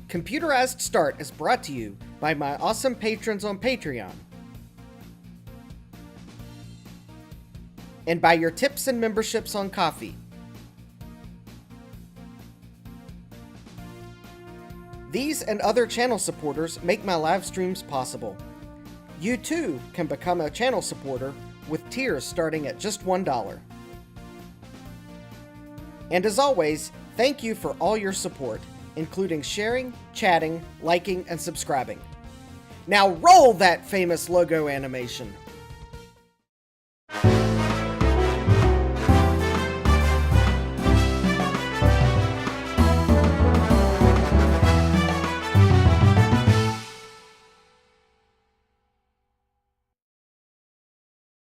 Computerized Start is brought to you by my awesome patrons on Patreon, and by your tips and memberships on Ko-fi. These and other channel supporters make my live streams possible. You too can become a channel supporter with tiers starting at just $1. And as always, thank you for all your support, including sharing, chatting, liking, and subscribing. Now roll that famous logo animation!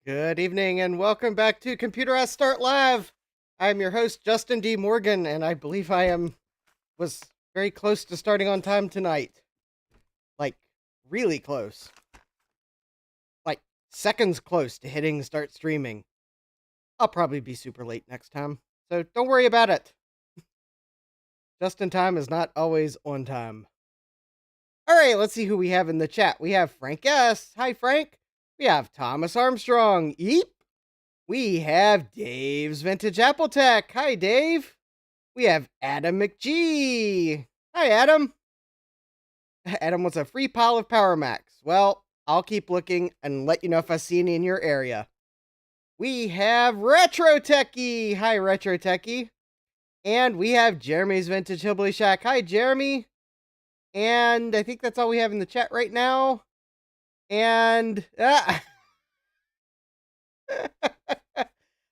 Good evening and welcome back to Computerized Start Live. I'm your host, Justin D. Morgan, and I believe was very close to starting on time tonight. Like, really close. Like, seconds close to hitting start streaming. I'll probably be super late next time, so don't worry about it. Just in time is not always on time. Alright, let's see who we have in the chat. We have Frank S. Hi, Frank. We have Thomas Armstrong. Eep. We have Dave's Vintage Apple Tech. Hi, Dave. We have Adam McGee. Hi, Adam. Adam wants a free pile of Power Macs. Well, I'll keep looking and let you know if I see any in your area. We have Retro Techie. Hi, Retro Techie. And we have Jeremy's Vintage Hillbilly Shack. Hi, Jeremy. And I think that's all we have in the chat right now. And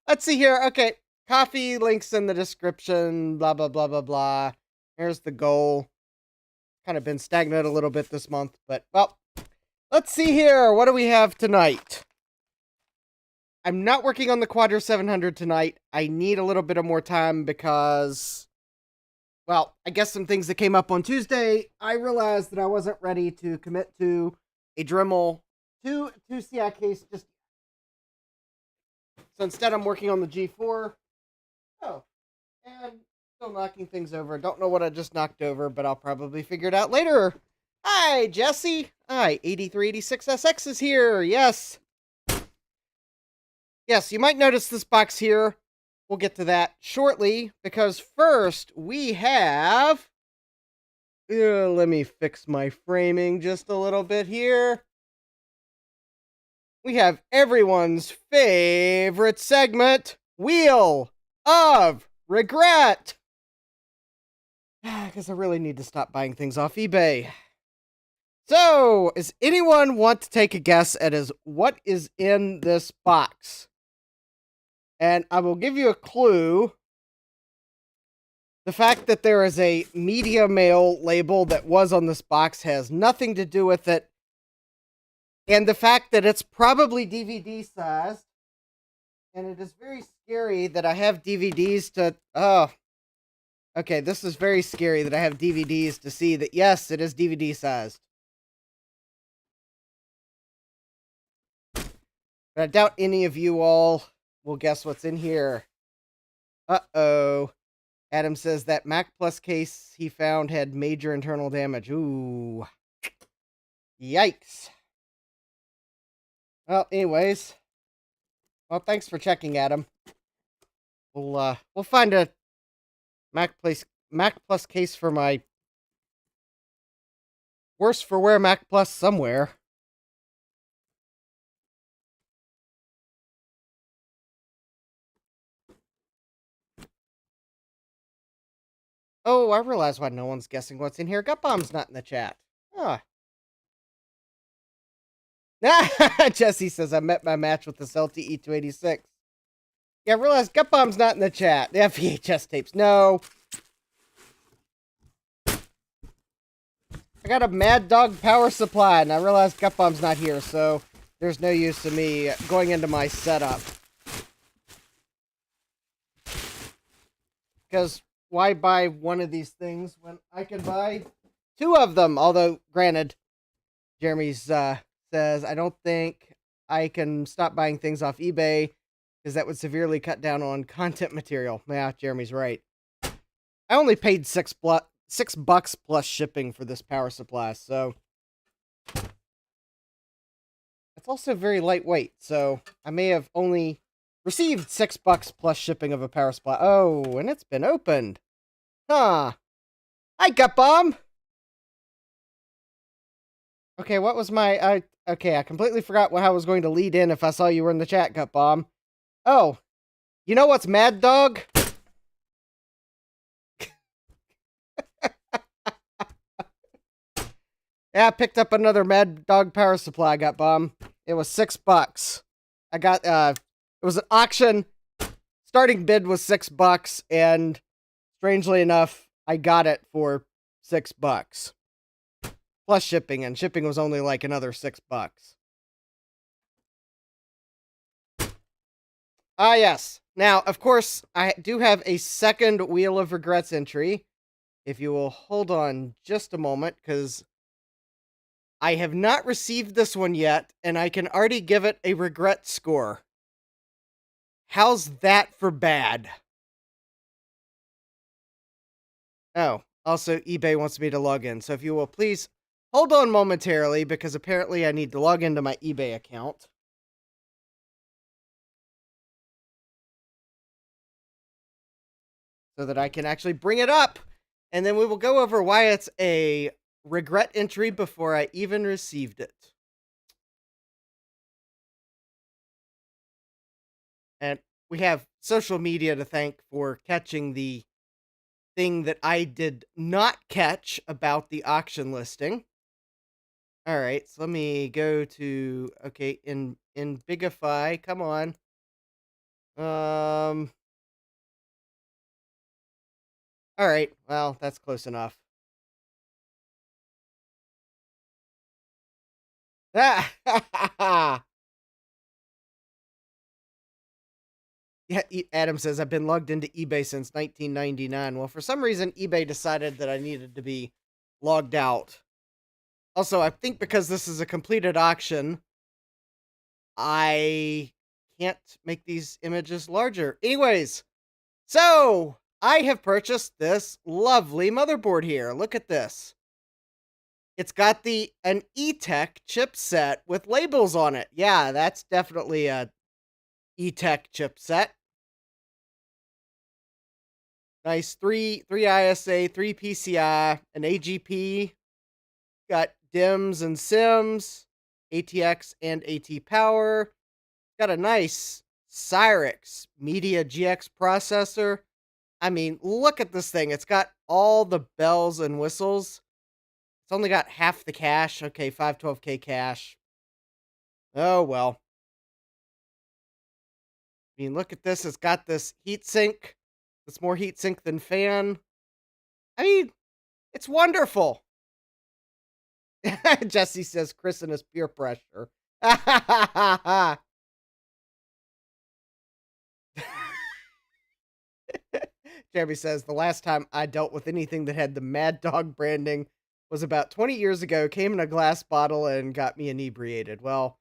let's see here. Okay, Ko-fi links in the description. Blah blah blah blah blah. Here's the goal. Kind of been stagnant a little bit this month, but well, let's see here. What do we have tonight? I'm not working on the Quadra 700 tonight. I need a little bit of more time because, well, I guess some things that came up on Tuesday. I realized that I wasn't ready to commit to a Dremel 2 CI case just. So instead I'm working on the G4. Oh, and still knocking things over. Don't know what I just knocked over, but I'll probably figure it out later. Hi, Jesse. Hi, 8386SX is here. Yes. Yes, you might notice this box here. We'll get to that shortly, because first we have... let me fix my framing just a little bit here. We have everyone's favorite segment, Wheel of Regret. Because I really need to stop buying things off eBay. So, does anyone want to take a guess at what is in this box? And I will give you a clue. The fact that there is a media mail label that was on this box has nothing to do with it. And the fact that it's probably DVD sized. And it is very scary that I have DVDs to... Oh. Okay, this is very scary that I have DVDs to see that, yes, it is DVD sized. But I doubt any of you all will guess what's in here. Uh-oh. Adam says that Mac Plus case he found had major internal damage. Ooh. Yikes. Well, anyways. Well, thanks for checking, Adam. We'll find a Mac Plus case for my worse for wear Mac Plus somewhere. Oh, I realize why no one's guessing what's in here. Gutbomb's not in the chat. Ah. Jesse says, I met my match with this LTE 286. Yeah, I realized Gutbomb's not in the chat. The VHS tapes. No. I got a Mad Dog power supply, and I realized Gutbomb's not here, so there's no use of me going into my setup. Because why buy one of these things when I can buy two of them? Although, granted, Jeremy's says, I don't think I can stop buying things off eBay because that would severely cut down on content material. Yeah, Jeremy's right. I only paid $6 $6 plus shipping for this power supply, so it's also very lightweight, so I may have only received $6 plus shipping of a power supply. Oh, and it's been opened. Huh. Hi, Gut Bomb! Okay, what was my... okay, I completely forgot how I was going to lead in if I saw you were in the chat, Gut Bomb. Oh, you know what's Mad Dog? Yeah, I picked up another Mad Dog power supply, Gut Bomb. It was $6. I got, it was an auction. Starting bid was $6, and strangely enough, I got it for $6. Plus shipping, and shipping was only like another $6. Ah, yes. Now, of course, I do have a second Wheel of Regrets entry. If you will hold on just a moment, because I have not received this one yet, and I can already give it a regret score. How's that for bad? Oh, also eBay wants me to log in, so if you will please hold on momentarily, because apparently I need to log into my eBay account. So that I can actually bring it up, and then we will go over why it's a regret entry before I even received it. And we have social media to thank for catching the thing that I did not catch about the auction listing. All right, so let me go to, okay, in Bigify, come on. All right, well, that's close enough. Yeah, Adam says, I've been logged into eBay since 1999. Well, for some reason, eBay decided that I needed to be logged out. Also, I think because this is a completed auction, I can't make these images larger. Anyways, so I have purchased this lovely motherboard here. Look at this. It's got an E-Tech chipset with labels on it. Yeah, that's definitely a E-Tech chipset. Nice 3 ISA, 3 PCI, an AGP. Got DIMMs and SIMs, ATX and AT power. Got a nice Cyrix Media GX processor. I mean, look at this thing. It's got all the bells and whistles. It's only got half the cache. Okay, 512K cache. Oh, well. I mean, look at this. It's got this heatsink. It's more heatsink than fan. I mean, it's wonderful. Jesse says Chris and his peer pressure. Jeremy says, the last time I dealt with anything that had the Mad Dog branding was about 20 years ago, came in a glass bottle and got me inebriated. Well,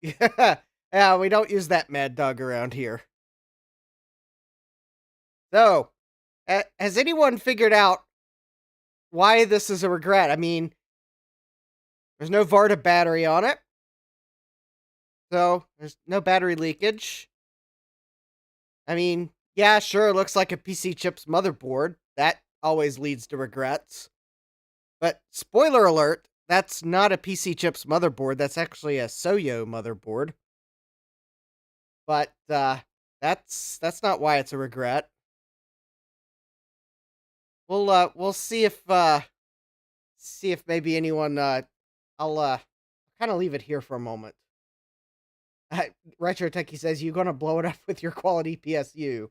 yeah, we don't use that Mad Dog around here. So, has anyone figured out why this is a regret? I mean, there's no Varta battery on it. So, there's no battery leakage. I mean, yeah, sure, it looks like a PC chip's motherboard. That always leads to regrets. But, spoiler alert, that's not a PC chip's motherboard. That's actually a Soyo motherboard. But, that's not why it's a regret. We'll see if maybe anyone, I'll kind of leave it here for a moment. Retro Techie says, you gonna blow it up with your quality PSU.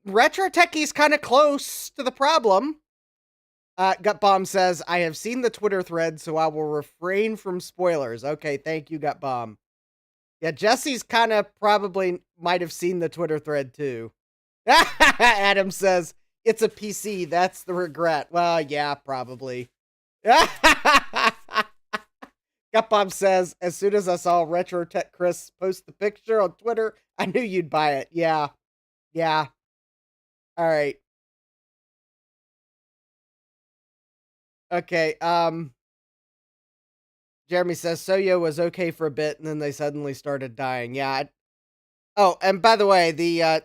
Retro Techie's kind of close to the problem. Gut Bomb says, I have seen the Twitter thread, so I will refrain from spoilers. Okay, thank you, Gut Bomb. Yeah, Jesse's kind of probably might have seen the Twitter thread too. Adam says, it's a PC, that's the regret. Well, yeah, probably. Gutbomb says, as soon as I saw Retro Tech Chris post the picture on Twitter, I knew you'd buy it. Yeah. All right. Okay. Jeremy says Soyo was okay for a bit, and then they suddenly started dying. Yeah. Oh, and by the way, the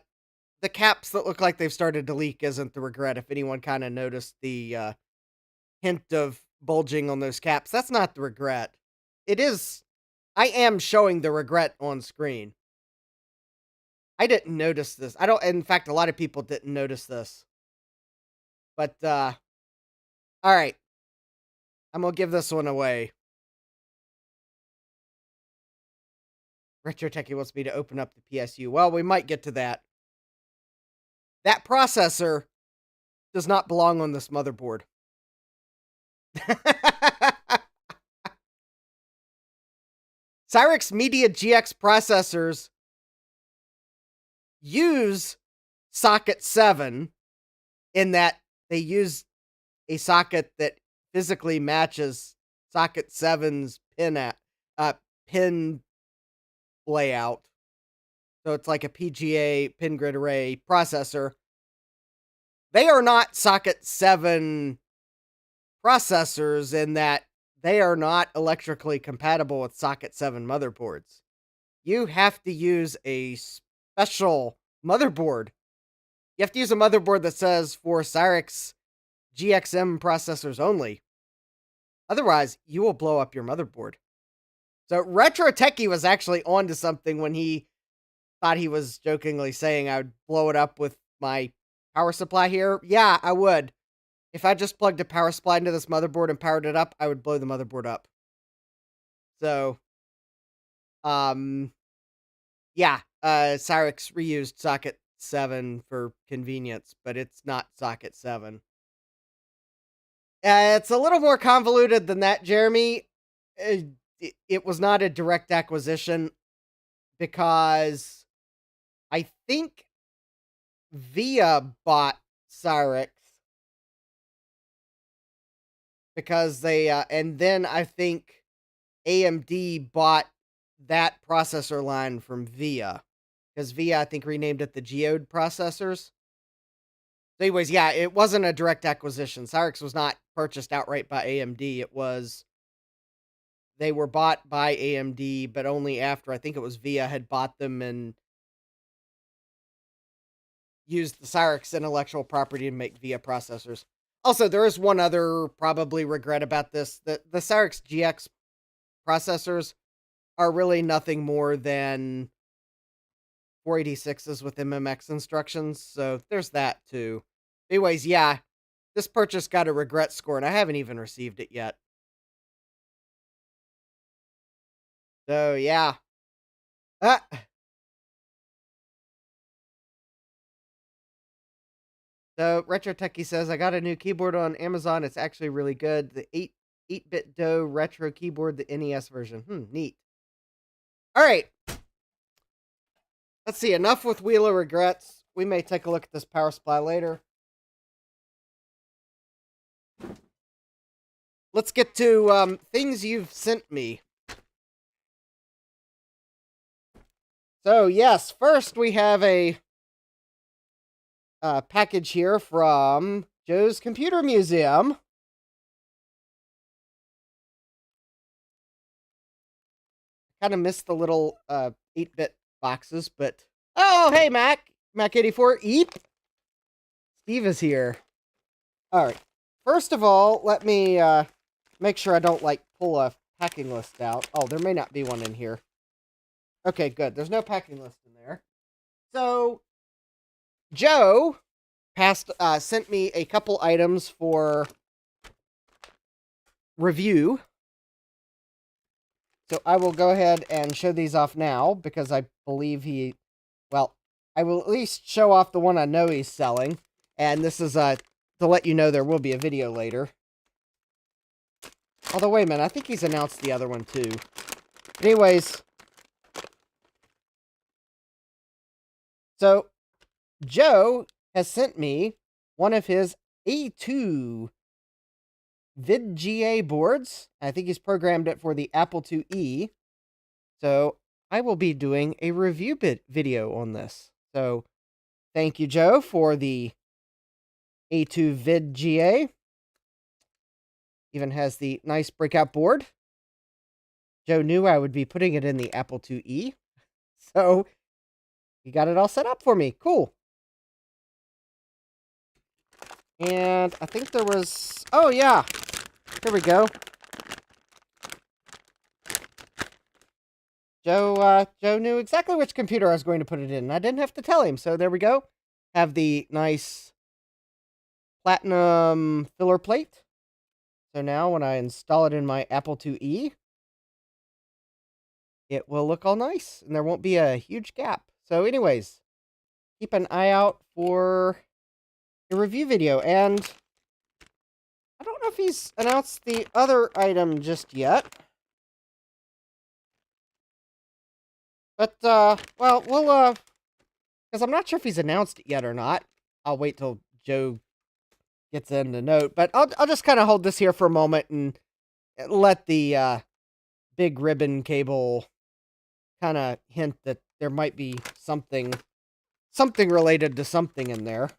caps that look like they've started to leak isn't the regret. If anyone kind of noticed the hint of bulging on those caps, that's not the regret. It is. I am showing the regret on screen. I didn't notice this. I don't. In fact, a lot of people didn't notice this. But all right, I'm gonna give this one away. Retro Techie wants me to open up the PSU. Well, we might get to that. That processor does not belong on this motherboard. Cyrix Media GX processors use socket 7 in that they use a socket that physically matches socket 7's pin layout. So it's like a PGA pin grid array processor. They are not socket 7 processors in that they are not electrically compatible with socket 7 motherboards. You have to use a special motherboard. You have to use a motherboard that says for Cyrix GXM processors only. Otherwise, you will blow up your motherboard. So Retro Techie was actually onto something when he thought he was jokingly saying I would blow it up with my power supply here. Yeah, I would. If I just plugged a power supply into this motherboard and powered it up, I would blow the motherboard up. So, yeah, Cyrix reused socket 7 for convenience, but it's not socket 7. It's a little more convoluted than that, Jeremy. It was not a direct acquisition because I think VIA bought Cyrix because they, and then I think AMD bought that processor line from VIA because VIA, I think, renamed it the Geode processors. So anyways, yeah, it wasn't a direct acquisition. Cyrix was not purchased outright by AMD. It was, they were bought by AMD, but only after I think it was VIA had bought them and used the Cyrix intellectual property to make VIA processors. Also, there is one other probably regret about this. The Cyrix GX processors are really nothing more than 486s with MMX instructions, so there's that too. Anyways, yeah, this purchase got a regret score, and I haven't even received it yet. So, yeah. So, Retro Techie says, I got a new keyboard on Amazon. It's actually really good. The 8-bit DOE retro keyboard, the NES version. Neat. All right. Let's see. Enough with Wheel of Regrets. We may take a look at this power supply later. Let's get to things you've sent me. So, yes, first we have a package here from Joe's Computer Museum. Kind of missed the little 8-bit boxes, but... Oh, hey, Mac84, Eep. Steve is here. All right. First of all, let me make sure I don't, pull a packing list out. Oh, there may not be one in here. Okay, good. There's no packing list in there. So, Joe sent me a couple items for review. So I will go ahead and show these off now, because I believe I will at least show off the one I know he's selling. And this is to let you know there will be a video later. Although, wait a minute, I think he's announced the other one too. But anyways, so Joe has sent me one of his A2 VidGA boards. I think he's programmed it for the Apple IIe. So I will be doing a review video on this. So thank you, Joe, for the A2 Vid GA. Even has the nice breakout board. Joe knew I would be putting it in the Apple IIe. So he got it all set up for me. Cool. And I think there was... Oh, yeah. Here we go. Joe knew exactly which computer I was going to put it in. I didn't have to tell him. So there we go. Have the nice platinum filler plate. So now when I install it in my Apple IIe, it will look all nice. And there won't be a huge gap. So anyways, keep an eye out for a review video. And I don't know if he's announced the other item just yet. But, well, we'll, because I'm not sure if he's announced it yet or not. I'll wait till Joe gets in the note. But I'll just kind of hold this here for a moment and let the, big ribbon cable kind of hint that there might be something related to something in there.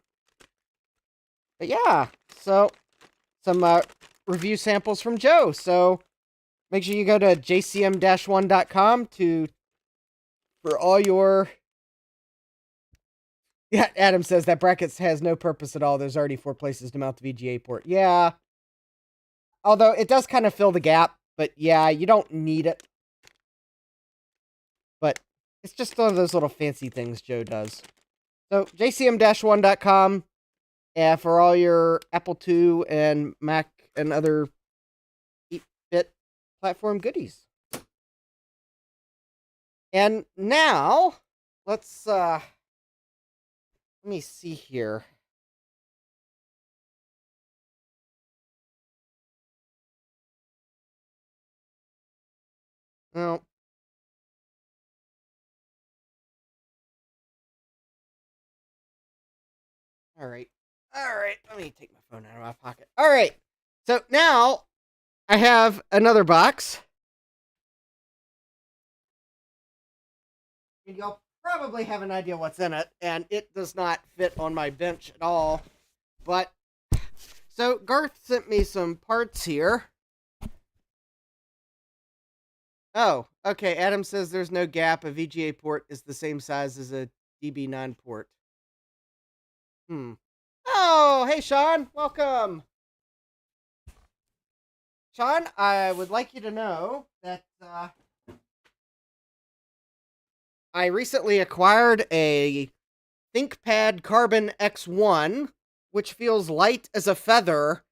But yeah, so some review samples from Joe. So make sure you go to jcm-1.com for all your... Yeah, Adam says that brackets has no purpose at all. There's already 4 places to mount the VGA port. Yeah. Although it does kind of fill the gap, but yeah, you don't need it. But it's just one of those little fancy things Joe does. So jcm-1.com for all your Apple II and Mac and other 8-bit platform goodies. And now, let's, let me see here. Well, all right, let me take my phone out of my pocket. All right, so now I have another box. And you'll probably have an idea what's in it, and it does not fit on my bench at all. But, so Garth sent me some parts here. Oh, okay, Adam says there's no gap. A VGA port is the same size as a DB9 port. Oh, hey Sean, welcome. Sean, I would like you to know that, I recently acquired a ThinkPad Carbon X1, which feels light as a feather,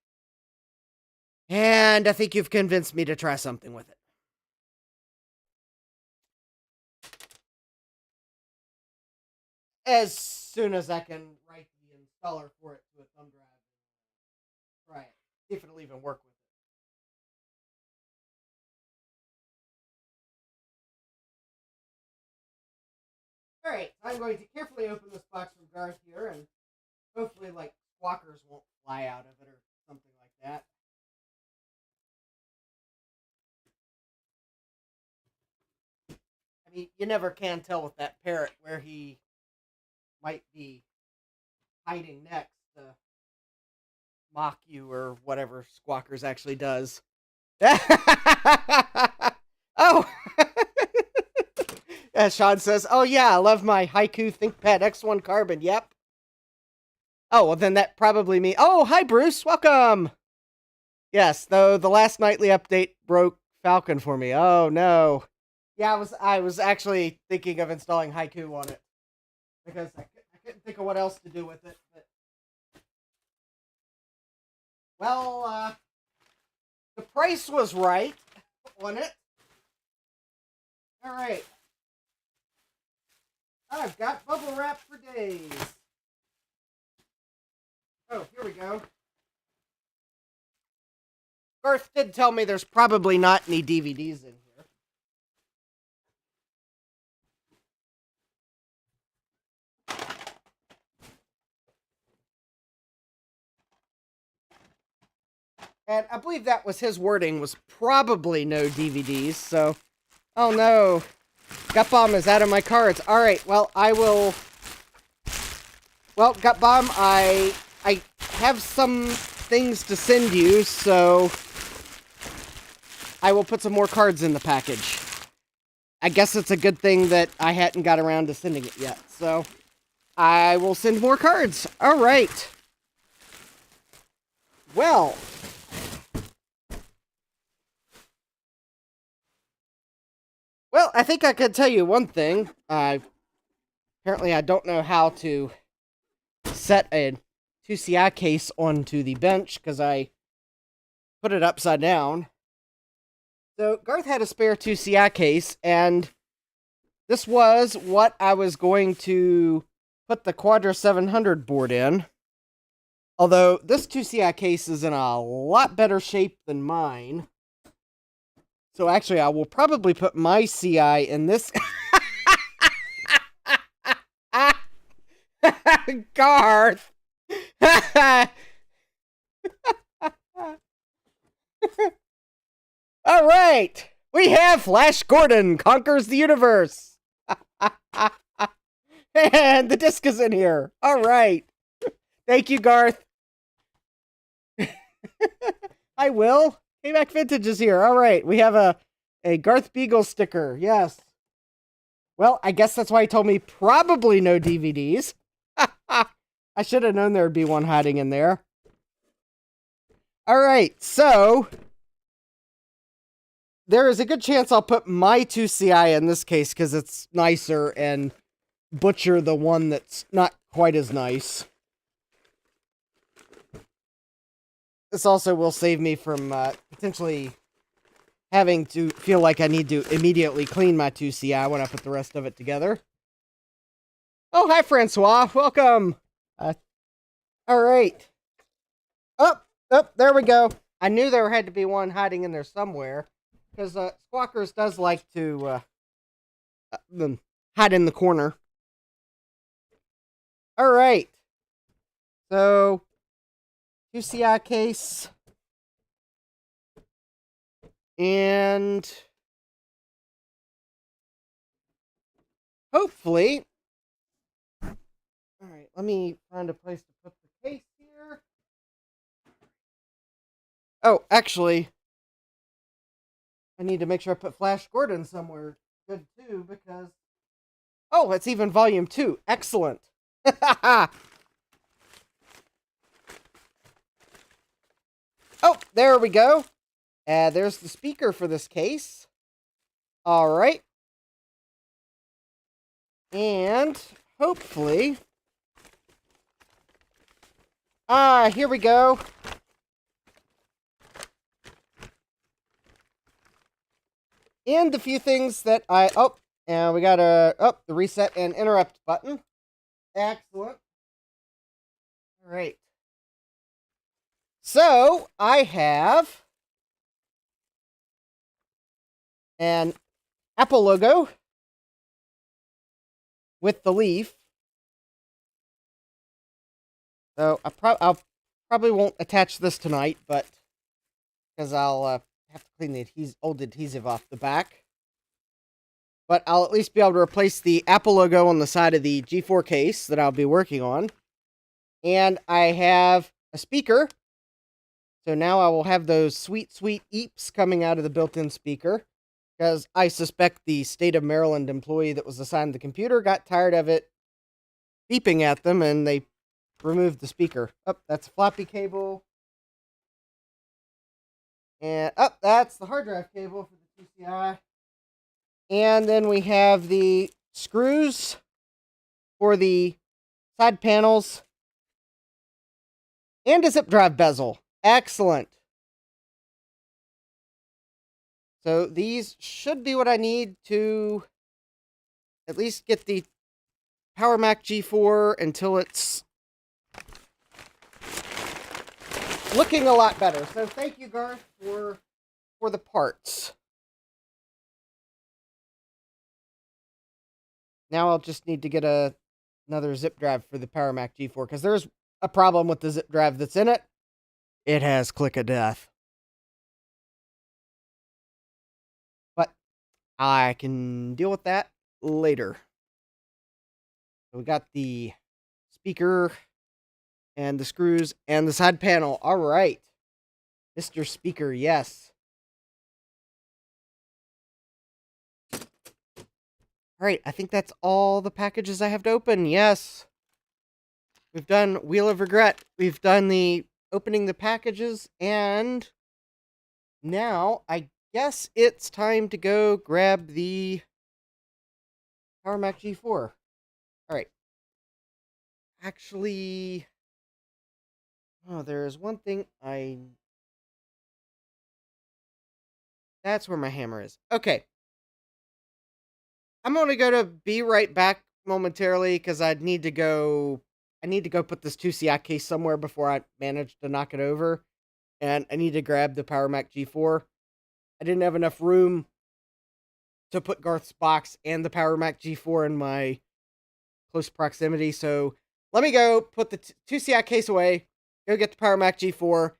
and I think you've convinced me to try something with it. As soon as I can write the installer for it to a thumb drive, try it, see if it'll even work with it. Alright, I'm going to carefully open this box from Garth here, and hopefully, like, squawkers won't fly out of it or something like that. I mean, you never can tell with that parrot where he might be hiding next to mock you or whatever squawkers actually does. Oh! Yeah, Sean says, oh yeah, I love my Haiku ThinkPad X1 Carbon, yep. Oh, well then that probably means... Oh, hi Bruce, welcome! Yes, though the last nightly update broke Falcon for me. Oh no. Yeah, I was actually thinking of installing Haiku on it. Because I couldn't think of what else to do with it. But... Well, the price was right on it. Alright. I've got bubble wrap for days. Oh, here we go. Garth did tell me there's probably not any DVDs in here. And I believe that was his wording, was probably no DVDs, so... Oh no. Gutbomb is out of my cards. Alright, well, I will... Well, Gutbomb, I I have some things to send you, so I will put some more cards in the package. I guess it's a good thing that I hadn't got around to sending it yet, so I will send more cards. All right. Well, I think I could tell you one thing. Apparently I don't know how to set a 2CI case onto the bench because I put it upside down. So Garth had a spare 2CI case, and this was what I was going to put the Quadra 700 board in. Although this 2CI case is in a lot better shape than mine. So actually, I will probably put my CI in this. Garth! All right! We have Flash Gordon conquers the universe! And the disc is in here. All right. Thank you, Garth. I will. Payback Vintage is here. All right. We have a Garth Beagle sticker. Yes. Well, I guess that's why he told me probably no DVDs. I should have known there would be one hiding in there. All right. So there is a good chance I'll put my 2CI in this case because it's nicer, and butcher the one that's not quite as nice. This also will save me from potentially having to feel like I need to immediately clean my 2CI when I put the rest of it together. Oh, hi, Francois. Welcome. All right. Oh, there we go. I knew there had to be one hiding in there somewhere, because Squawkers does like to hide in the corner. All right. So, 2CI case. And hopefully, all right, let me find a place to put the case here. Oh, actually, I need to make sure I put Flash Gordon somewhere good too, because, oh, it's even volume 2. Excellent. Oh, there we go. There's the speaker for this case. All right. And hopefully, here we go. And a few things that and we got the reset and interrupt button. Excellent. All right. So I have an Apple logo with the leaf. So I'll probably won't attach this tonight, but because I'll have to clean the old adhesive off the back. But I'll at least be able to replace the Apple logo on the side of the G4 case that I'll be working on. And I have a speaker. So now I will have those sweet, sweet Eeps coming out of the built-in speaker. Because I suspect the state of Maryland employee that was assigned the computer got tired of it beeping at them, and they removed the speaker. Oh, that's a floppy cable. And that's the hard drive cable for the PCI. And then we have the screws for the side panels and a zip drive bezel. Excellent. So these should be what I need to at least get the Power Mac G4 until it's looking a lot better. So thank you, Garth, for the parts. Now I'll just need to get another zip drive for the Power Mac G4, because there's a problem with the zip drive that's in it. It has click of death. But I can deal with that later. So we got the speaker and the screws and the side panel. All right. Mr. Speaker, yes. All right, I think that's all the packages I have to open. Yes. We've done Wheel of Regret. We've done the opening the packages, and now I guess it's time to go grab the Power Mac G4. All right. Actually, oh, there's one thing that's where my hammer is. Okay. I'm gonna go to be right back momentarily because I need to go put this 2CI case somewhere before I manage to knock it over. And I need to grab the Power Mac G4. I didn't have enough room to put Garth's box and the Power Mac G4 in my close proximity, so let me go put the 2CI case away, go get the Power Mac G4,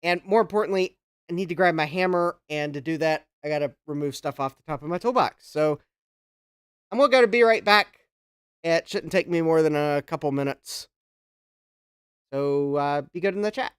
and more importantly, I need to grab my hammer, and to do that, I gotta remove stuff off the top of my toolbox. So I'm gonna go to be right back. It shouldn't take me more than a couple minutes. So be good in the chat.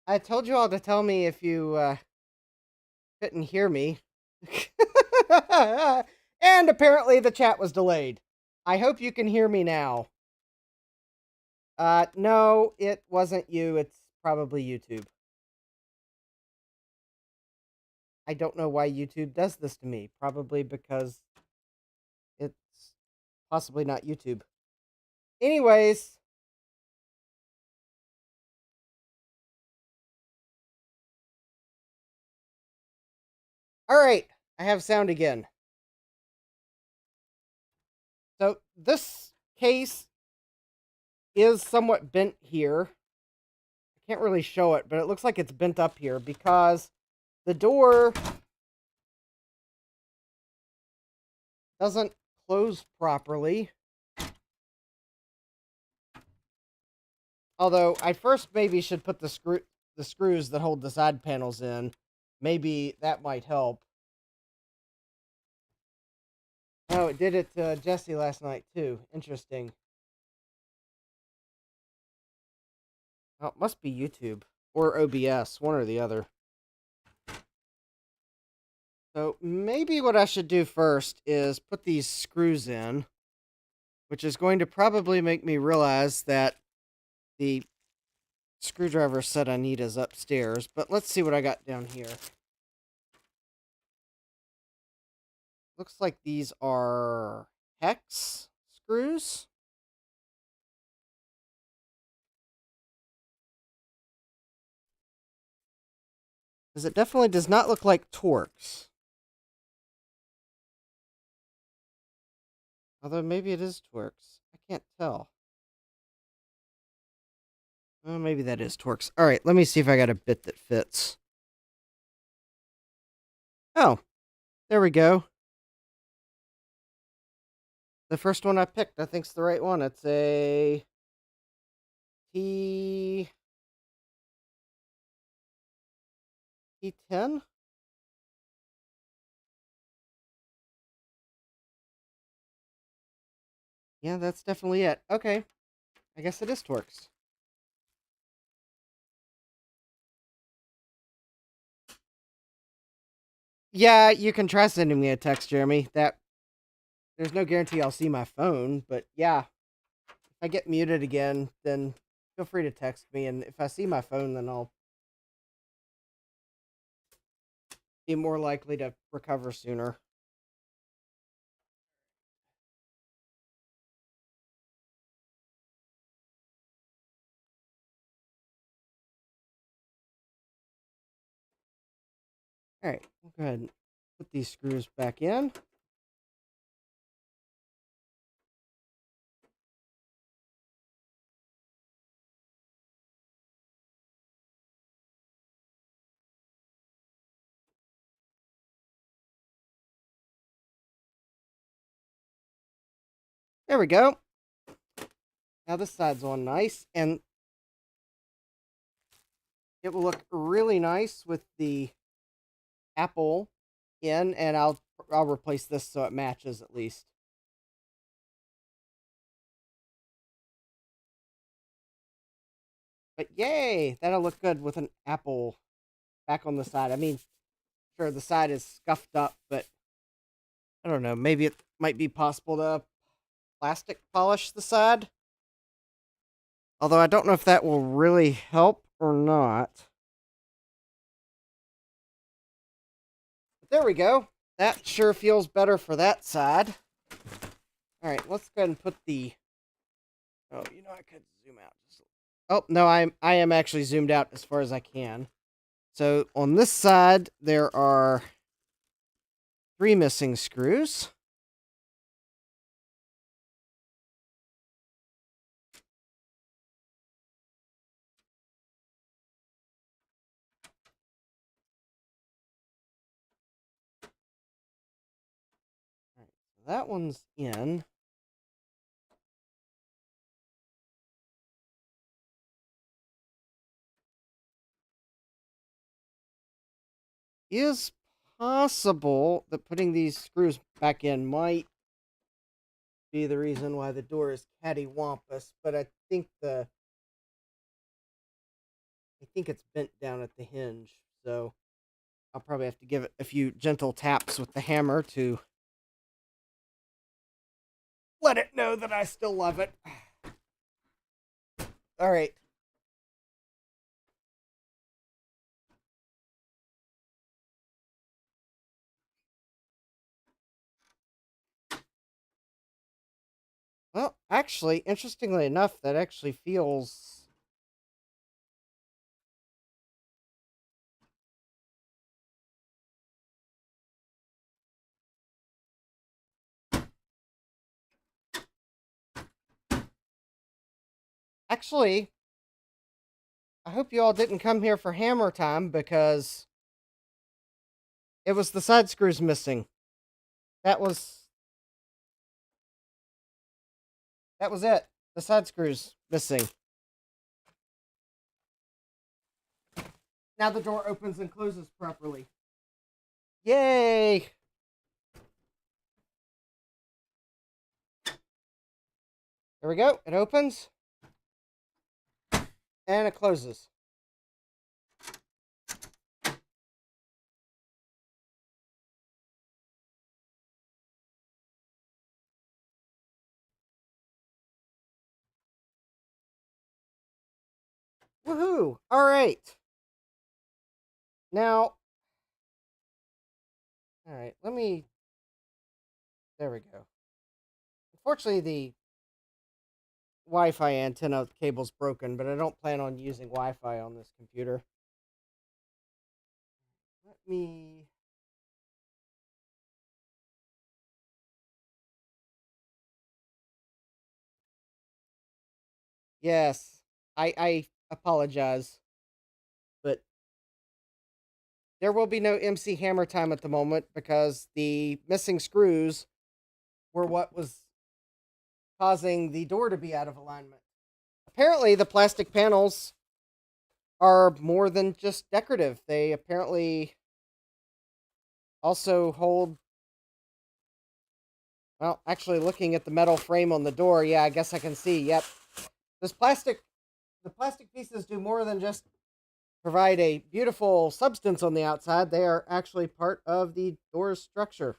I told you all to tell me if you couldn't hear me. And apparently the chat was delayed. I hope you can hear me now. No, it wasn't you. It's probably YouTube. I don't know why YouTube does this to me. Probably because it's possibly not YouTube. Anyways. Alright, I have sound again. So this case is somewhat bent here. I can't really show it, but it looks like it's bent up here because the door doesn't close properly. Although I first maybe should put the screws that hold the side panels in. Maybe that might help. Oh, it did it to Jesse last night too. Interesting. Oh, it must be YouTube or OBS, one or the other. So maybe what I should do first is put these screws in, which is going to probably make me realize that the screwdriver set I need is upstairs. But let's see what I got down here. Looks like these are hex screws. Because it definitely does not look like Torx. Although maybe it is Torx. I can't tell. Oh, maybe that is Torx. Alright, let me see if I got a bit that fits. Oh, there we go. The first one I picked, I think, is the right one. It's a T10? Yeah, that's definitely it. Okay. I guess it is Torx. Yeah, you can try sending me a text, Jeremy. There's no guarantee I'll see my phone, but yeah. If I get muted again, then feel free to text me, and if I see my phone, then I'll be more likely to recover sooner. Alright, we'll go ahead and put these screws back in. There we go. Now this side's on nice, and it will look really nice with the apple in, and I'll replace this so it matches at least. But yay, that'll look good with an apple back on the side. I mean, sure, the side is scuffed up, but I don't know, maybe it might be possible to plastic polish the side. Although I don't know if that will really help or not. But there we go. That sure feels better for that side. Alright, let's go ahead and put the... Oh, you know, I could zoom out. Oh, no, I am actually zoomed out as far as I can. So, on this side, there are 3 missing screws. Alright, so that one's in. Is possible that putting these screws back in might be the reason why the door is cattywampus, but I think think it's bent down at the hinge, so I'll probably have to give it a few gentle taps with the hammer to let it know that I still love it. All right. Well, actually, interestingly enough, that actually feels. Actually, I hope you all didn't come here for hammer time because it was the side screws missing. That was that was it. The side screws missing. Now the door opens and closes properly. Yay! There we go. It opens and it closes. Woohoo! All right. Now, all right. Let me. There we go. Unfortunately, the Wi-Fi antenna cable's broken, but I don't plan on using Wi-Fi on this computer. Let me. Yes, I apologize, but there will be no MC Hammer time at the moment because the missing screws were what was causing the door to be out of alignment. Apparently, the plastic panels are more than just decorative. They apparently also hold. Well, actually, looking at the metal frame on the door, yeah, I guess I can see. Yep, this plastic, the plastic pieces do more than just provide a beautiful substance on the outside. They are actually part of the door's structure.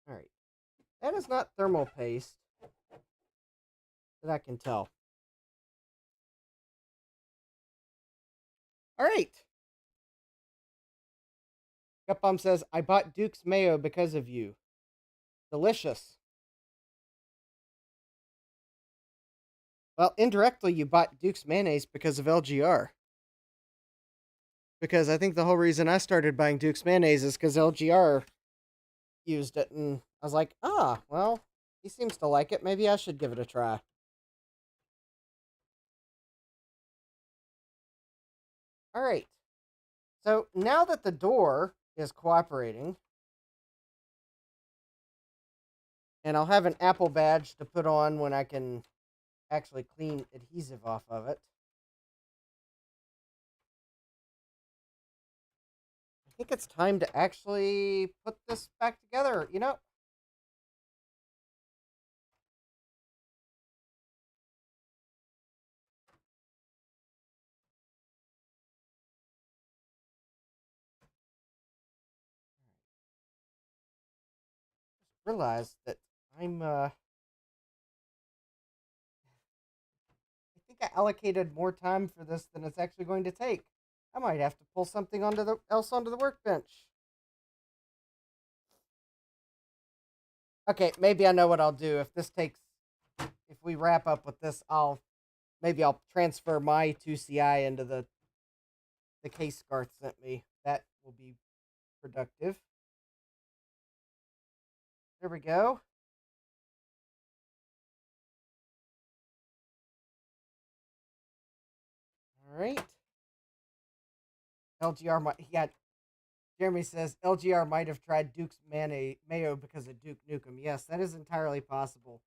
All right, that is not thermal paste that I can tell. All right. Gutbomb says, I bought Duke's Mayo because of you. Delicious. Well, indirectly, you bought Duke's Mayonnaise because of LGR. Because I think the whole reason I started buying Duke's Mayonnaise is because LGR used it. And I was like, well, he seems to like it. Maybe I should give it a try. All right. So now that the door is cooperating, and I'll have an Apple badge to put on when I can actually clean adhesive off of it. I think it's time to actually put this back together. Realize that I think I allocated more time for this than it's actually going to take. I might have to pull something else onto the workbench. Okay, maybe I know what I'll do. If we wrap up with this, I'll transfer my 2CI into the case Garth sent me. That will be productive. There we go. All right. LGR might. Yeah, Jeremy says LGR might have tried Duke's Mayo because of Duke Nukem. Yes, that is entirely possible.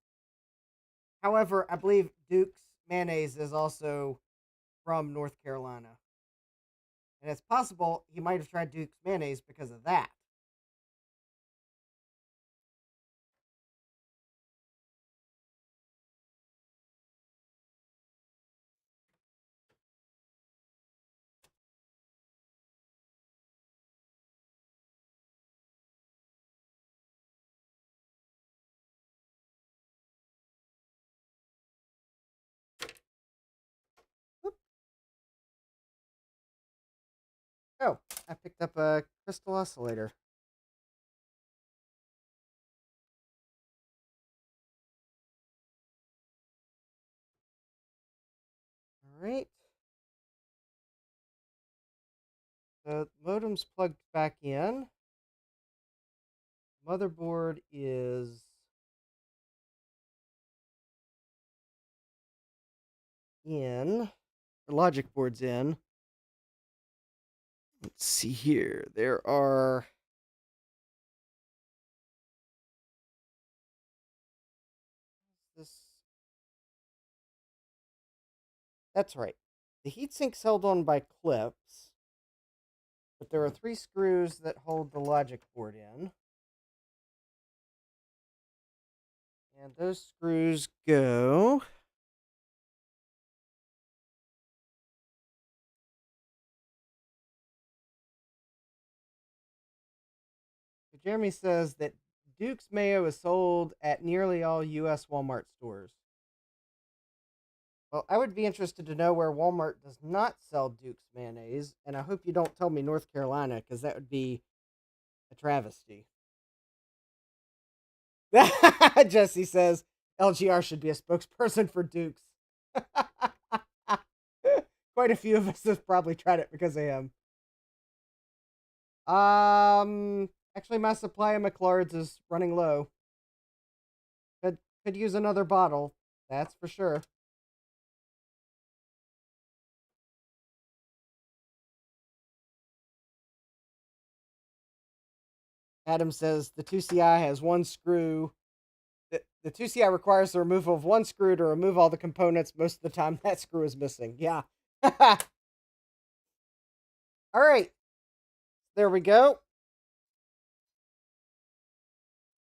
However, I believe Duke's mayonnaise is also from North Carolina. And it's possible he might have tried Duke's mayonnaise because of that. Oh, I picked up a crystal oscillator. All right. The modem's plugged back in. Motherboard is in. The logic board's in. Let's see here. There are this. That's right. The heatsink's held on by clips, but there are 3 screws that hold the logic board in. And those screws go. Jeremy says that Duke's Mayo is sold at nearly all U.S. Walmart stores. Well, I would be interested to know where Walmart does not sell Duke's mayonnaise, and I hope you don't tell me North Carolina, because that would be a travesty. Jesse says LGR should be a spokesperson for Duke's. Quite a few of us have probably tried it because of him. Actually, my supply of McLards is running low. Could use another bottle, that's for sure. Adam says the 2CI has one screw. The 2CI requires the removal of one screw to remove all the components. Most of the time, that screw is missing. Yeah. All right. There we go.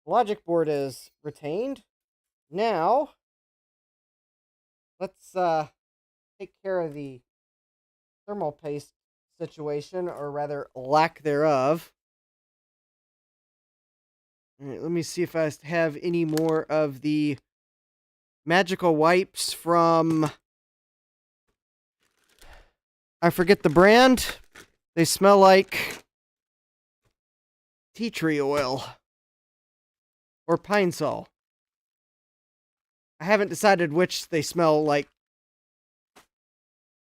Logic board is retained. Now, let's take care of the thermal paste situation, or rather, lack thereof. All right, let me see if I have any more of the magical wipes from... I forget the brand. They smell like tea tree oil or pine sol. I haven't decided which they smell like.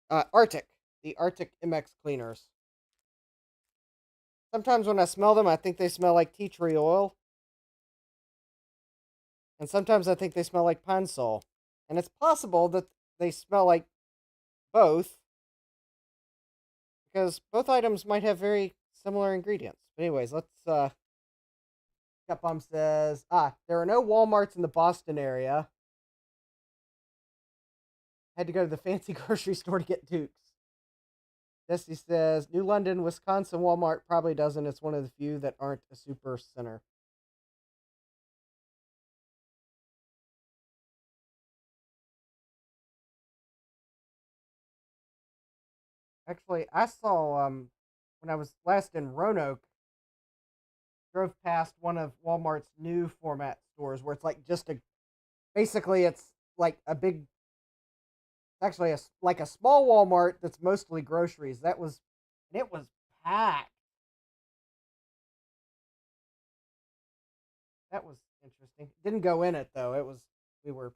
Arctic. The Arctic MX cleaners. Sometimes when I smell them, I think they smell like tea tree oil. And sometimes I think they smell like pine sol. And it's possible that they smell like both, because both items might have very similar ingredients. But anyways, let's Cut Bomb says, there are no Walmarts in the Boston area. Had to go to the fancy grocery store to get Dukes. Jesse says, New London, Wisconsin Walmart probably doesn't. It's one of the few that aren't a super center. Actually, I saw, when I was last in Roanoke, drove past one of Walmart's new format stores where it's like just basically it's like a big, actually like a small Walmart that's mostly groceries. And it was packed. That was interesting. Didn't go in it though. We were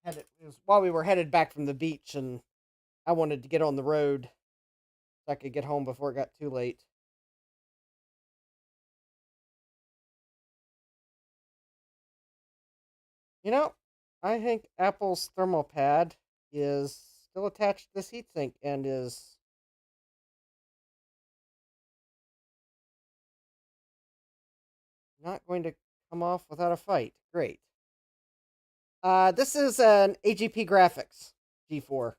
headed, it was while we were headed back from the beach, and I wanted to get on the road so I could get home before it got too late. You know, I think Apple's thermal pad is still attached to this heatsink and is not going to come off without a fight. Great. This is an AGP Graphics G4.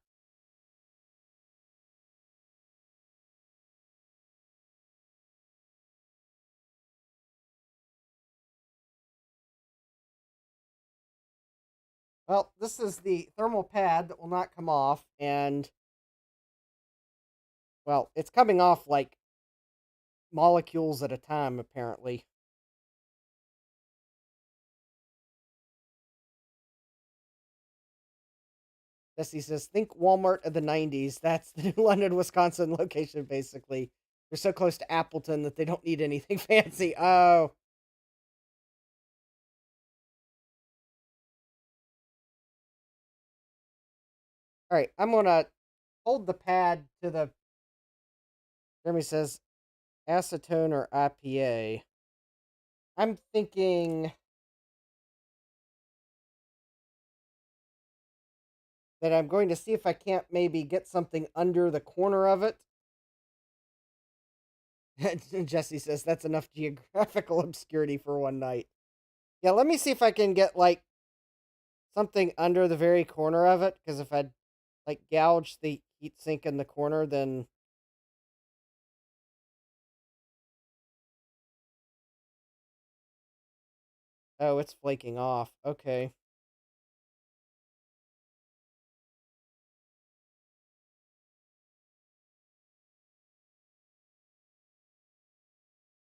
Well, this is the thermal pad that will not come off, and well, it's coming off like molecules at a time, apparently. Jesse says, think Walmart of the 90s. That's the new London, Wisconsin location, basically. They're so close to Appleton that they don't need anything fancy. Oh. All right, I'm going to hold the pad to the. Jeremy says acetone or IPA. I'm thinking that I'm going to see if I can't maybe get something under the corner of it. Jesse says that's enough geographical obscurity for one night. Yeah, let me see if I can get like something under the very corner of it, because if I'd like gouge the heat sink in the corner, then oh, it's flaking off. Okay.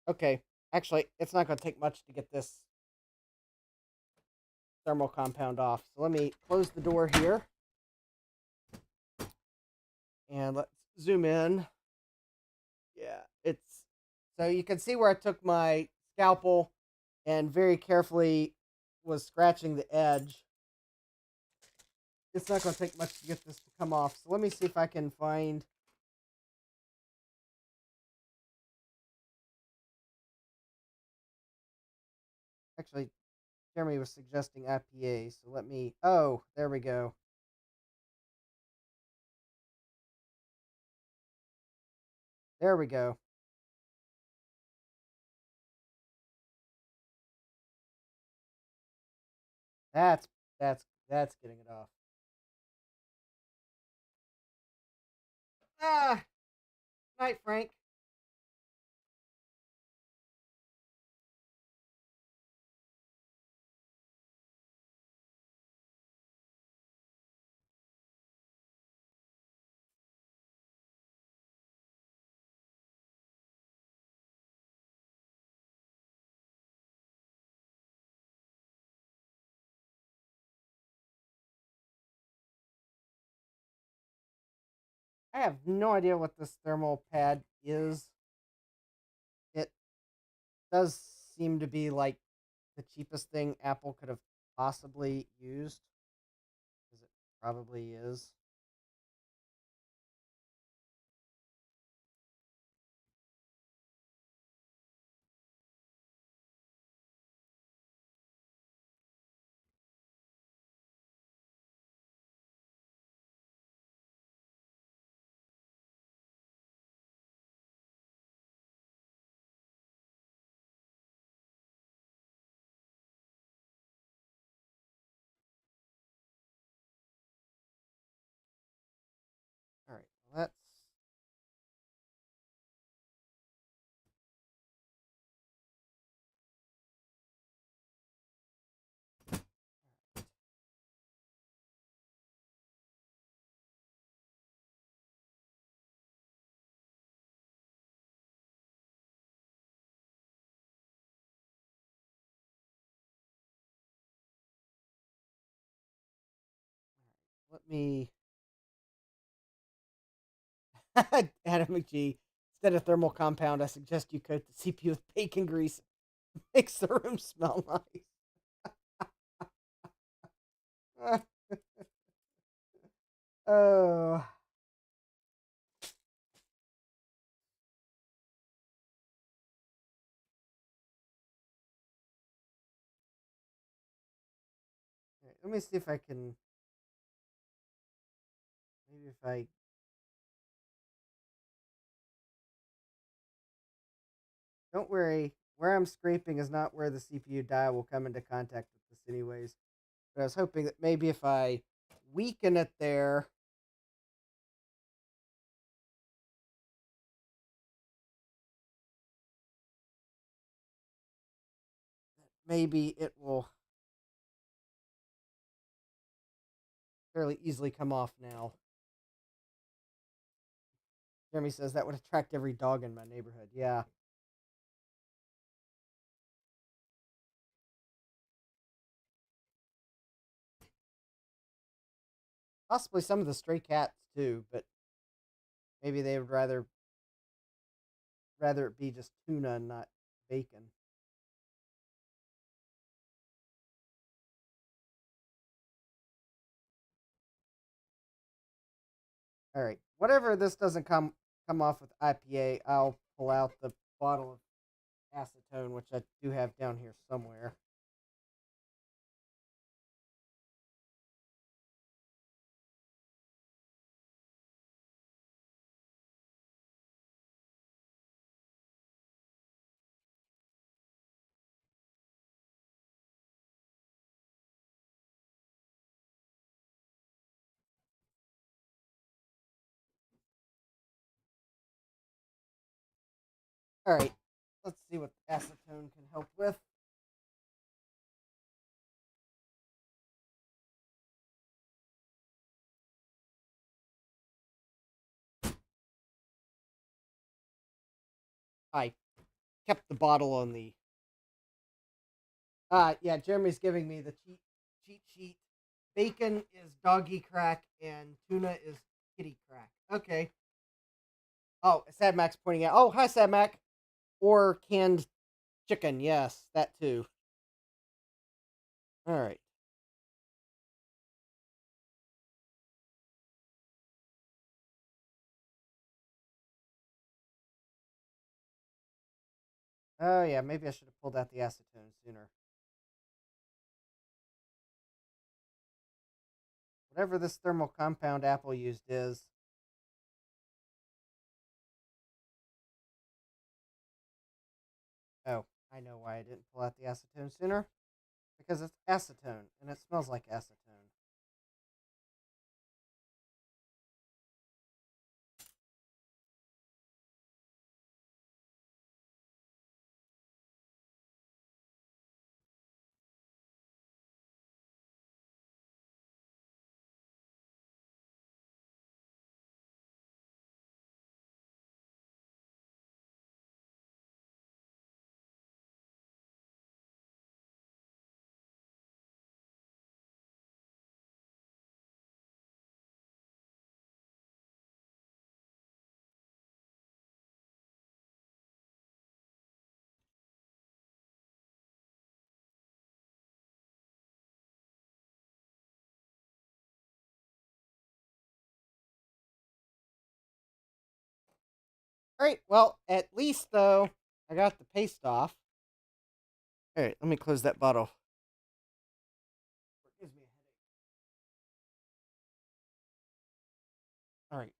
Okay. Actually, it's not going to take much to get this thermal compound off. So let me close the door here. And let's zoom in. Yeah, it's so you can see where I took my scalpel and very carefully was scratching the edge. It's not going to take much to get this to come off. So let me see if I can find. Actually, Jeremy was suggesting IPA, so let me. Oh, there we go. There we go. That's that's getting it off. Ah, night, Frank. I have no idea what this thermal pad is. It does seem to be like the cheapest thing Apple could have possibly used, because it probably is. All right, let's. Let me. Adam McGee. Instead of thermal compound, I suggest you coat the CPU with bacon grease. Makes the room smell nice. Oh. Okay, let me see if I can. Maybe if I. Don't worry. Where I'm scraping is not where the CPU die will come into contact with this, anyways. But I was hoping that maybe if I weaken it there, maybe it will fairly easily come off now. Jeremy says that would attract every dog in my neighborhood. Yeah. Possibly some of the stray cats too, but maybe they would rather it be just tuna and not bacon. All right. Whatever this doesn't come off with IPA, I'll pull out the bottle of acetone, which I do have down here somewhere. All right. Let's see what acetone can help with. I kept the bottle on the. Yeah, Jeremy's giving me the cheat sheet. Bacon is doggy crack and tuna is kitty crack. Okay. Oh, Sad Mac's pointing out. Oh, hi, Sad Mac. Or canned chicken. Yes, that too. All right. Oh, yeah, maybe I should have pulled out the acetone sooner. Whatever this thermal compound Apple used is. Oh, I know why I didn't pull out the acetone sooner. Because it's acetone, and it smells like acetone. All right, well, at least, though, I got the paste off. All right, let me close that bottle. It gives me a headache. All right.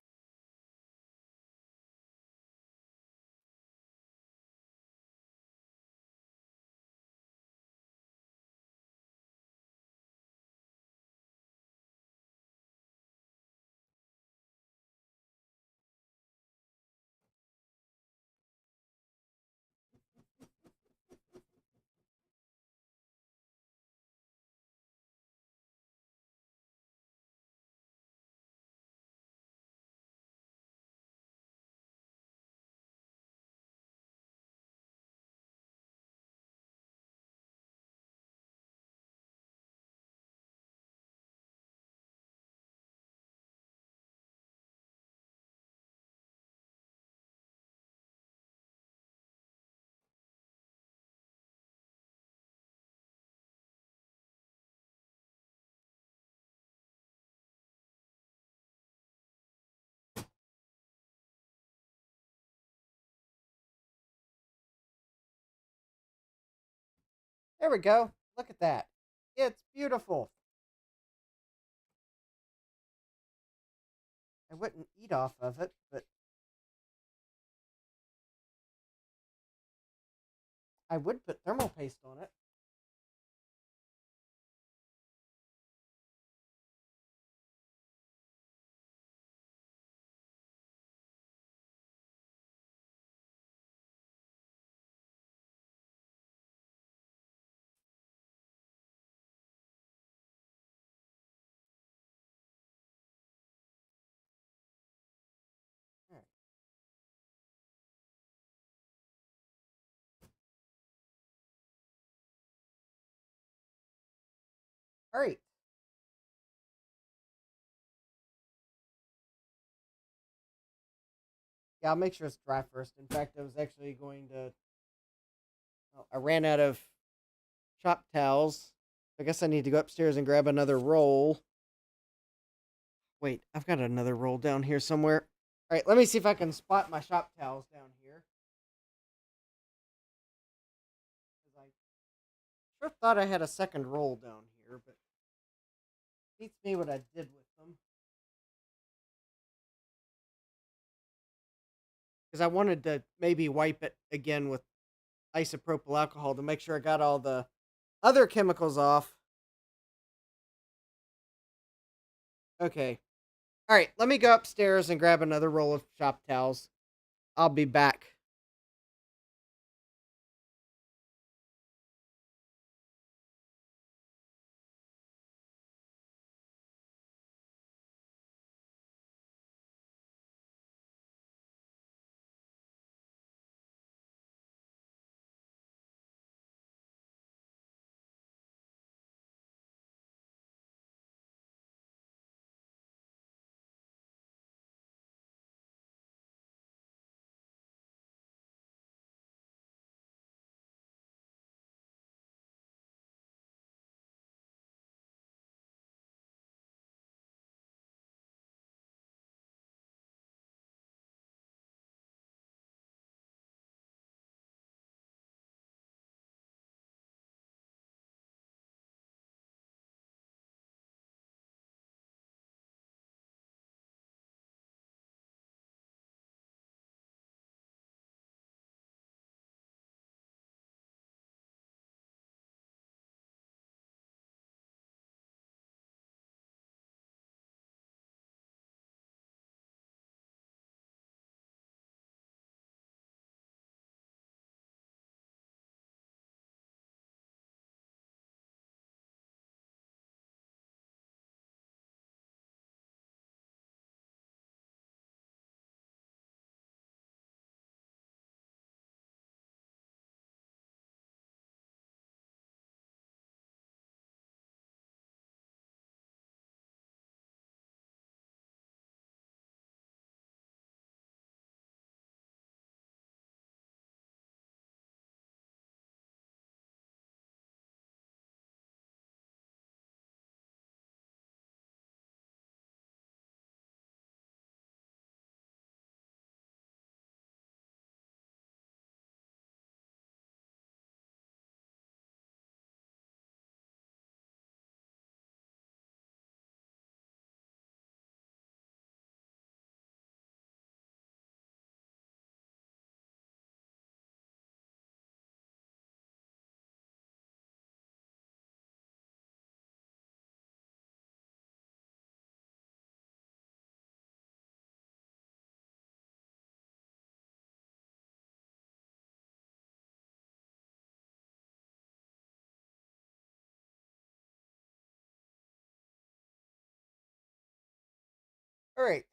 There we go. Look at that. It's beautiful. I wouldn't eat off of it, but I would put thermal paste on it. All right. All right. Yeah, I'll make sure it's dry first. In fact, I was actually going to... Well, I ran out of shop towels. I guess I need to go upstairs and grab another roll. Wait, I've got another roll down here somewhere. All right, let me see if I can spot my shop towels down here. I sure thought I had a second roll down here, but beats me what I did with them. Because I wanted to maybe wipe it again with isopropyl alcohol to make sure I got all the other chemicals off. Okay. All right, let me go upstairs and grab another roll of shop towels. I'll be back. All right.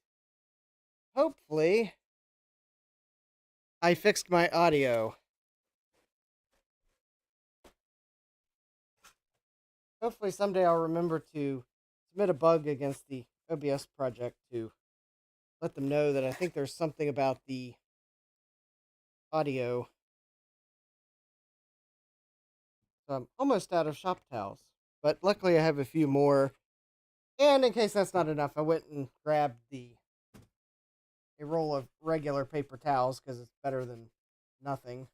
Hopefully, I fixed my audio. Hopefully, someday I'll remember to submit a bug against the OBS project to let them know that I think there's something about the audio. So I'm almost out of shop towels, but luckily I have a few more. And in case that's not enough, I went and grabbed a roll of regular paper towels because it's better than nothing.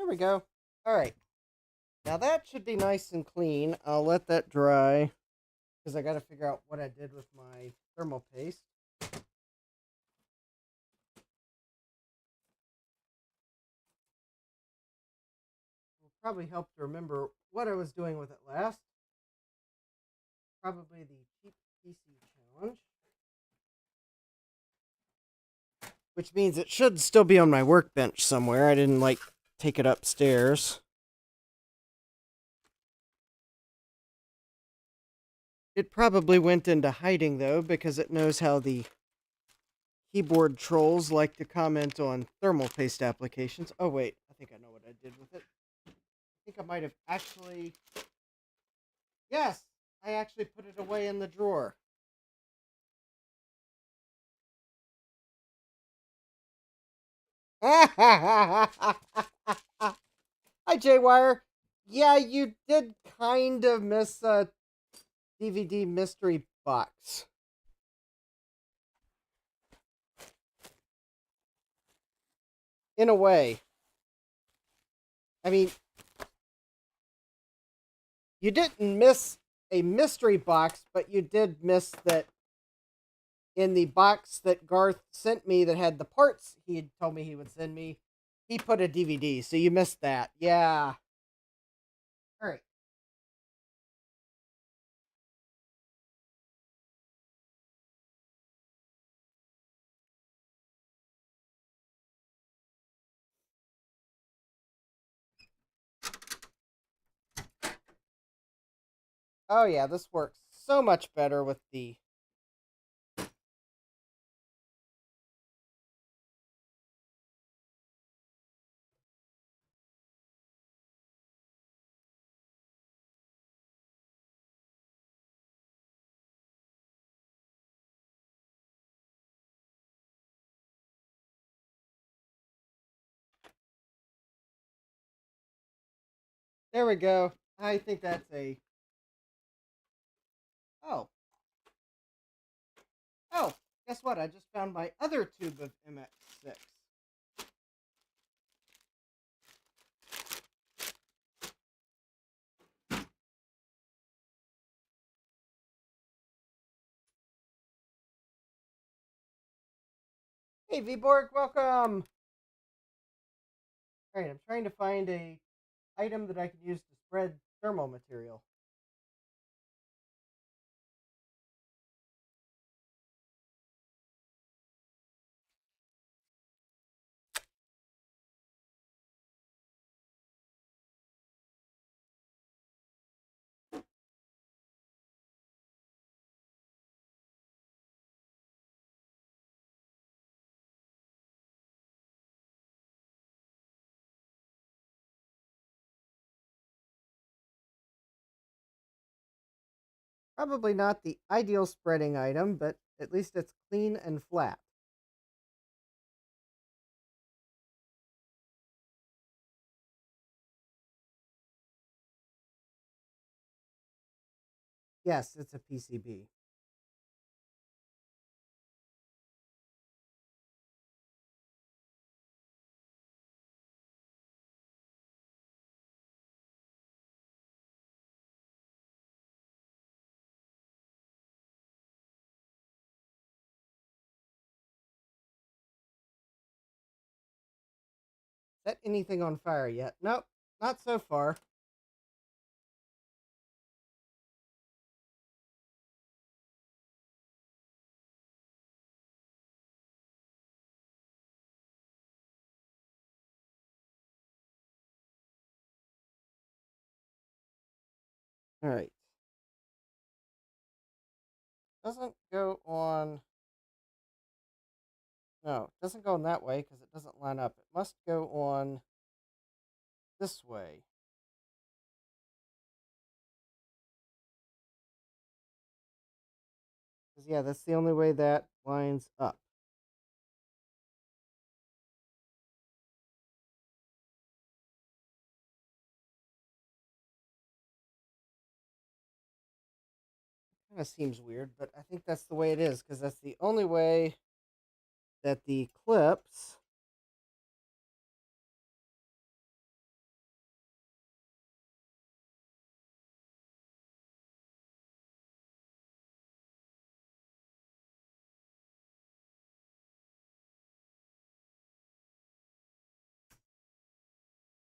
There we go. All right. Now that should be nice and clean. I'll let that dry because I got to figure out what I did with my thermal paste. Will probably help to remember what I was doing with it last. Probably the cheap PC challenge. Which means it should still be on my workbench somewhere. I didn't take it upstairs. It probably went into hiding, though, because it knows how the keyboard trolls like to comment on thermal paste applications. Oh, wait. I think I know what I did with it. I think I might have actually... Yes! I actually put it away in the drawer. Hi, J-Wire. Yeah, you did kind of miss a DVD mystery box. In a way. I mean, you didn't miss a mystery box, but you did miss that in the box that Garth sent me that had the parts he had told me he would send me, he put a DVD, so you missed that. Yeah. All right. Oh, yeah, this works so much better with the... There we go. I think that's a... Oh. Oh, guess what? I just found my other tube of MX6. Hey, V-Borg, welcome! Alright, I'm trying to find a item that I can use to spread thermal material. Probably not the ideal spreading item, but at least it's clean and flat. Yes, it's a PCB. Set anything on fire yet? Nope, not so far. Alright. Doesn't go on... No, it doesn't go on that way because it doesn't line up. It must go on this way. Because, yeah, that's the only way that lines up. Kind of seems weird, but I think that's the way it is because that's the only way that the clips...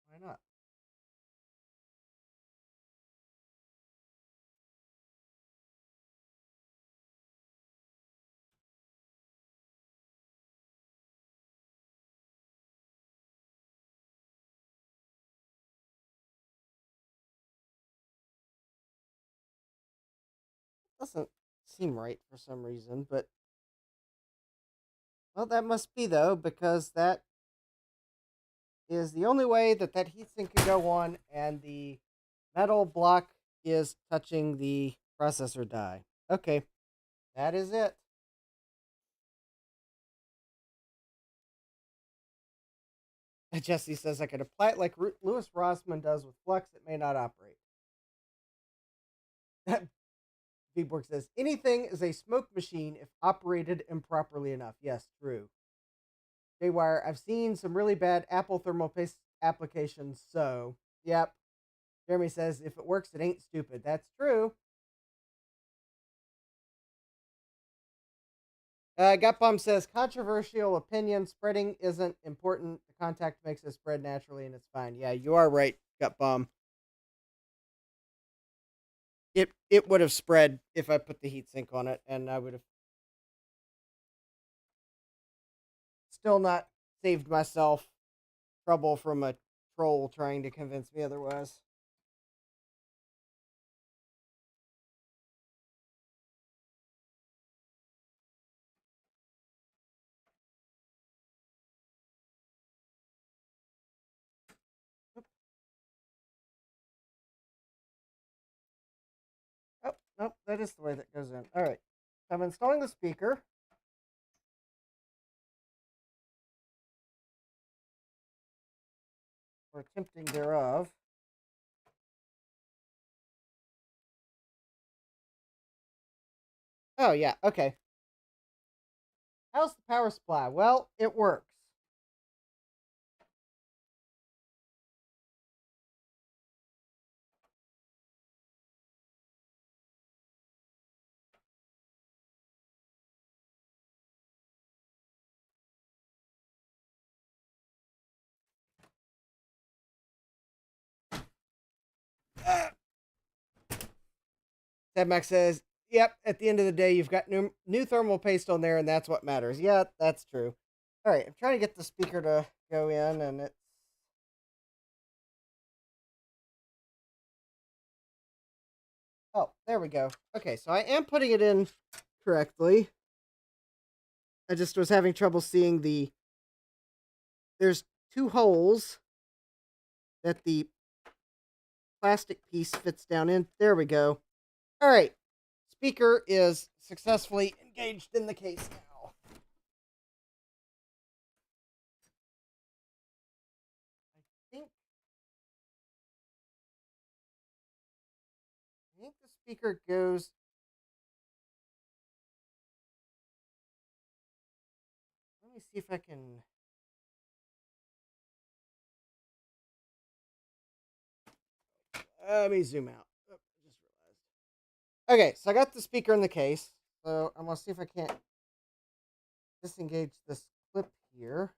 Why not? Doesn't seem right for some reason, but well, that must be though, because that is the only way that that heatsink can go on, and the metal block is touching the processor die. Okay, that is it. Jesse says I could apply it like Louis Rossman does with flux. It may not operate. Beborg says anything is a smoke machine if operated improperly enough. Yes, true. Jaywire, I've seen some really bad Apple thermal paste applications, so yep. Jeremy says if it works, it ain't stupid. That's true. Gutbomb says controversial opinion spreading isn't important. The contact makes it spread naturally, and it's fine. Yeah, you are right, Gutbomb. It would have spread if I put the heatsink on it, and I would have still not saved myself trouble from a troll trying to convince me otherwise. Oh, nope, that is the way that goes in. All right. I'm installing the speaker. Or attempting thereof. Oh, yeah, okay. How's the power supply? Well, it works. Max says, yep, at the end of the day, you've got new thermal paste on there, and that's what matters. Yeah, that's true. All right, I'm trying to get the speaker to go in, and it's... Oh, there we go. Okay, so I am putting it in correctly. I just was having trouble seeing the... There's two holes that the plastic piece fits down in. There we go. All right, speaker is successfully engaged in the case now. I think the speaker goes... Let me see if I can... Let me zoom out. Oh, just realized. Okay, so I got the speaker in the case. So I'm going to see if I can't disengage this clip here.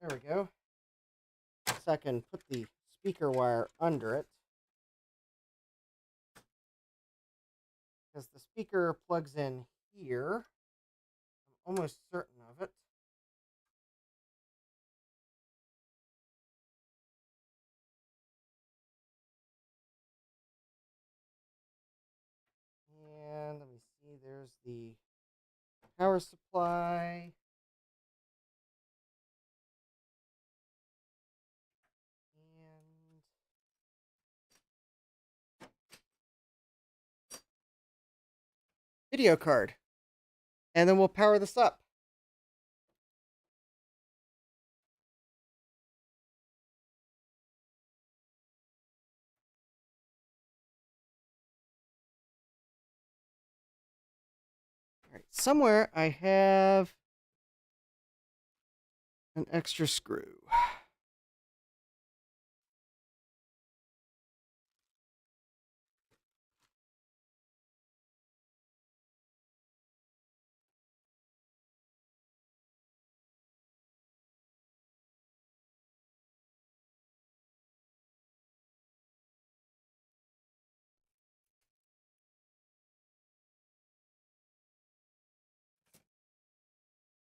There we go. So I can put the speaker wire under it. Because the speaker plugs in here. I'm almost certain of it. And let me see, there's the power supply. And video card. And then we'll power this up. All right, somewhere I have an extra screw.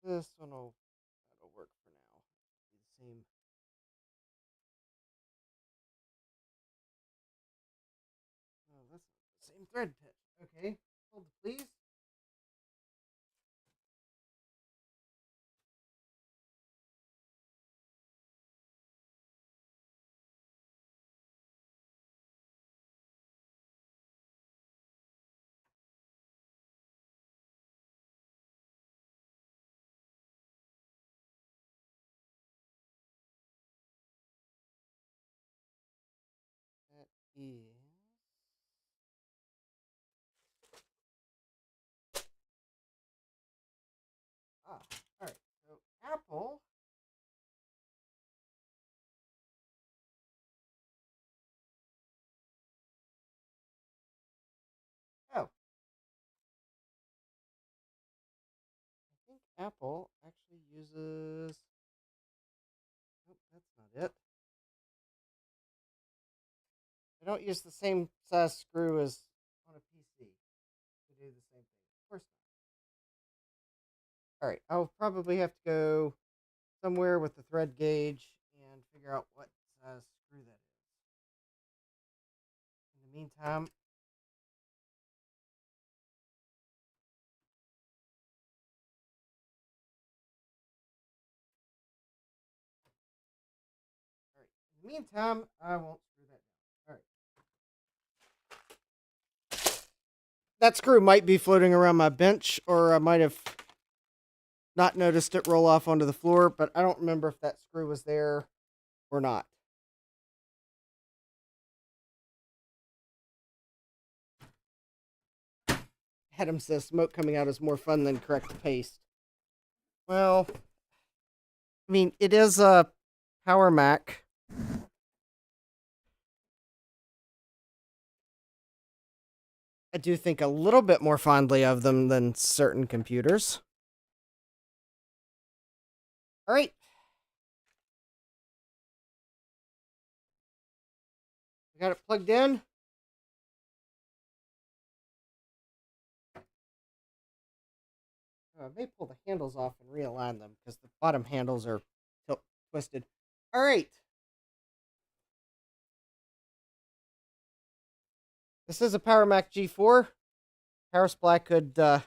This one will that'll work for now. Be the same Same thread pitch. Okay, hold please. That is. All right. So Apple. Oh, I think Apple actually uses. Nope, that's not it. They don't use the same size screw as on a PC to do the same thing. Of course not. All right, I'll probably have to go somewhere with the thread gauge and figure out what size screw that is. In the meantime, all right. In the meantime, I won't screw that down. All right. That screw might be floating around my bench, or I might have not noticed it roll off onto the floor, but I don't remember if that screw was there or not. Adam says smoke coming out is more fun than correct paste. Well, I mean, it is a Power Mac. I do think a little bit more fondly of them than certain computers. All right. We got it plugged in. I may pull the handles off and realign them because the bottom handles are twisted. All right. This is a Power Mac G4. Power supply could do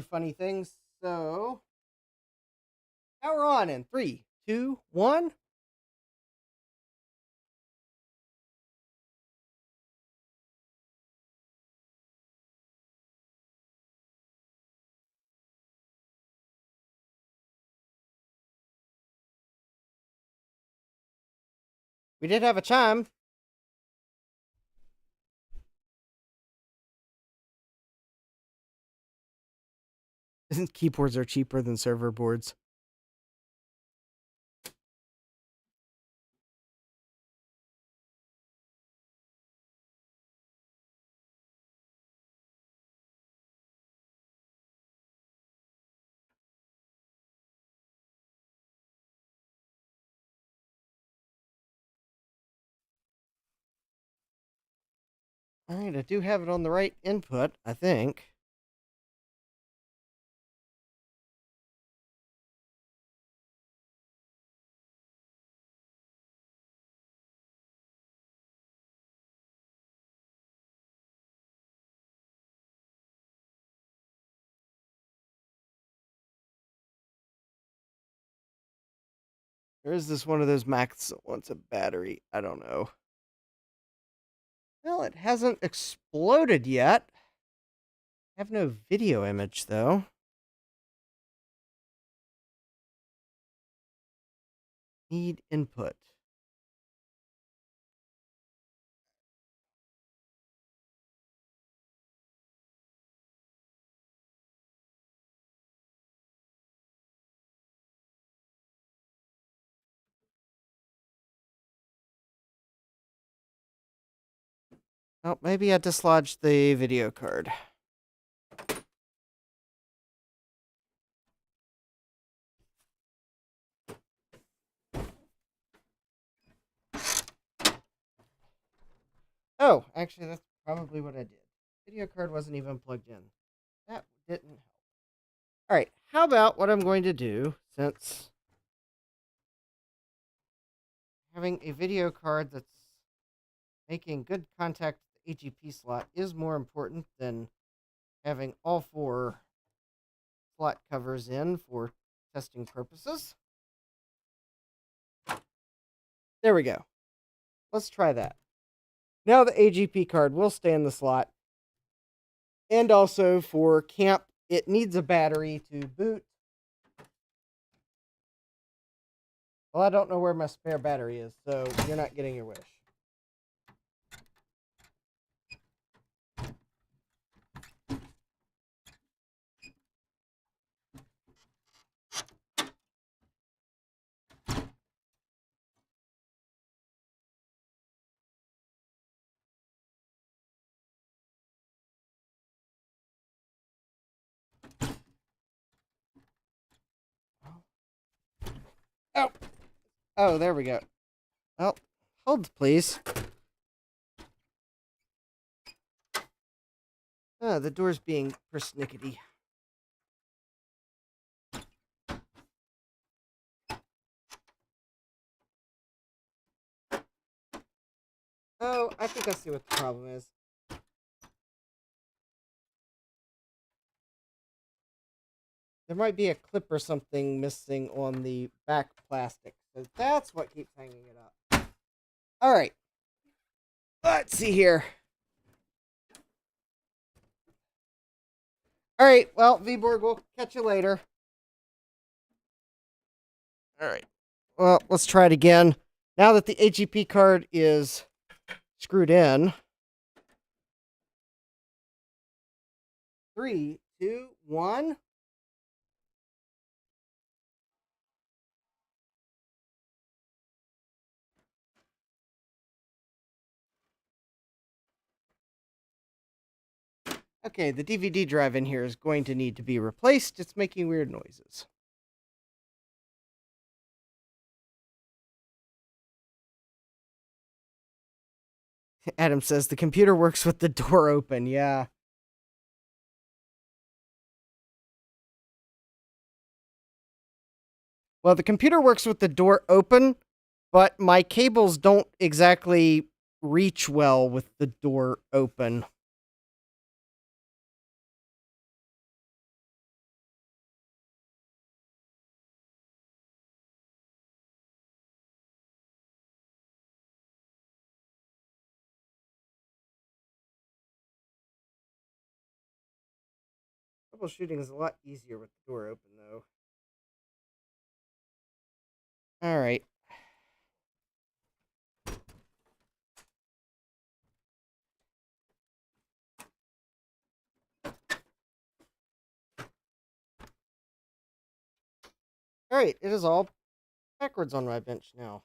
funny things. So, power on in 3, 2, 1. We did have a chime. Keyboards are cheaper than server boards. All right, I do have it on the right input, I think. Or is this one of those Macs that wants a battery? I don't know. Well, it hasn't exploded yet. I have no video image, though. Need input. Oh, maybe I dislodged the video card. Oh, actually, that's probably what I did. Video card wasn't even plugged in. That didn't help. All right, how about what I'm going to do, since having a video card that's making good contact with AGP slot is more important than having all 4 slot covers in for testing purposes. There we go. Let's try that. Now the AGP card will stay in the slot. And also for camp, it needs a battery to boot. Well, I don't know where my spare battery is, so you're not getting your wish. Oh, oh, there we go. Oh, hold, please. Oh, the door's being persnickety. Oh, I think I see what the problem is. There might be a clip or something missing on the back plastic. So that's what keeps hanging it up. All right. Let's see here. All right. Well, V-Borg, we'll catch you later. All right. Well, let's try it again. Now that the AGP card is screwed in. 3, 2, 1. Okay, the DVD drive in here is going to need to be replaced. It's making weird noises. Adam says the computer works with the door open. Yeah. Well, the computer works with the door open, but my cables don't exactly reach well with the door open. Troubleshooting is a lot easier with the door open, though. All right. All right, it is all backwards on my bench now.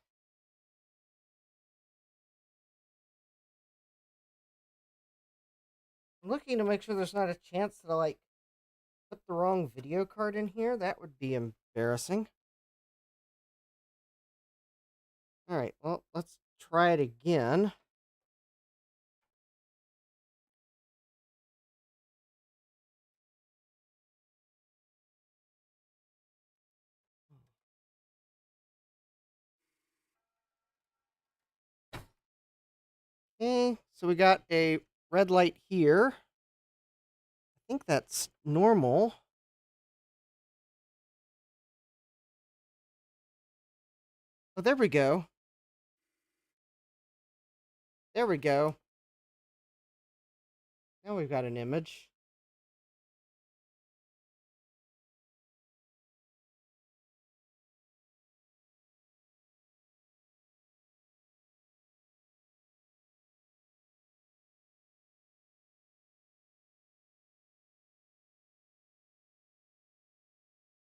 I'm looking to make sure there's not a chance that I, put the wrong video card in here. That would be embarrassing. All right, well, let's try it again. Okay, so we got a red light here. I think that's normal. Oh, there we go. There we go. Now we've got an image.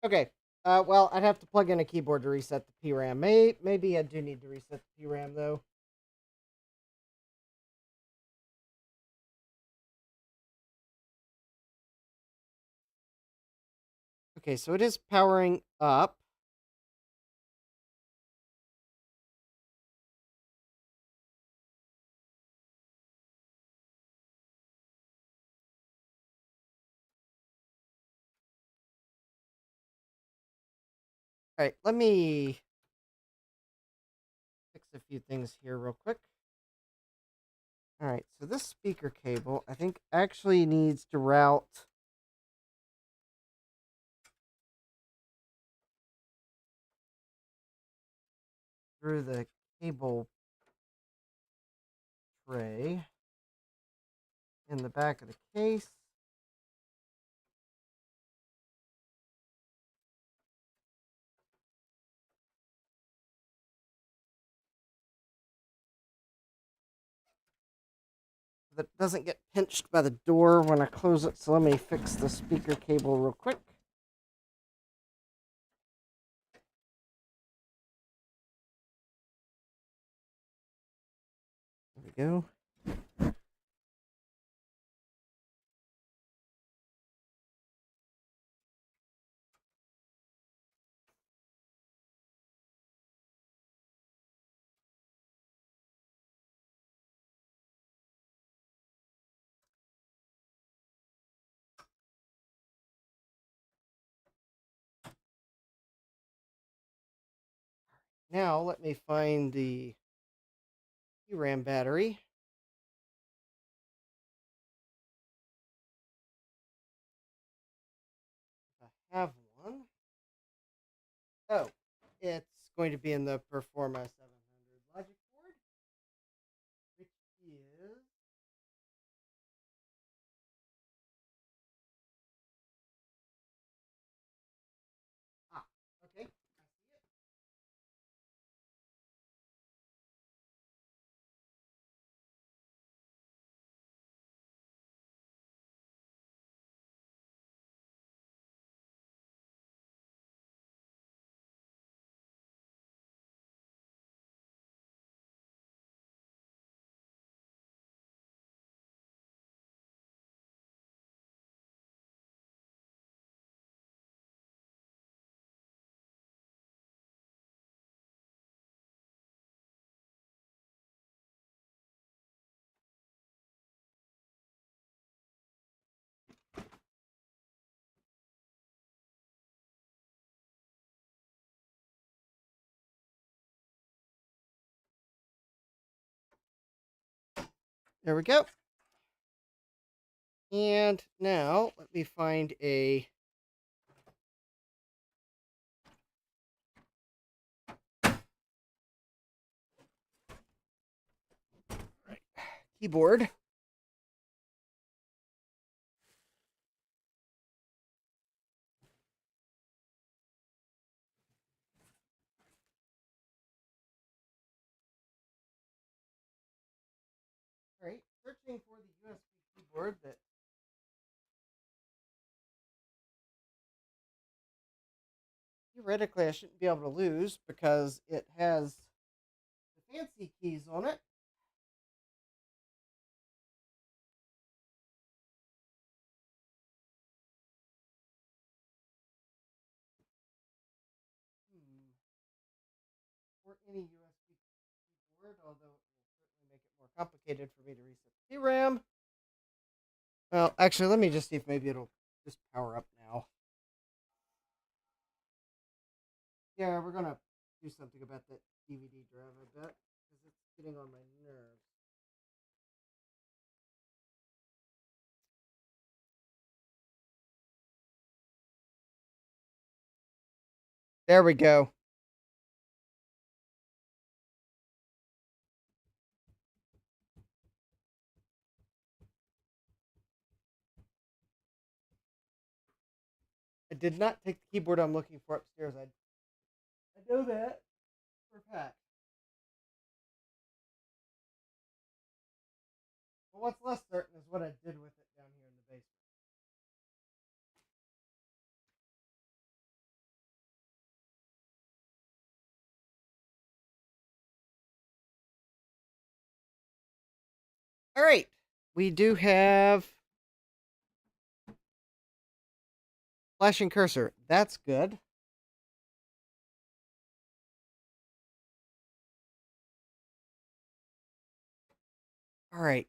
Okay. Well, I'd have to plug in a keyboard to reset the PRAM. Maybe I do need to reset the PRAM, though. Okay, so it is powering up. All right, let me fix a few things here real quick. All right, so this speaker cable, I think, actually needs to route through the cable tray in the back of the case. That doesn't get pinched by the door when I close it. So let me fix the speaker cable real quick. There we go. Now let me find the RAM battery. If I have one. Oh, it's going to be in the Performa 700 logic board, which is okay. I see it. There we go. And now let me find a keyboard. All right, searching for the USB keyboard that theoretically I shouldn't be able to lose because it has the fancy keys on it. Or any USB keyboard, although it will certainly make it more complicated for me to reset the DRAM. Well, actually, let me just see if maybe it'll just power up now. Yeah, we're gonna do something about that DVD drive, I bet, because it's getting on my nerves. There we go. I did not take the keyboard I'm looking for upstairs. I know that for a fact. But what's less certain is what I did with it down here in the basement. All right, we do have flashing cursor. That's good. All right.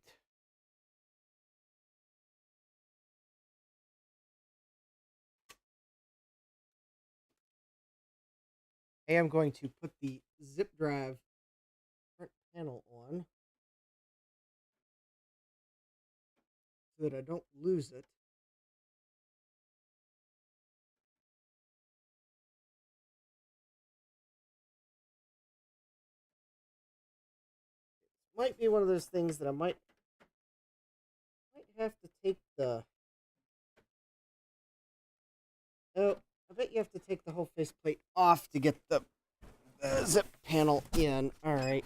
I am going to put the zip drive front panel on. good I don't lose it. Might be one of those things that I might have to take the... Oh, I bet you have to take the whole faceplate off to get the zip panel in. All right.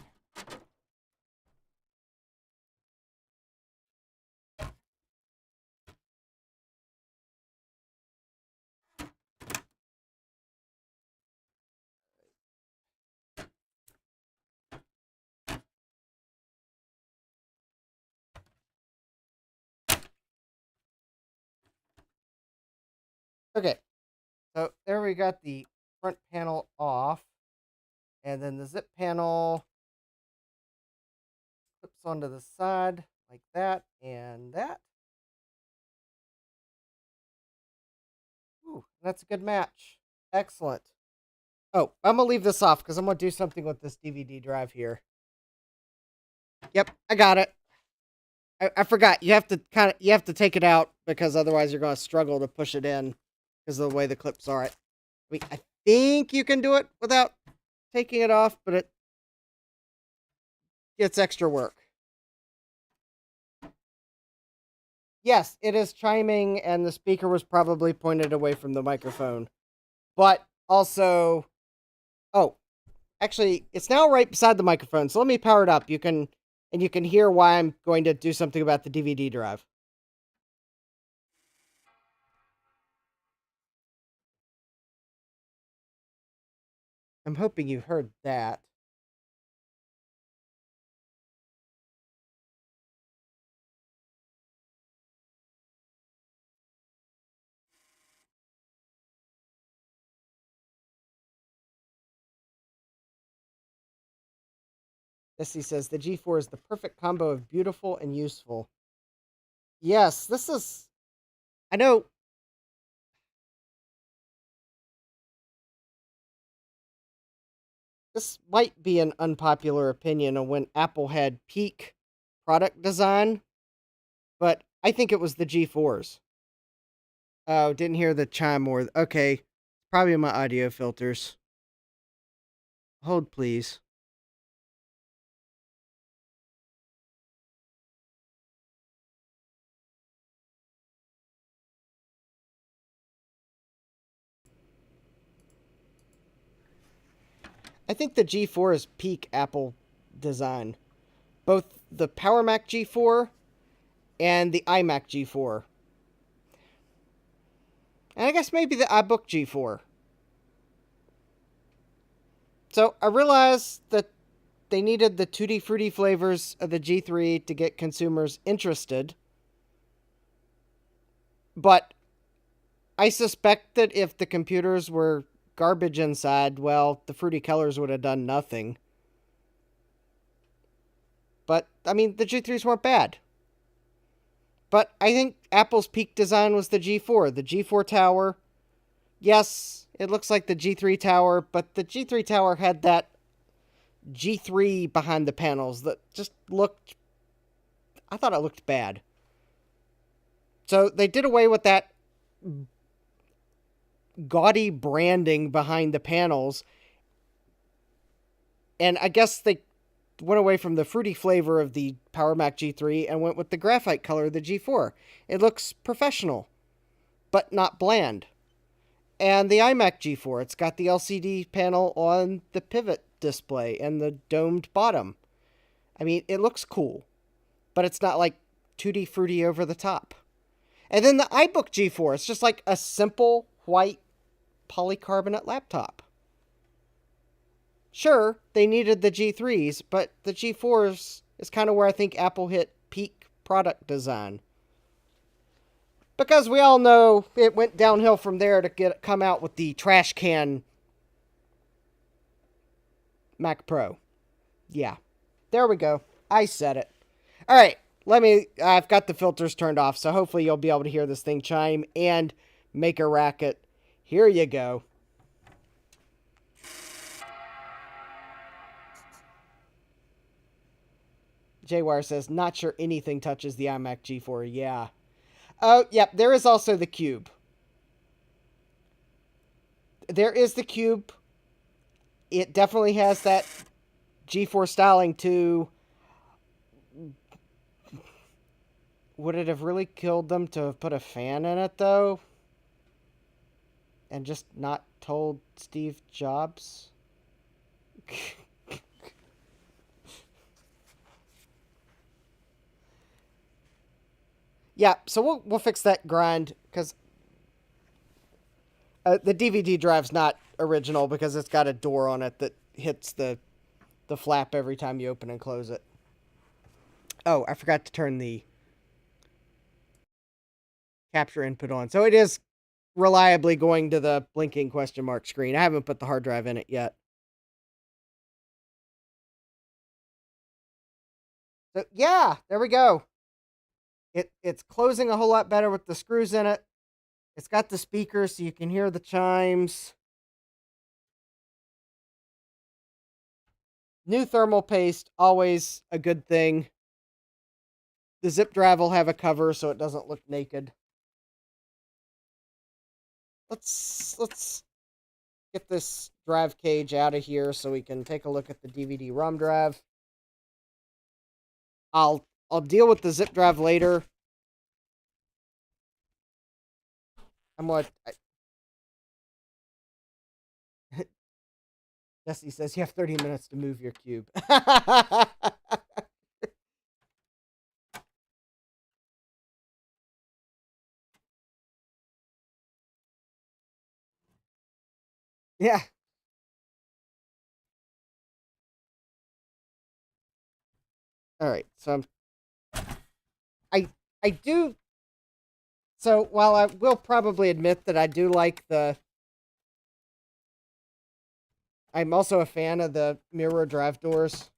Okay, so there we got the front panel off, and then the zip panel clips onto the side like that and that. Ooh, that's a good match. Excellent. Oh, I'm gonna leave this off because I'm gonna do something with this DVD drive here. Yep, I got it. I forgot. You have to take it out because otherwise you're gonna struggle to push it in because of the way the clips are. I mean, I think you can do it without taking it off, but it's extra work. Yes, it is chiming, and the speaker was probably pointed away from the microphone. But also, oh, actually, it's now right beside the microphone. So let me power it up. You can hear why I'm going to do something about the DVD drive. I'm hoping you heard that. He says the G4 is the perfect combo of beautiful and useful. Yes, this is... I know... This might be an unpopular opinion on when Apple had peak product design, but I think it was the G4s. Oh, didn't hear the chime or... Okay, probably my audio filters. Hold, please. I think the G4 is peak Apple design. Both the Power Mac G4 and the iMac G4. And I guess maybe the iBook G4. So I realized that they needed the Tutti Frutti flavors of the G3 to get consumers interested. But I suspect that if the computers were garbage inside, well, the fruity colors would have done nothing. But, I mean, the G3s weren't bad. But I think Apple's peak design was the G4. The G4 tower, yes, it looks like the G3 tower, but the G3 tower had that G3 behind the panels that just looked... I thought it looked bad. So they did away with that gaudy branding behind the panels. And I guess they went away from the fruity flavor of the Power Mac G3 and went with the graphite color of the G4. It looks professional, but not bland. And the iMac G4, it's got the LCD panel on the pivot display and the domed bottom. I mean, it looks cool, but it's not like tutti fruity over the top. And then the iBook G4, it's just like a simple white polycarbonate laptop. Sure, they needed the G3s, but the G4s is kind of where I think Apple hit peak product design. Because we all know it went downhill from there to come out with the trash can Mac Pro. Yeah. There we go. I said it. All right. I've got the filters turned off, so hopefully you'll be able to hear this thing chime and make a racket. Here you go. Jaywire says, not sure anything touches the iMac G4. Yeah. Oh, yep, there is also the cube. There is the cube. It definitely has that G4 styling too. Would it have really killed them to have put a fan in it, though? And just not told Steve Jobs? Yeah, so we'll fix that grind, because the DVD drive's not original because it's got a door on it that hits the flap every time you open and close it. Oh, I forgot to turn the capture input on. So it is reliably going to the blinking question mark screen. I haven't put the hard drive in it yet. So yeah, there we go. It's closing a whole lot better with the screws in it. It's got the speaker so you can hear the chimes. New thermal paste, always a good thing. The zip drive will have a cover so it doesn't look naked. Let's get this drive cage out of here so we can take a look at the DVD-ROM drive. I'll deal with the zip drive later. I'm like, Jesse says you have 30 minutes to move your cube. Yeah. All right. So I I do. So while I will probably admit that I do like the, I'm also a fan of the mirror drive doors,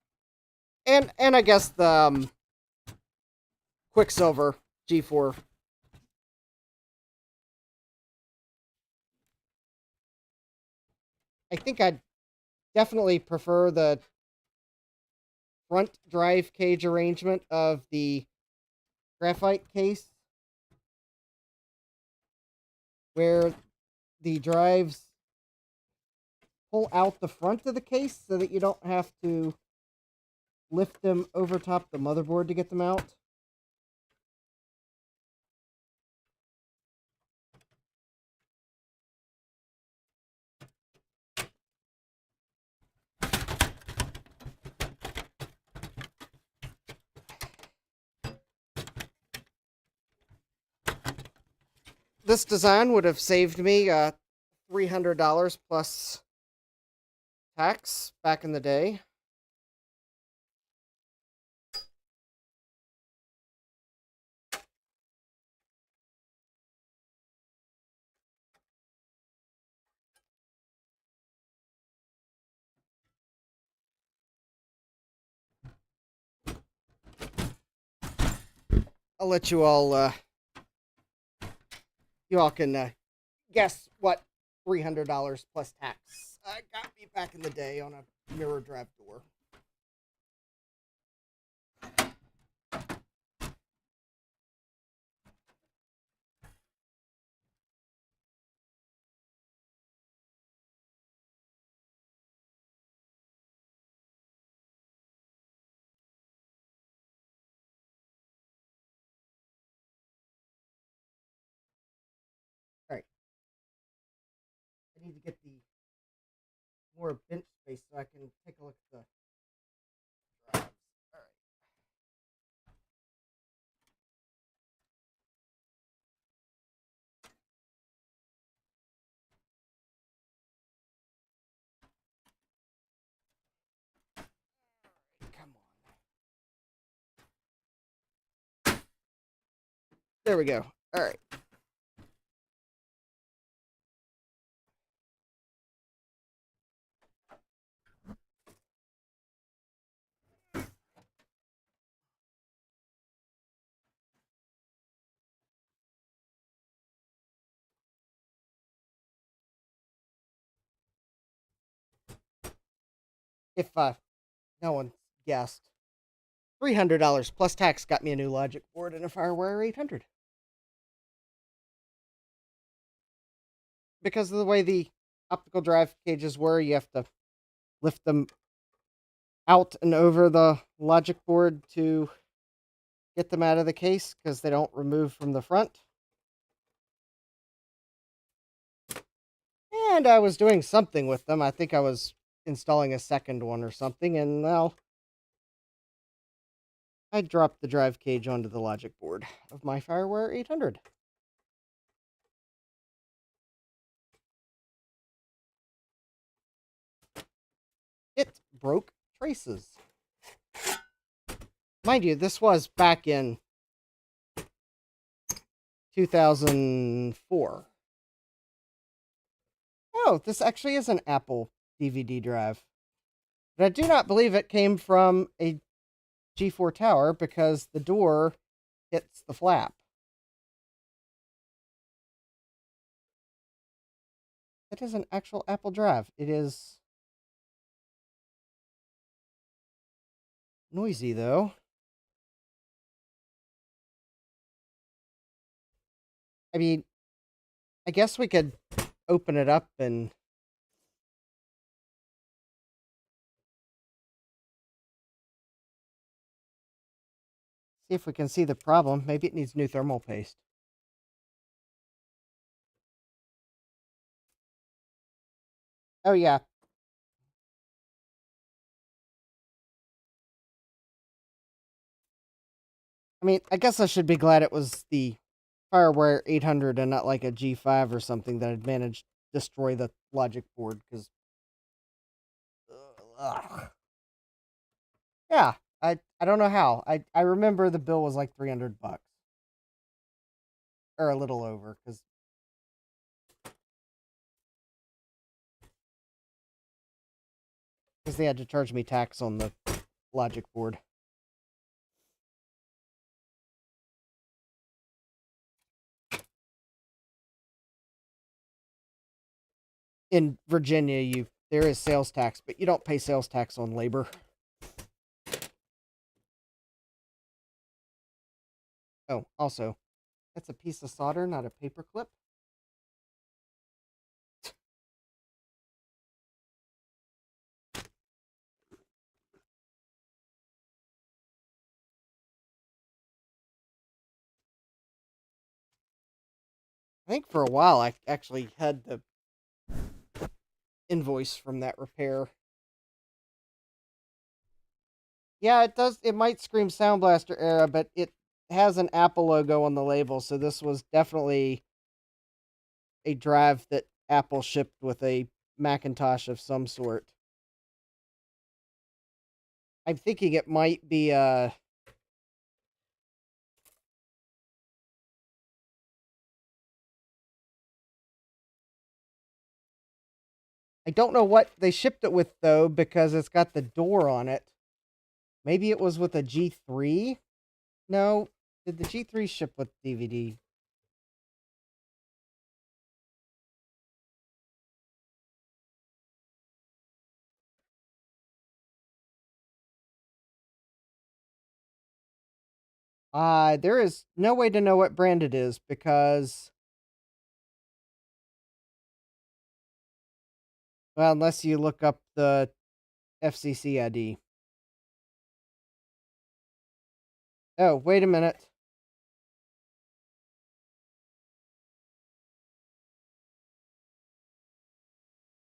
and I guess the Quicksilver G4. I think I'd definitely prefer the front drive cage arrangement of the graphite case, where the drives pull out the front of the case so that you don't have to lift them over top the motherboard to get them out. This design would have saved me $300 plus tax back in the day. I'll let you all can guess what $300 plus tax got me back in the day on a mirror drive door. All right, I need to get the more bench space so I can take a look at the drives. All right. Come on. There we go. All right. If no one guessed, $300 plus tax got me a new Logic board and a FireWire 800. because of the way the optical drive cages were, you have to lift them out and over the logic board to get them out of the case because they don't remove from the front. And I was doing something with them. I think I was installing a second one or something, and well, I dropped the drive cage onto the logic board of my FireWire 800. It broke traces. Mind you, this was back in 2004. Oh, this actually is an Apple DVD drive. But I do not believe it came from a G4 tower because the door hits the flap. It is an actual Apple drive. It is noisy, though. I mean, I guess we could open it up and see if we can see the problem. Maybe it needs new thermal paste. Oh, yeah. I mean, I guess I should be glad it was the FireWire 800 and not like a G5 or something that had managed to destroy the logic board, because... Yeah, I don't know how. I remember the bill was like $300. Or a little over, because they had to charge me tax on the logic board. In Virginia, there is sales tax, but you don't pay sales tax on labor. Oh, also, that's a piece of solder, not a paper clip. I think for a while I actually had the invoice from that repair. Yeah, it does. It might scream Sound Blaster era, but it has an Apple logo on the label, so this was definitely a drive that Apple shipped with a Macintosh of some sort. I'm thinking it might be I don't know what they shipped it with, though, because it's got the door on it. Maybe it was with a G3? No. Did the G3 ship with DVD? There is no way to know what brand it is because, well, unless you look up the FCC ID. Oh, wait a minute.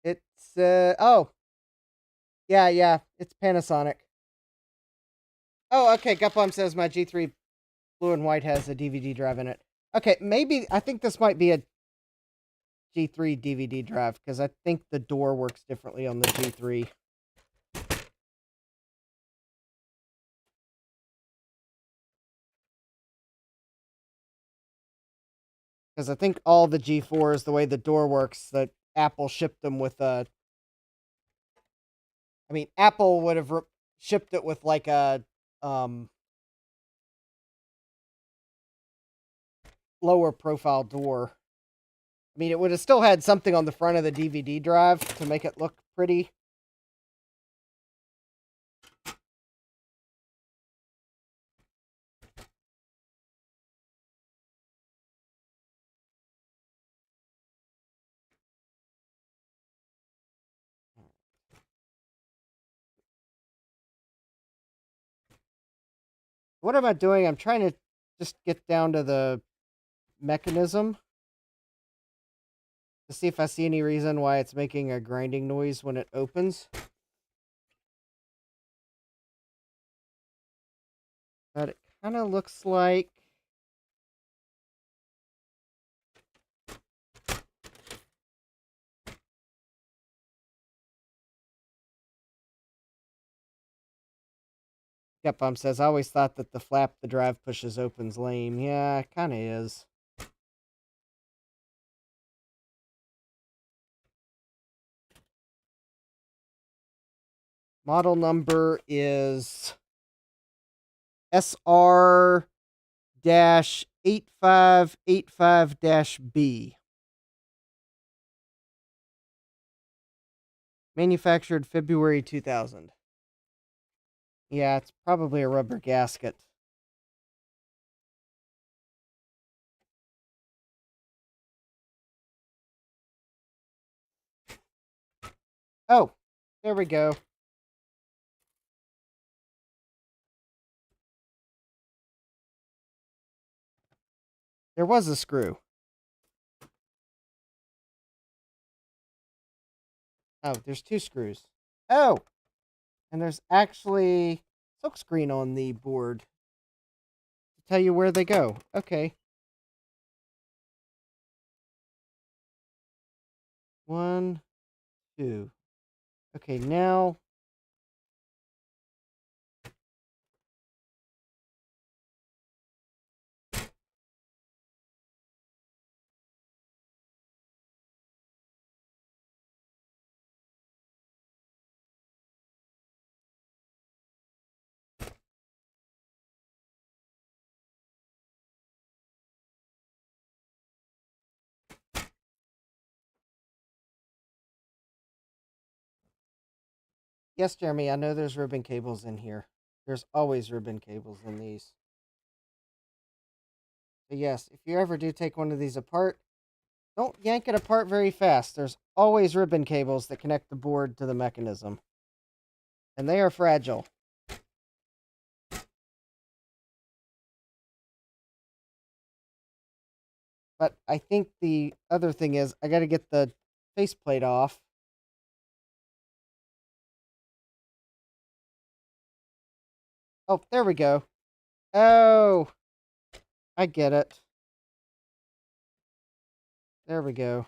It's, oh. Yeah, it's Panasonic. Oh, okay, Gupalm says my G3 blue and white has a DVD drive in it. Okay, maybe, I think this might be a G3 DVD drive, because I think the door works differently on the G3. Because I think all the G4s, the way the door works, that Apple shipped them with a... I mean, Apple would have shipped it with like a lower profile door. I mean, it would have still had something on the front of the DVD drive to make it look pretty. What am I doing? I'm trying to just get down to the mechanism to see if I see any reason why it's making a grinding noise when it opens. But it kind of looks like... Gutbomb says, I always thought that the flap the drive pushes open's lame. Yeah, it kind of is. Model number is SR-8585-B. Manufactured February 2000. Yeah, it's probably a rubber gasket. Oh, there we go. There was a screw. Oh, there's two screws. Oh! And there's actually silkscreen on the board to tell you where they go. Okay. 1, 2. Okay, now... Yes, Jeremy, I know there's ribbon cables in here. There's always ribbon cables in these. But yes, if you ever do take one of these apart, don't yank it apart very fast. There's always ribbon cables that connect the board to the mechanism. And they are fragile. But I think the other thing is I got to get the faceplate off. Oh, there we go. Oh, I get it. There we go.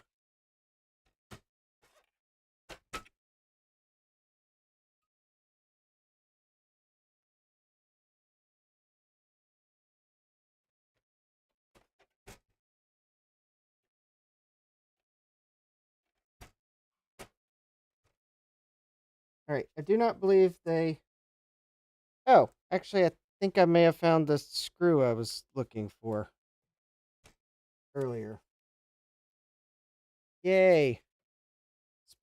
All right, I do not believe they... Oh, actually, I think I may have found the screw I was looking for earlier. Yay.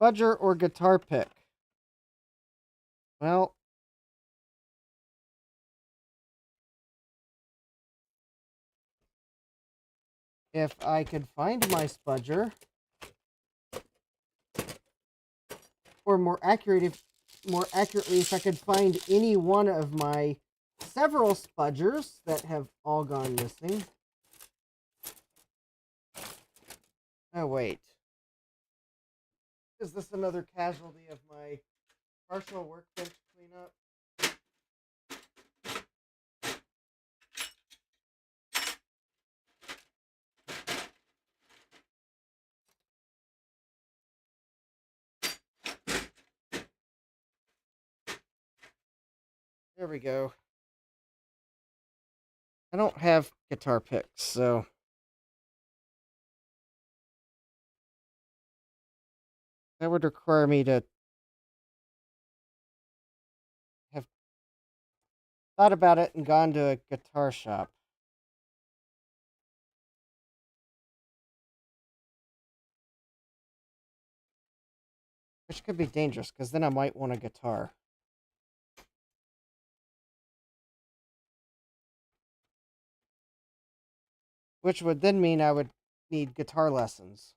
Spudger or guitar pick? Well, if I could find my spudger, or more accurately, if I could find any one of my several spudgers that have all gone missing. Oh, wait. Is this another casualty of my partial workbench cleanup? There we go. I don't have guitar picks, so... that would require me to have thought about it and gone to a guitar shop. Which could be dangerous, because then I might want a guitar. Which would then mean I would need guitar lessons.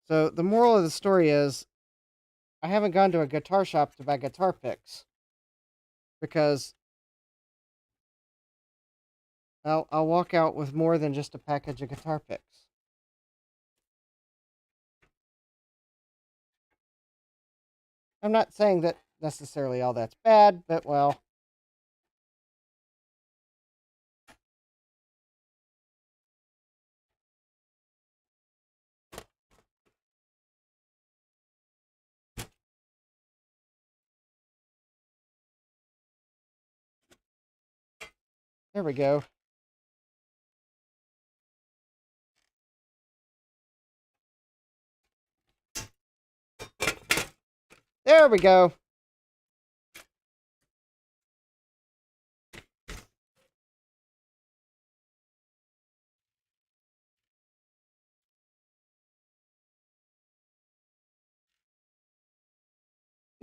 So the moral of the story is, I haven't gone to a guitar shop to buy guitar picks. Because I'll walk out with more than just a package of guitar picks. I'm not saying that necessarily all that's bad, but well. There we go. There we go.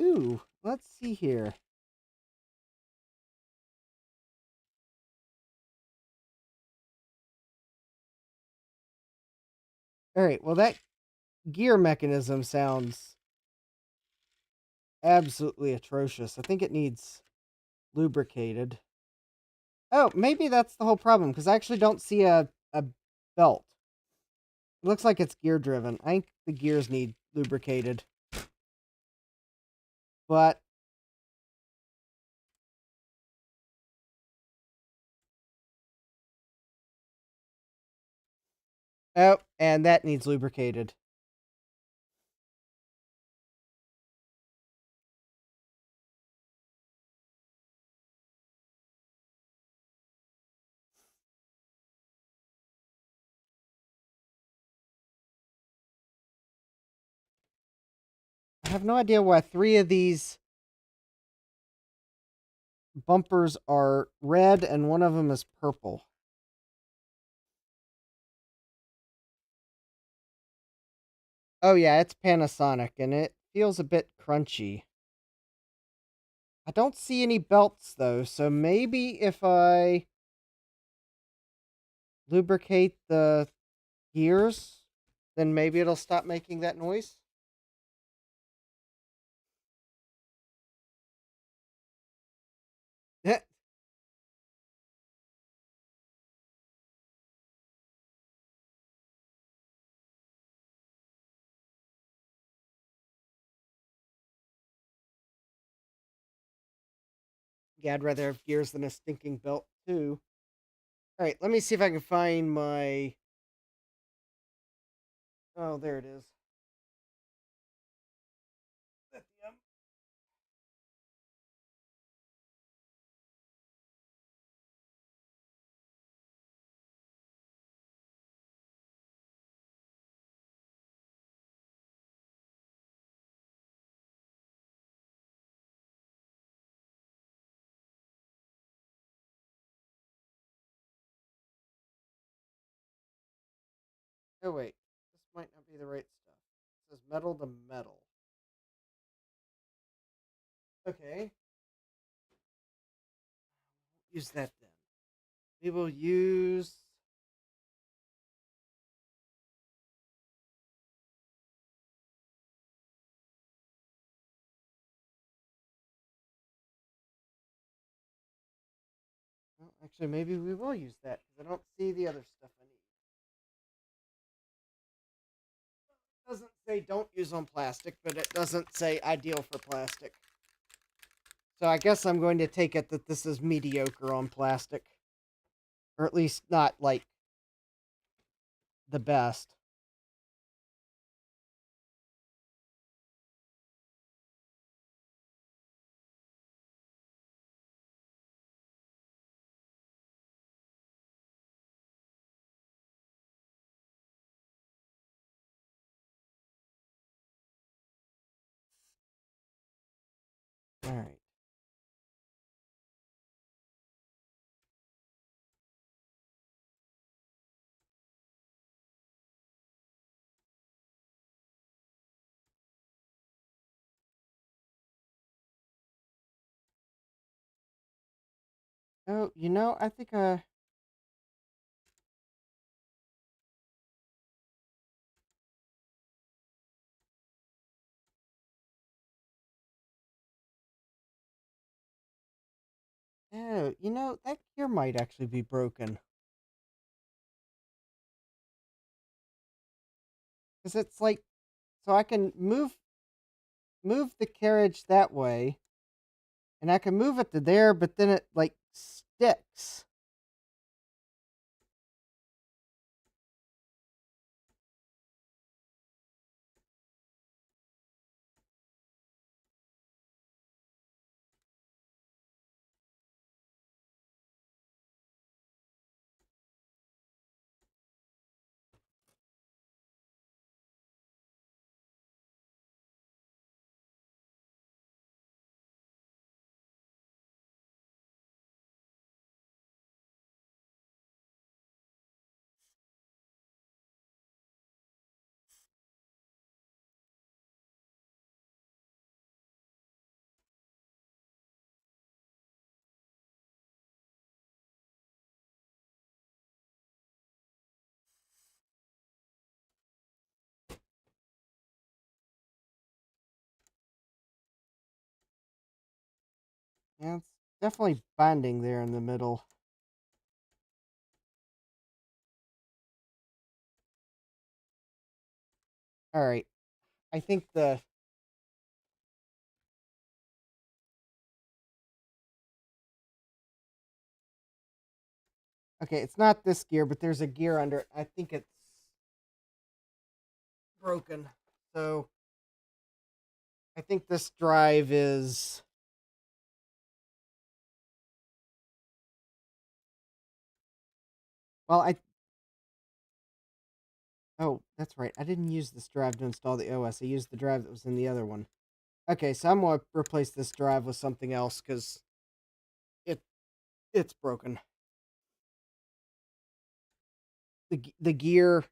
Ooh, let's see here. All right, well, that gear mechanism sounds absolutely atrocious. I think it needs lubricated. Oh, maybe that's the whole problem, because I actually don't see a belt. It looks like it's gear driven. I think the gears need lubricated. But oh, and that needs lubricated. I have no idea why 3 of these bumpers are red and one of them is purple. Oh yeah, it's Panasonic and it feels a bit crunchy. I don't see any belts though, so maybe if I lubricate the gears, then maybe it'll stop making that noise. Yeah, I'd rather have gears than a stinking belt too. All right, let me see if I can find my. Oh, there it is. Lithium. Oh wait, this might not be the right stuff. It says metal to metal. Okay, use that then. We will use. Well, actually, maybe we will use that because I don't see the other stuff I need. It doesn't say don't use on plastic, but it doesn't say ideal for plastic. So I guess I'm going to take it that this is mediocre on plastic. Or at least not, like, the best. Alright. Oh, I think, oh, that gear might actually be broken. Because it's like, so I can move the carriage that way, and I can move it to there, but then it like sticks. Yeah, it's definitely binding there in the middle. All right. I think the okay, it's not this gear, but there's a gear under it. I think it's broken. So I think this drive is well, oh, that's right. I didn't use this drive to install the OS. I used the drive that was in the other one. Okay, so I'm gonna replace this drive with something else because it it's broken. The gear,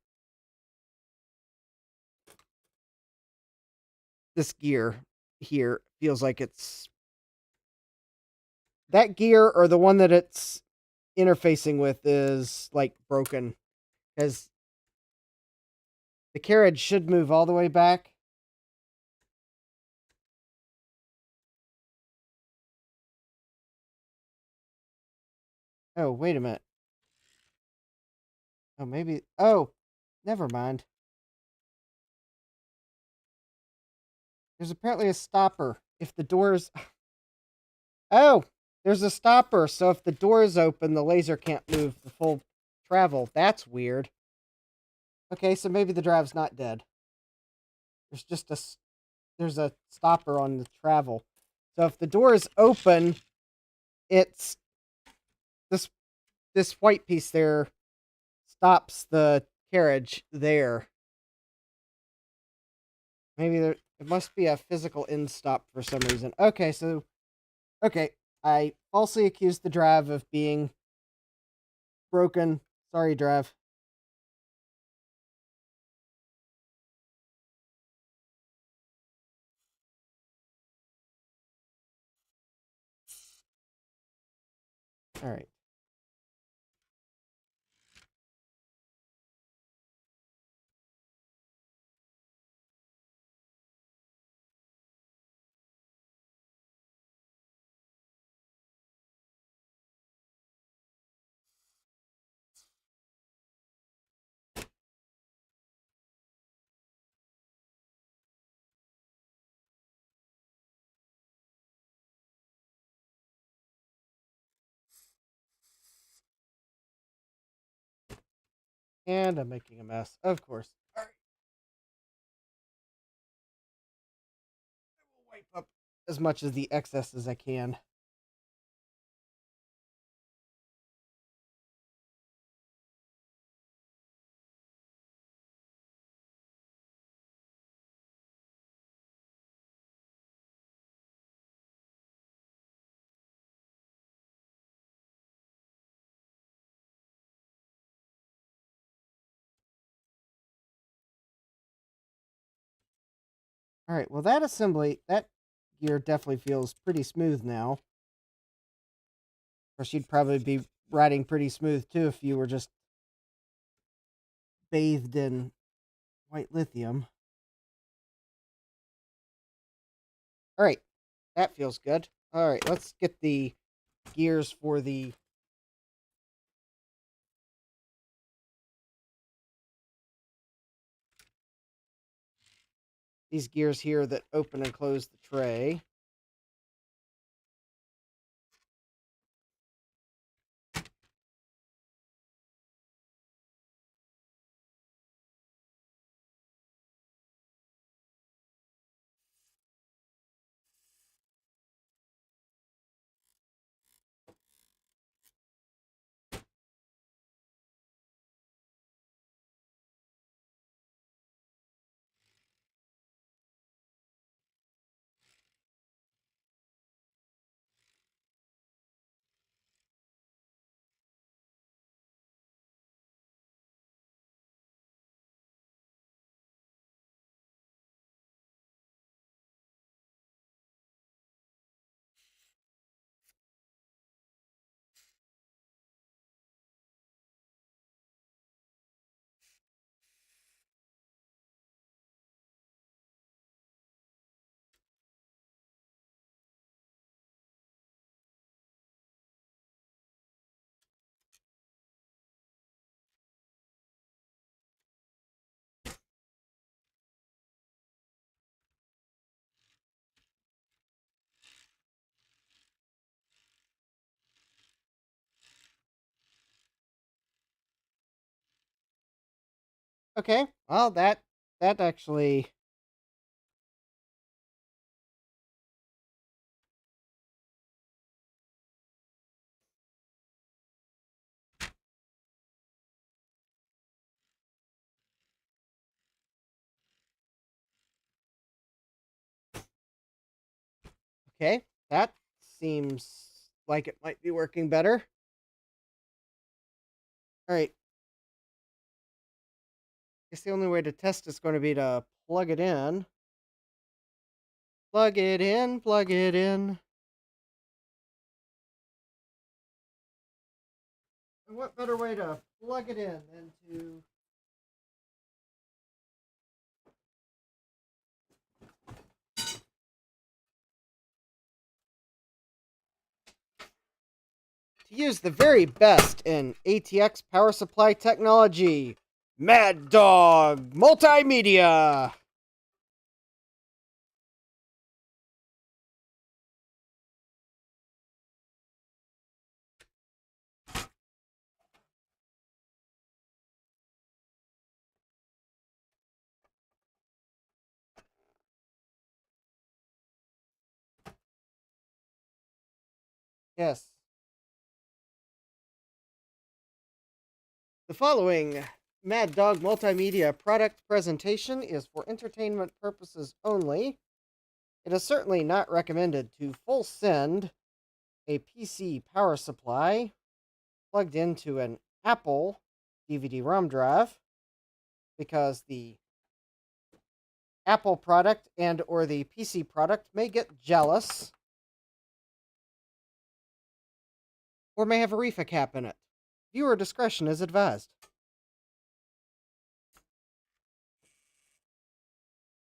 this gear here feels like it's that gear or the one that it's interfacing with is like broken because the carriage should move all the way back. Oh, wait a minute. Oh, maybe. Oh, never mind. There's apparently a stopper. If the doors. Oh, there's a stopper. So if the door is open, the laser can't move the full travel. That's weird. Okay, so maybe the drive's not dead. There's just there's a stopper on the travel. So if the door is open, it's this this white piece there stops the carriage there. Maybe there it must be a physical end stop for some reason. Okay, I falsely accused the drive of being broken. Sorry, drive. All right. And I'm making a mess, of course. All right. I will wipe up as much of the excess as I can. All right. Well, that gear definitely feels pretty smooth now. Of course, you'd probably be riding pretty smooth too if you were just bathed in white lithium. All right. That feels good. All right. Let's get the gears for the these gears here that open and close the tray. Okay, well, that actually... Okay, that seems like it might be working better. All right. Guess the only way to test is going to be to plug it in. Plug it in, plug it in. And what better way to plug it in than to... use the very best in ATX power supply technology, Mad Dog Multimedia. Yes. The following Mad Dog Multimedia product presentation is for entertainment purposes only. It is certainly not recommended to full send a PC power supply plugged into an Apple DVD-ROM drive, because the Apple product and or the PC product may get jealous or may have a reefa cap in it. Viewer discretion is advised.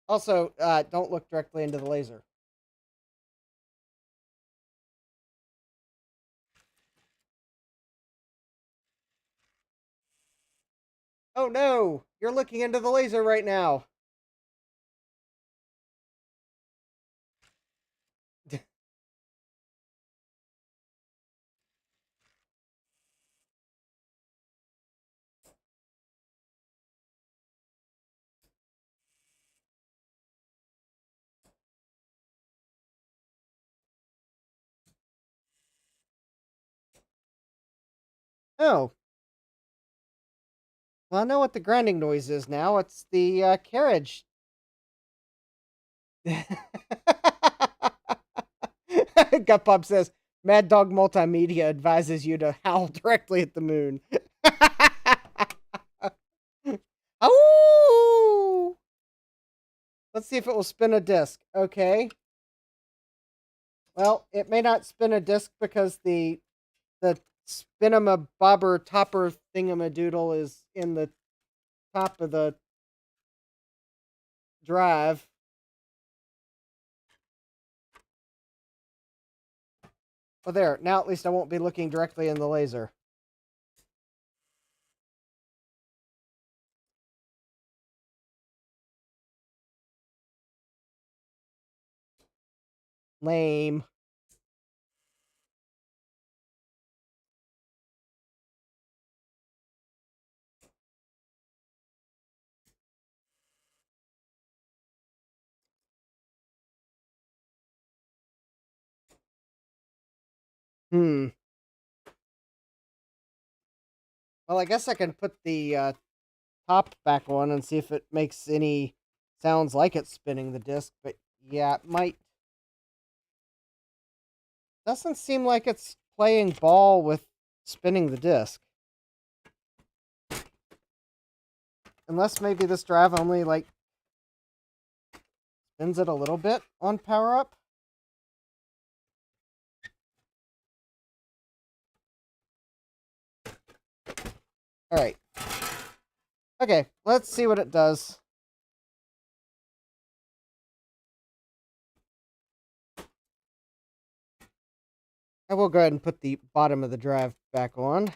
Also, don't look directly into the laser. Oh no! You're looking into the laser right now! Oh. Well, I know what the grinding noise is now. It's the carriage. Gutpop says, Mad Dog Multimedia advises you to howl directly at the moon. Oh! Let's see if it will spin a disc. Okay. Well, it may not spin a disc because the spinama bobber topper thingamadoodle is in the top of the drive. Well, there. Now at least I won't be looking directly in the laser. Lame. Hmm. Well, I guess I can put the top back on and see if it makes any sounds like it's spinning the disc, but yeah, it might. Doesn't seem like it's playing ball with spinning the disc. Unless maybe this drive only, like, spins it a little bit on power up. Alright. Okay, let's see what it does. I will go ahead and put the bottom of the drive back on.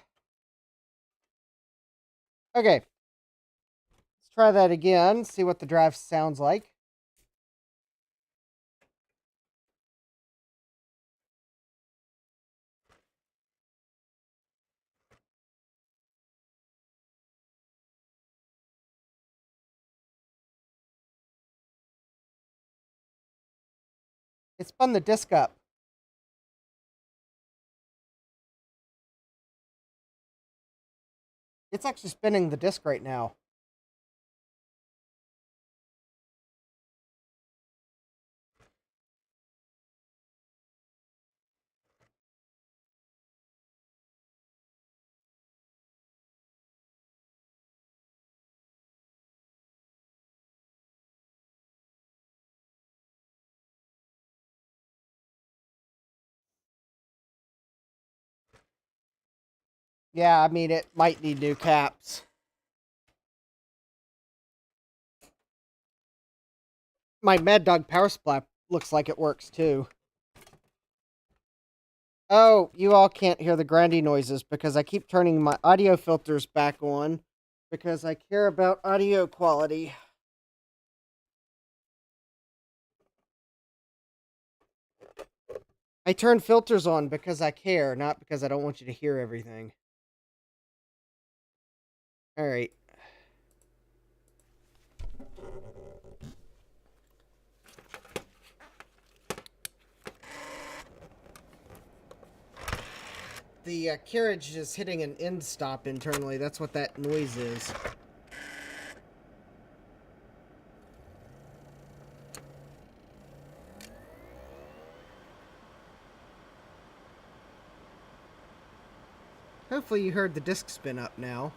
Okay. Let's try that again, see what the drive sounds like. It spun the disc up. It's actually spinning the disc right now. Yeah, I mean, it might need new caps. My Mad Dog power supply looks like it works too. Oh, you all can't hear the grindy noises because I keep turning my audio filters back on because I care about audio quality. I turn filters on because I care, not because I don't want you to hear everything. Alright. The carriage is hitting an end stop internally. That's what that noise is. Hopefully you heard the disc spin up now.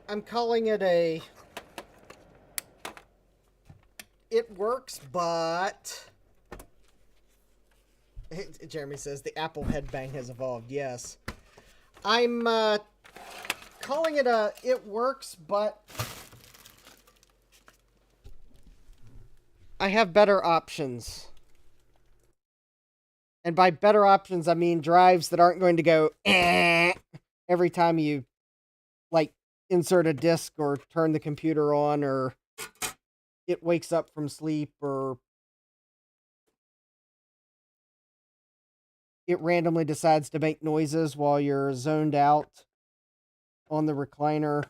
I'm calling it a... It works, but... Jeremy says the Apple headbang has evolved. Yes. I'm calling it a... It works, but... I have better options. And by better options, I mean drives that aren't going to go every time you, like, insert a disk or turn the computer on or it wakes up from sleep or it randomly decides to make noises while you're zoned out on the recliner.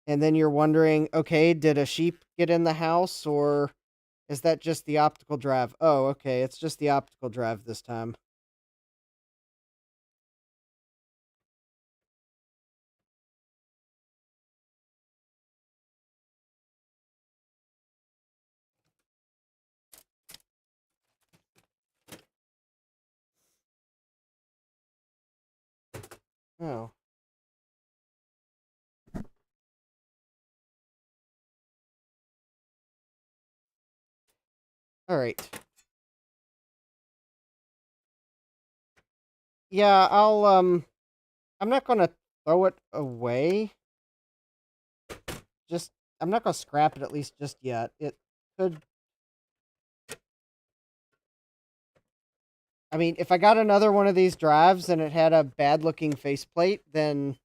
And then you're wondering, okay, did a sheep get in the house or is that just the optical drive? Oh, okay, it's just the optical drive this time. Oh. All right. Yeah, I'm not gonna throw it away. Just, I'm not gonna scrap it, at least just yet. It could, I mean, if I got another one of these drives and it had a bad looking faceplate, then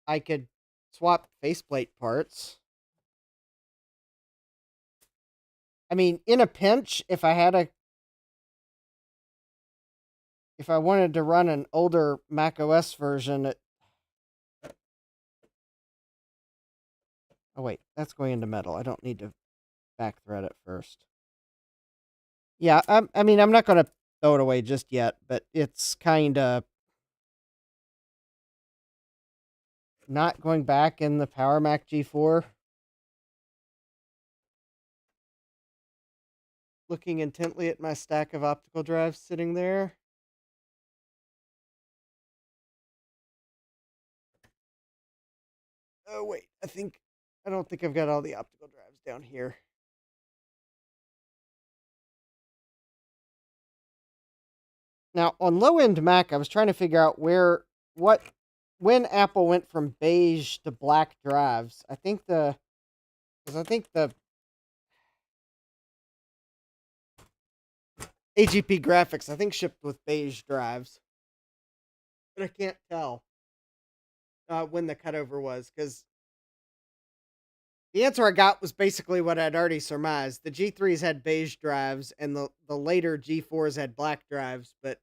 I could swap faceplate parts. I mean, in a pinch, if I wanted to run an older Mac OS version, oh wait, that's going into metal. I don't need to back thread it first. Yeah, I mean, I'm not going to throw it away just yet, but it's kind of not going back in the Power Mac G4. Looking intently at my stack of optical drives sitting there. Oh wait, I don't think I've got all the optical drives down here. Now, on low-end Mac, I was trying to figure out when Apple went from beige to black drives. I think the AGP Graphics, I think, shipped with beige drives, but I can't tell when the cutover was, because the answer I got was basically what I'd already surmised. The G3s had beige drives, and the later G4s had black drives, but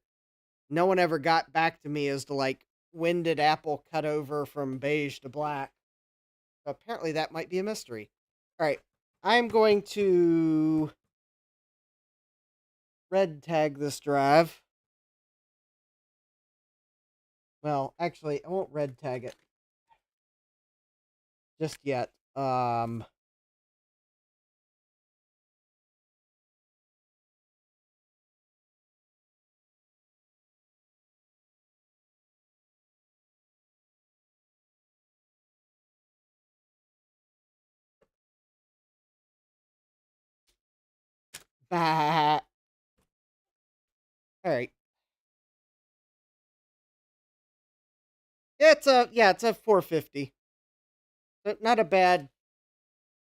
no one ever got back to me as to, like, when did Apple cut over from beige to black. So apparently that might be a mystery. All right, I'm going to red tag this drive. Well, actually, I won't red tag it just yet. Bah. All right. It's a 450. But not a bad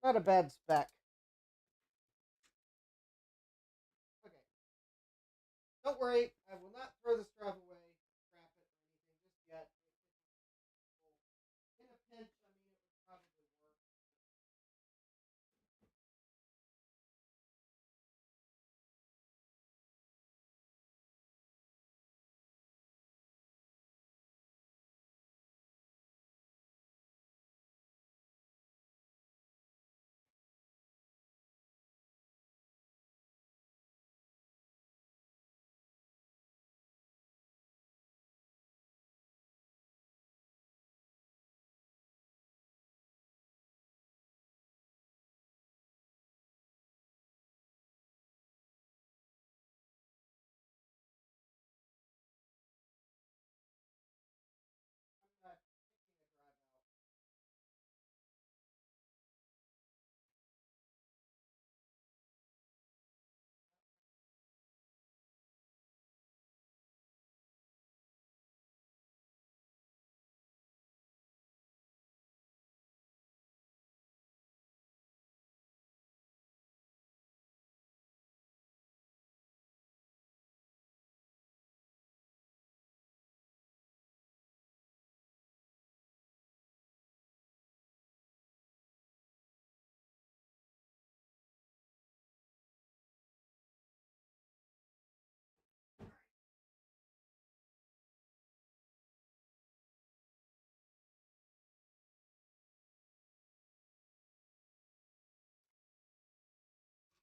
spec. Okay. Don't worry, I will not throw this drive away, scrap it, or anything just yet. In a pinch, I mean, it would probably work. I'm not picking a drive out.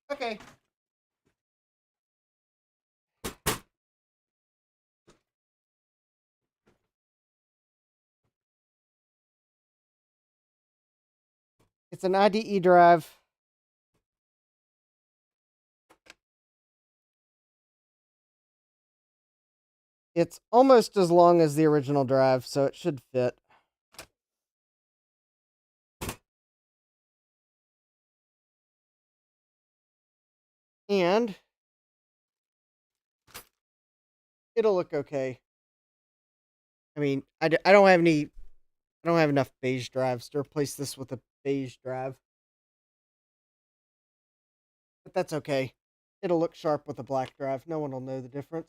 Okay. It's an IDE drive. It's almost as long as the original drive, so it should fit. And it'll look okay. I mean, I don't have any, I don't have enough beige drives to replace this with a beige drive. But that's okay. It'll look sharp with a black drive. No one will know the difference.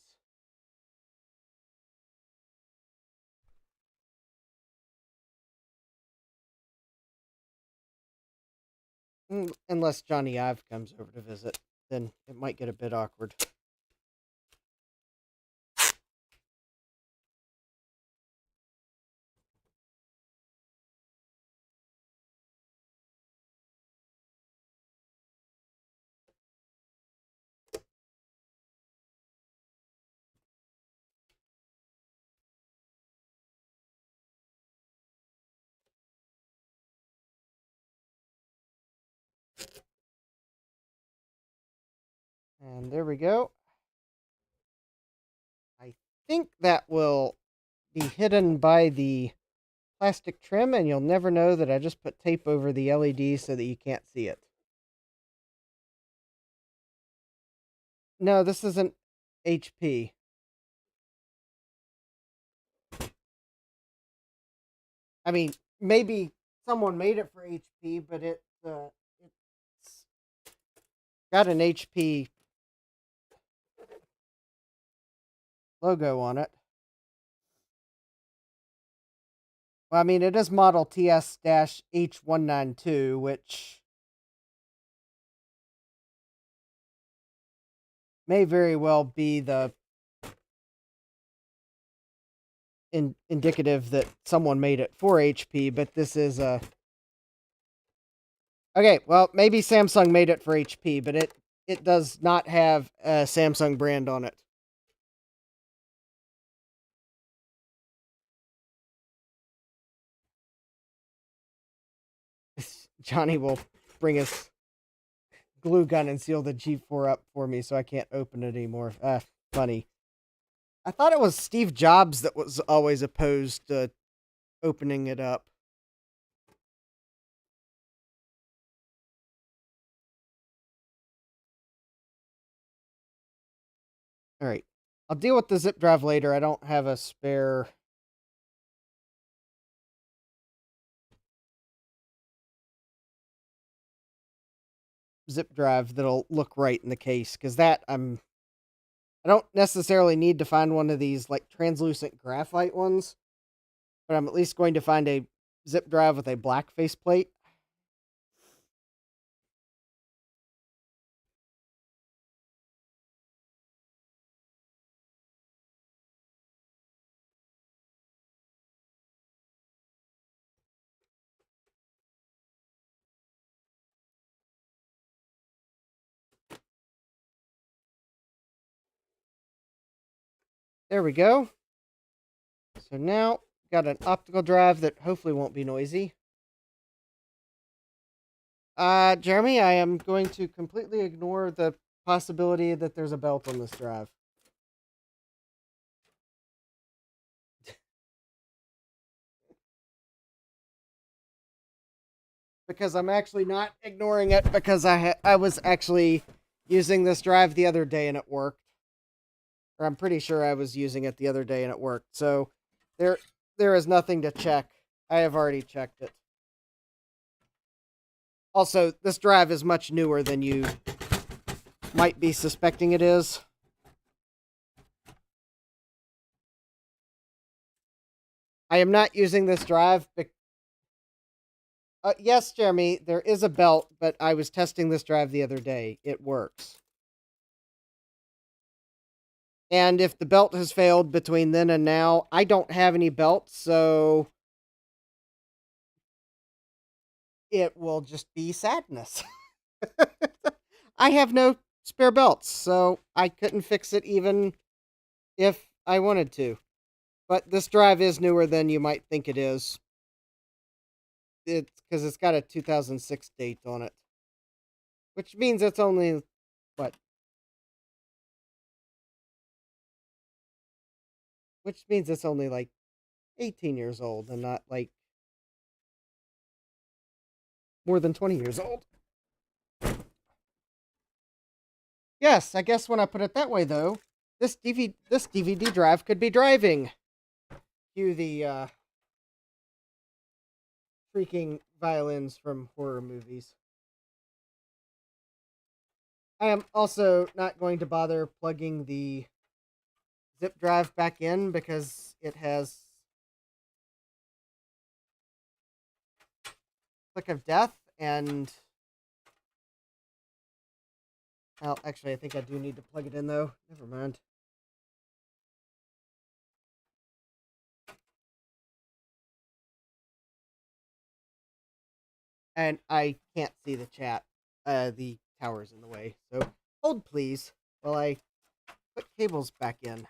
Unless Johnny Ive comes over to visit, then it might get a bit awkward. And there we go. I think that will be hidden by the plastic trim, and you'll never know that I just put tape over the LED so that you can't see it. No, this isn't HP. I mean, maybe someone made it for HP, but it's got an HP logo on it. Well, I mean, it is model TS-H192, which may very well be the indicative that someone made it for HP, but this is a... Okay, well, maybe Samsung made it for HP, but it does not have a Samsung brand on it. Johnny will bring his glue gun and seal the G4 up for me so I can't open it anymore. Funny. I thought it was Steve Jobs that was always opposed to opening it up. Alright. I'll deal with the zip drive later. I don't have a spare zip drive that'll look right in the case, because that I don't necessarily need to find one of these like translucent graphite ones, but I'm at least going to find a zip drive with a black faceplate. There we go. So now, got an optical drive that hopefully won't be noisy. Jeremy, I am going to completely ignore the possibility that there's a belt on this drive. Because I'm actually not ignoring it, because I was actually using this drive the other day and it worked. Or I'm pretty sure I was using it the other day and it worked. So there is nothing to check. I have already checked it. Also, this drive is much newer than you might be suspecting it is. I am not using this drive. Yes, Jeremy, there is a belt, but I was testing this drive the other day. It works. And if the belt has failed between then and now, I don't have any belts, so it will just be sadness. I have no spare belts, so I couldn't fix it even if I wanted to. But this drive is newer than you might think it is. It's because it's got a 2006 date on it. Which means it's only, what? Which means it's only like 18 years old and not like more than 20 years old. Yes, I guess when I put it that way, though, this DVD drive could be driving. Cue the freaking violins from horror movies. I am also not going to bother plugging the zip drive back in because it has Click of Death and... Well, actually, I think I do need to plug it in, though. Never mind. And I can't see the chat. The tower's in the way. So hold, please, while I put cables back in.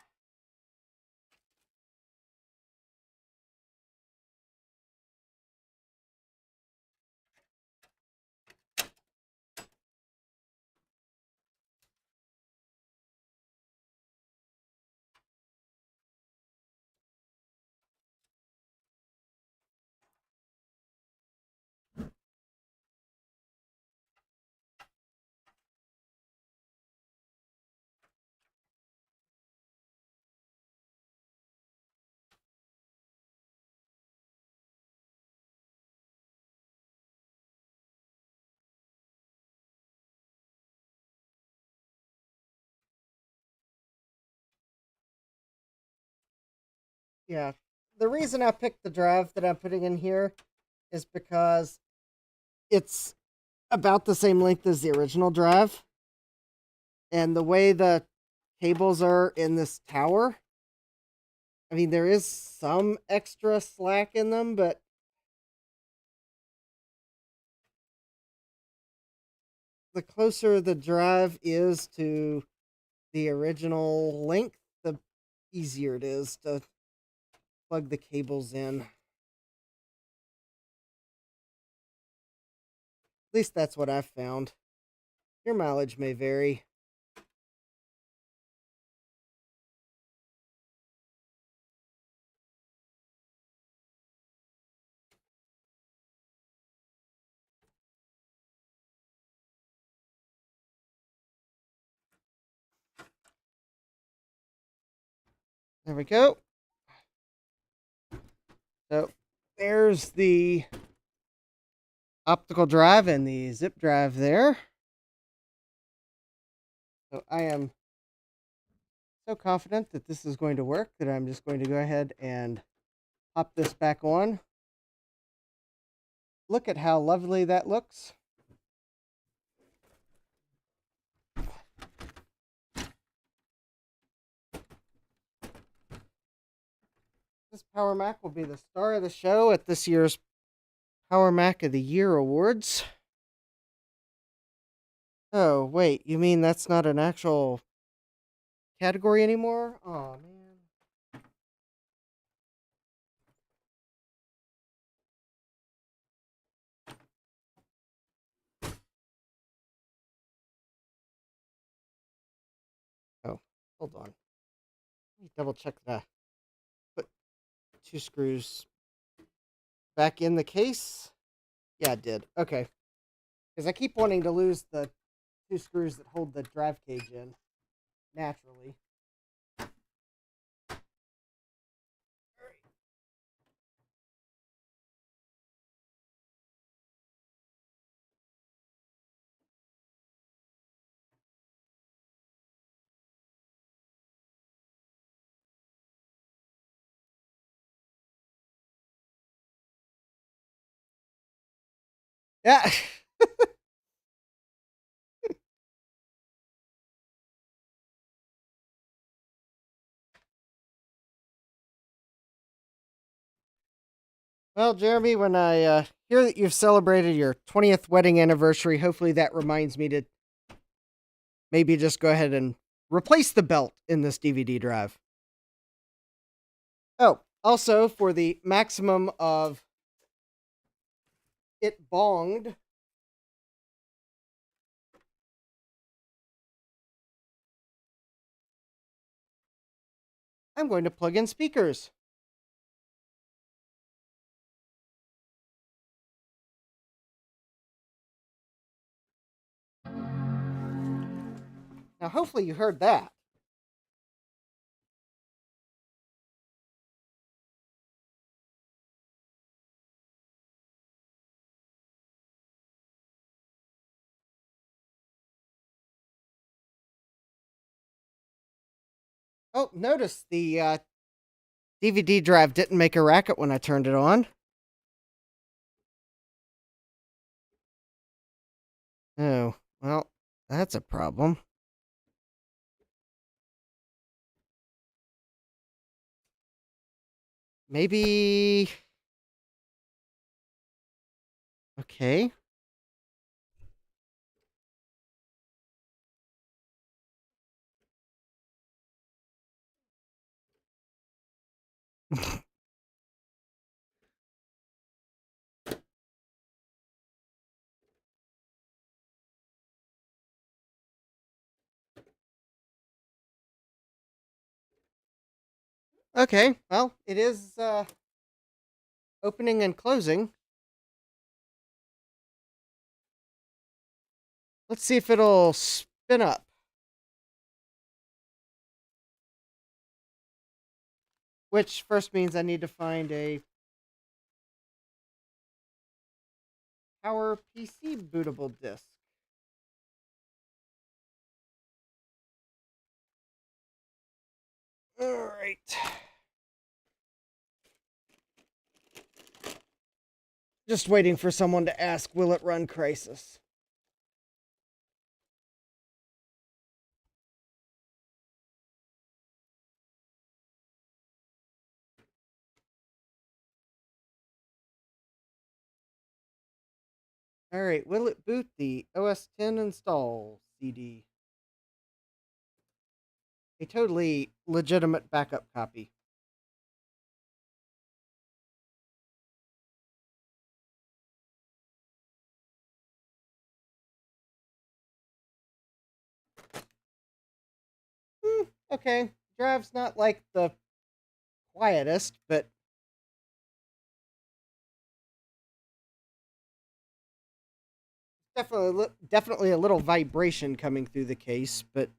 Yeah. The reason I picked the drive that I'm putting in here is because it's about the same length as the original drive. And the way the cables are in this tower, I mean, there is some extra slack in them, but the closer the drive is to the original length, the easier it is to plug the cables in. At least that's what I've found. Your mileage may vary. There we go. So there's the optical drive and the zip drive there. So I am so confident that this is going to work that I'm just going to go ahead and pop this back on. Look at how lovely that looks. This Power Mac will be the star of the show at this year's Power Mac of the Year Awards. Oh, wait, you mean that's not an actual category anymore? Oh, man. Oh, hold on. Let me double check that. Put 2 screws back in the case. Yeah, it did. Okay. Because I keep wanting to lose the 2 screws that hold the drive cage in naturally. Yeah. Well, Jeremy, when I hear that you've celebrated your 20th wedding anniversary, hopefully that reminds me to maybe just go ahead and replace the belt in this DVD drive. Oh, also, for the maximum of it bonged, I'm going to plug in speakers. Now, hopefully you heard that. Oh, notice the DVD drive didn't make a racket when I turned it on. Oh, well, that's a problem. Maybe. Okay. Okay, well, it is opening and closing. Let's see if it'll spin up. Which first means I need to find a Power PC bootable disk. Alright. Just waiting for someone to ask, will it run Crisis? Alright, will it boot the OS 10 install CD? A totally legitimate backup copy. Okay, drive's not like the quietest, but definitely a little vibration coming through the case, but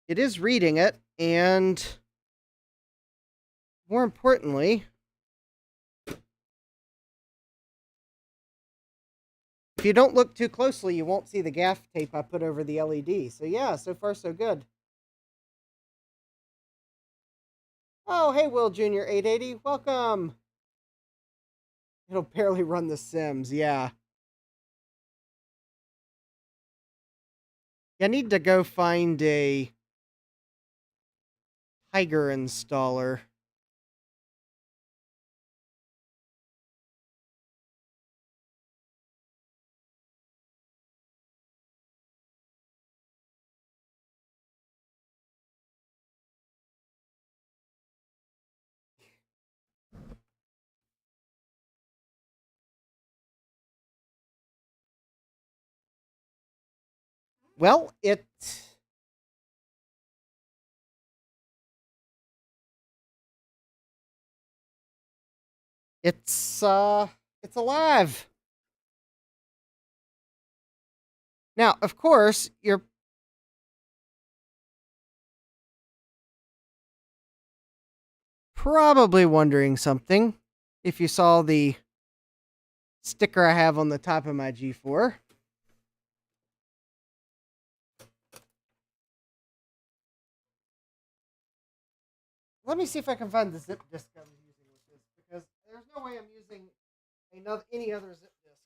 it is reading it, and more importantly, if you don't look too closely, you won't see the gaff tape I put over the LED. So yeah, so far so good. Oh, hey, Will Jr. 880, welcome. It'll barely run The Sims, yeah. I need to go find a Tiger installer. Well, it's alive. Now, of course, you're probably wondering something if you saw the sticker I have on the top of my G4. Let me see if I can find the zip disk I'm using with this, because there's no way I'm using any other zip disk.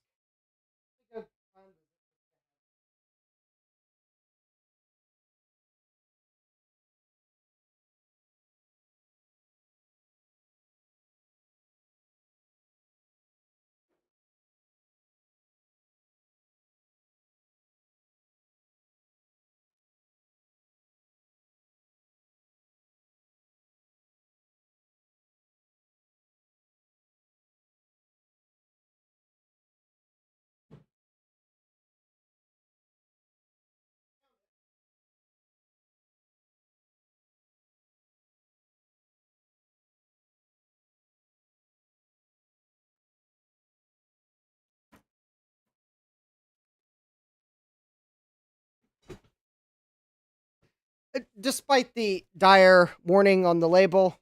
Despite the dire warning on the label,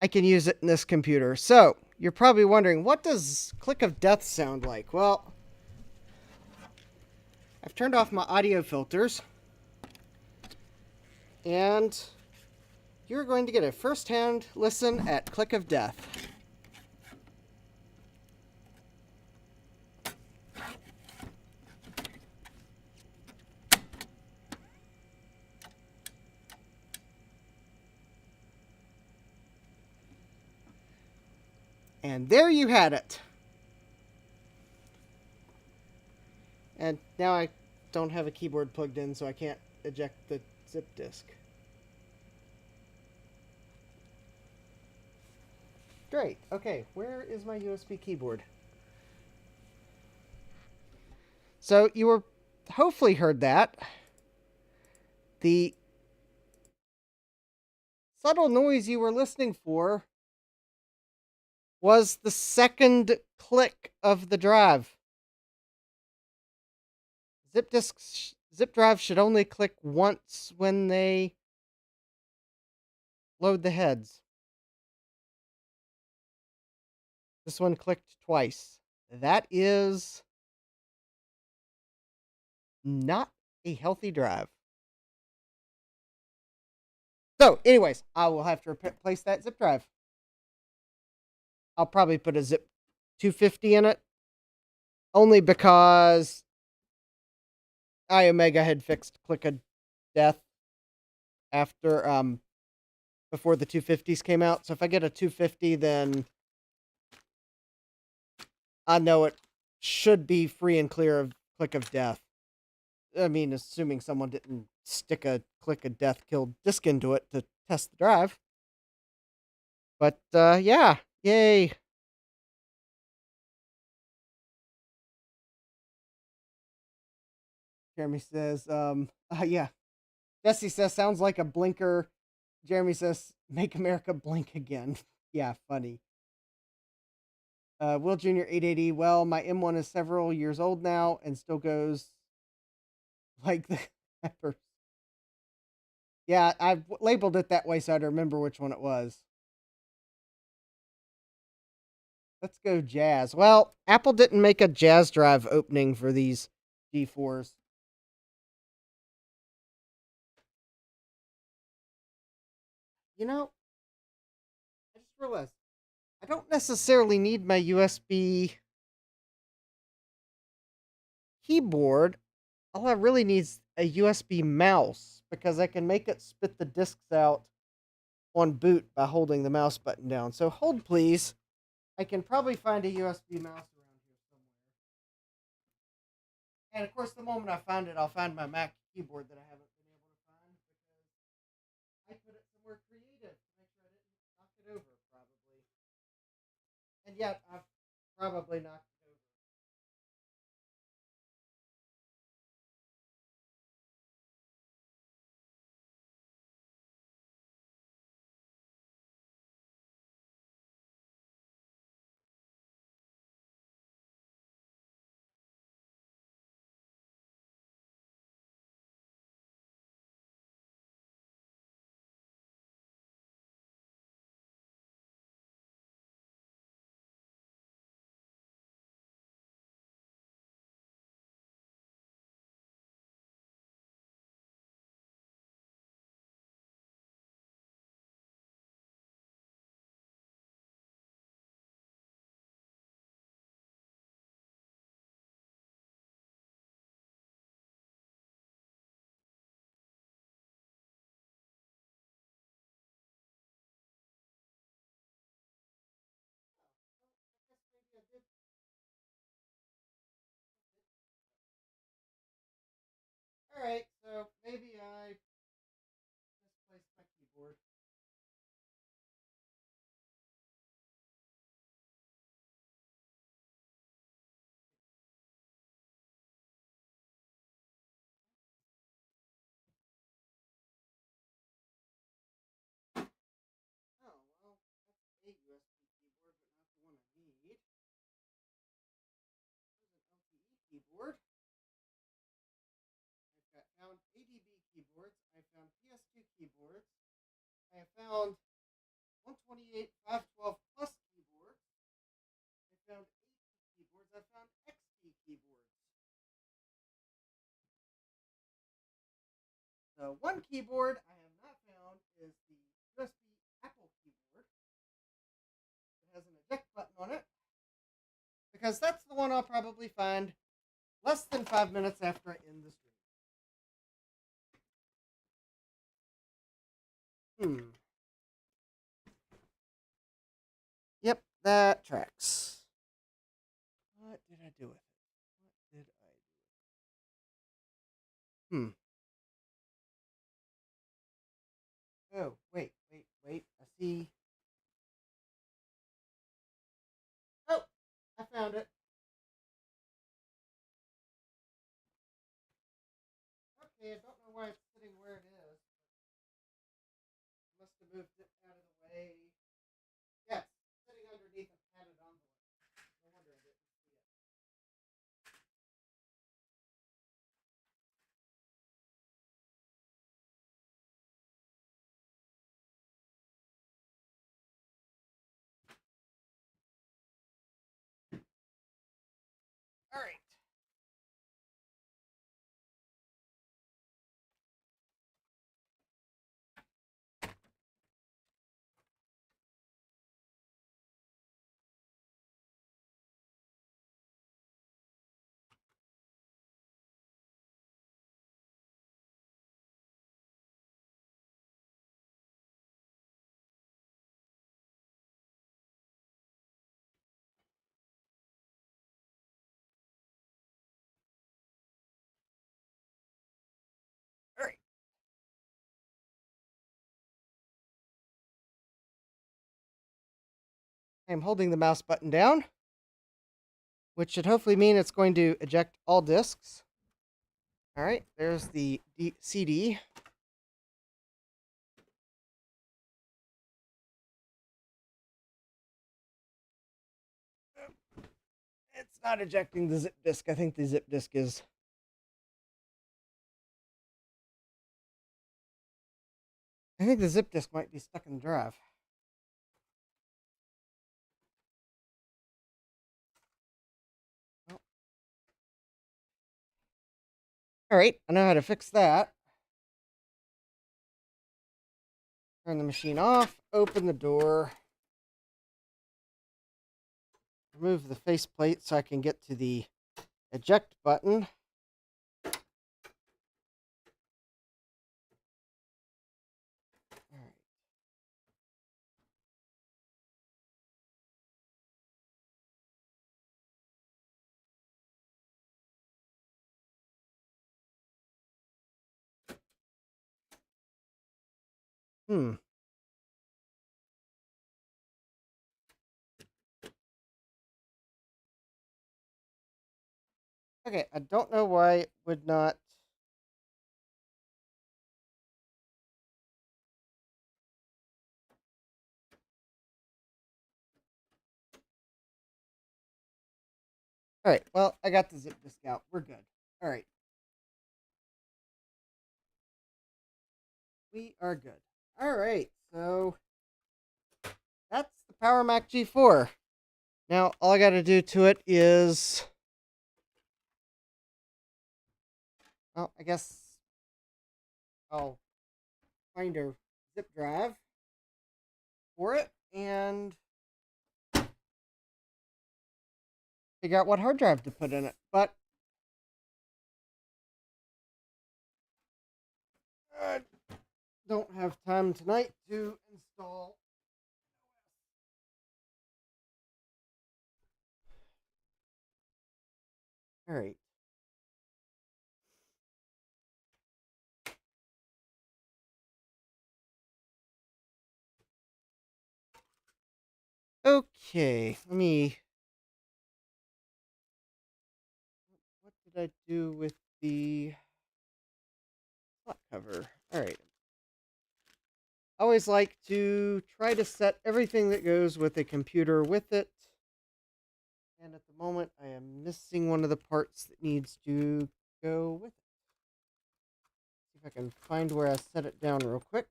I can use it in this computer. So, you're probably wondering, what does click of death sound like? Well, I've turned off my audio filters, and you're going to get a first-hand listen at click of death. And there you had it. And now I don't have a keyboard plugged in, so I can't eject the zip disk. Great. Okay, where is my USB keyboard? So you were hopefully heard that. The subtle noise you were listening for was the second click of the drive. Zip drives should only click once when they load the heads. This one clicked twice. That is not a healthy drive. So, anyways, I will have to replace that zip drive. I'll probably put a zip 250 in it, only because Iomega had fixed click of death after before the 250s came out. So if I get a 250, then I know it should be free and clear of click of death. I mean, assuming someone didn't stick a click of death killed disk into it to test the drive. But yeah, yay. Jeremy says, yeah. Jesse says, sounds like a blinker. Jeremy says, make America blink again. Yeah, funny. Will Jr. 880, well, my M1 is several years old now and still goes like the peppers. Yeah, I've labeled it that way so I'd remember which one it was. Let's go Jazz. Well, Apple didn't make a Jazz drive opening for these G4s. You know, I just realized I don't necessarily need my USB keyboard. All I really need is a USB mouse because I can make it spit the discs out on boot by holding the mouse button down. So hold please. I can probably find a USB mouse around here somewhere. And of course, the moment I find it, I'll find my Mac keyboard that I haven't been able to find because I put it somewhere creative to make sure I didn't knock it over, probably. And yet, I've probably knocked it over. I guess maybe I did. All right, so maybe I misplaced my keyboard. Oh well, that's a USB keyboard, but not the one I need. There's an LTE keyboard. I found PS2 keyboards. I found 128 512 plus keyboards. I found 8 keyboards. I found XP keyboards. The one keyboard I have not found is the USB Apple keyboard. It has an eject button on it. Because that's the one I'll probably find less than 5 minutes after I end the stream. Yep, that tracks. What did I do with it? What did I do with it? Oh, wait. I see. Oh, I found it. Okay, I don't know why it's sitting where it is. Must have moved it out of the way. Yes, sitting underneath a padded envelope. No wonder I didn't see it. All right. All right. I'm holding the mouse button down, which should hopefully mean it's going to eject all disks. All right, there's the CD. It's not ejecting the zip disk. I think the zip disk is. I think the zip disk might be stuck in the drive. Oh. All right, I know how to fix that. Turn the machine off, open the door, remove the faceplate so I can get to the eject button. All right. Okay, I don't know why it would not. All right, well, I got the zip disk out. We're good. All right. We are good. All right, so that's the Power Mac G4. Now, all I got to do to it is, well, I guess I'll find a zip drive for it and figure out what hard drive to put in it. But I don't have time tonight to install. All right. Okay, let me. What did I do with the slot cover? All right. I always like to try to set everything that goes with a computer with it. And at the moment, I am missing one of the parts that needs to go with it. See if I can find where I set it down real quick.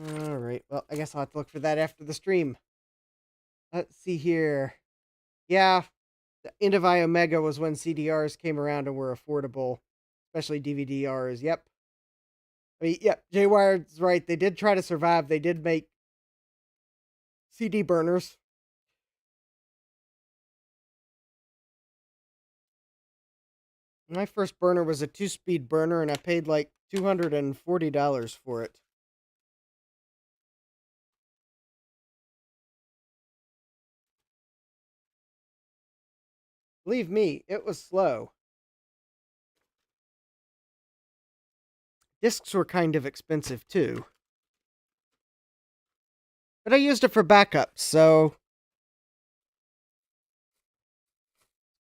Alright, well, I guess I'll have to look for that after the stream. Let's see here. Yeah, the end of Omega was when CDRs came around and were affordable, especially DVD-Rs. Yep. I mean, yep, Jwired's right. They did try to survive. They did make CD burners. My first burner was a 2-speed burner, and I paid like $240 for it. Believe me, it was slow. Discs were kind of expensive too. But I used it for backups, so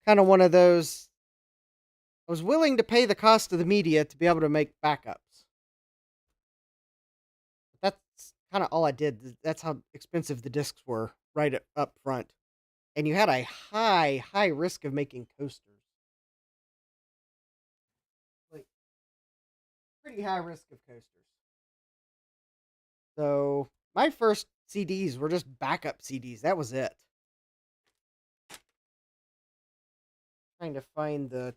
kind of one of those. I was willing to pay the cost of the media to be able to make backups. That's kind of all I did. That's how expensive the discs were right up front. And you had a high risk of making coasters. Like, pretty high risk of coasters. So, my first CDs were just backup CDs. That was it. Trying to find the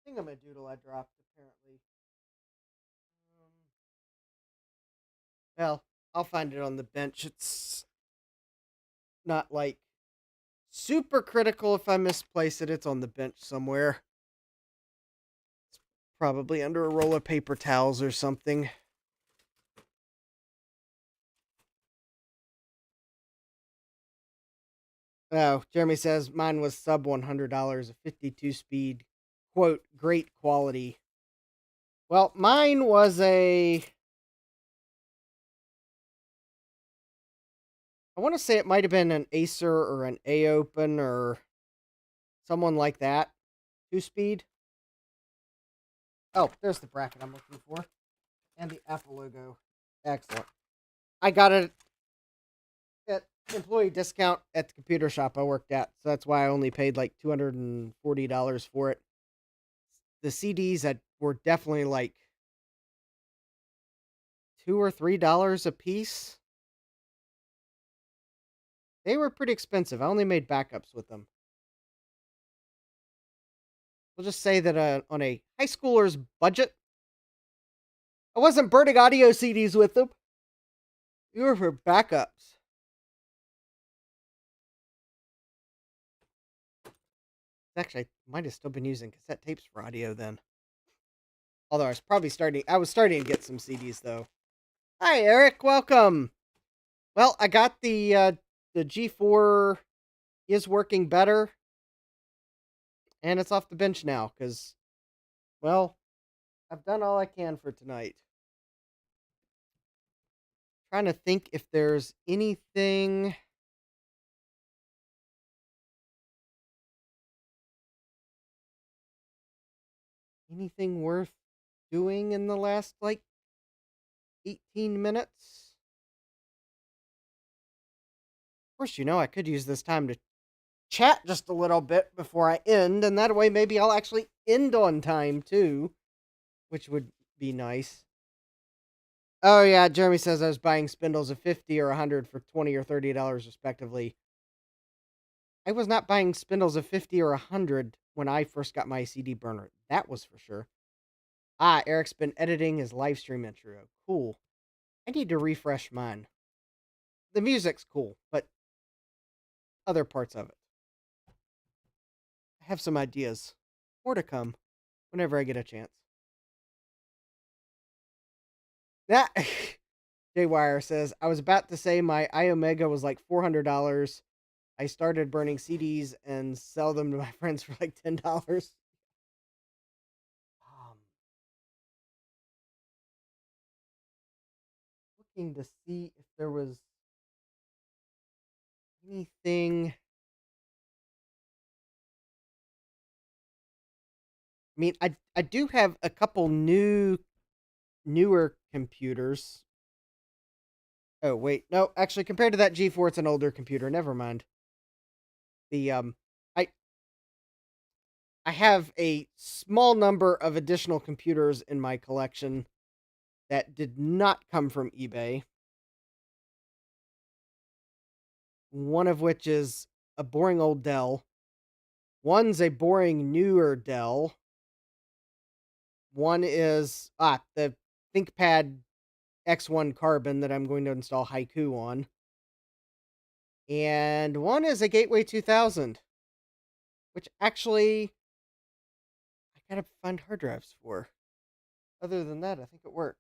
thingamadoodle I dropped, apparently. Well, I'll find it on the bench. It's not like super critical if I misplace it. It's on the bench somewhere. It's probably under a roll of paper towels or something. Oh, Jeremy says mine was sub $100, a 52 speed, quote, great quality. Well, mine was I want to say it might have been an Acer or an A-Open or someone like that. 2-speed. Oh, there's the bracket I'm looking for. And the Apple logo. Excellent. I got it at employee discount at the computer shop I worked at. So that's why I only paid like $240 for it. The CDs were definitely like $2 or $3 a piece. They were pretty expensive. I only made backups with them. We'll just say that on a high schooler's budget, I wasn't burning audio CDs with them. They were for backups. Actually, I might have still been using cassette tapes for audio then. Although I was starting to get some CDs though. Hi Eric, welcome. Well, I got the G4 is working better. And it's off the bench now, because, well, I've done all I can for tonight. Trying to think if there's anything worth doing in the last, like, 18 minutes. Of course, I could use this time to chat just a little bit before I end, and that way maybe I'll actually end on time, too, which would be nice. Oh, yeah, Jeremy says I was buying spindles of 50 or 100 for $20 or $30, respectively. I was not buying spindles of 50 or 100 when I first got my CD burner. That was for sure. Ah, Eric's been editing his live stream intro. Cool. I need to refresh mine. The music's cool, but other parts of it. I have some ideas. More to come whenever I get a chance. That Jwire says, I was about to say my iOmega was like $400. I started burning CDs and sell them to my friends for like $10. Looking to see if there was anything. I mean, I do have a couple newer computers. Oh wait, no, actually, compared to that G4, it's an older computer. Never mind. The I I have a small number of additional computers in my collection that did not come from eBay. One of which is a boring old Dell. One's a boring newer Dell. One is the ThinkPad X1 Carbon that I'm going to install Haiku on. And one is a Gateway 2000, which actually I gotta find hard drives for. Other than that, I think it works.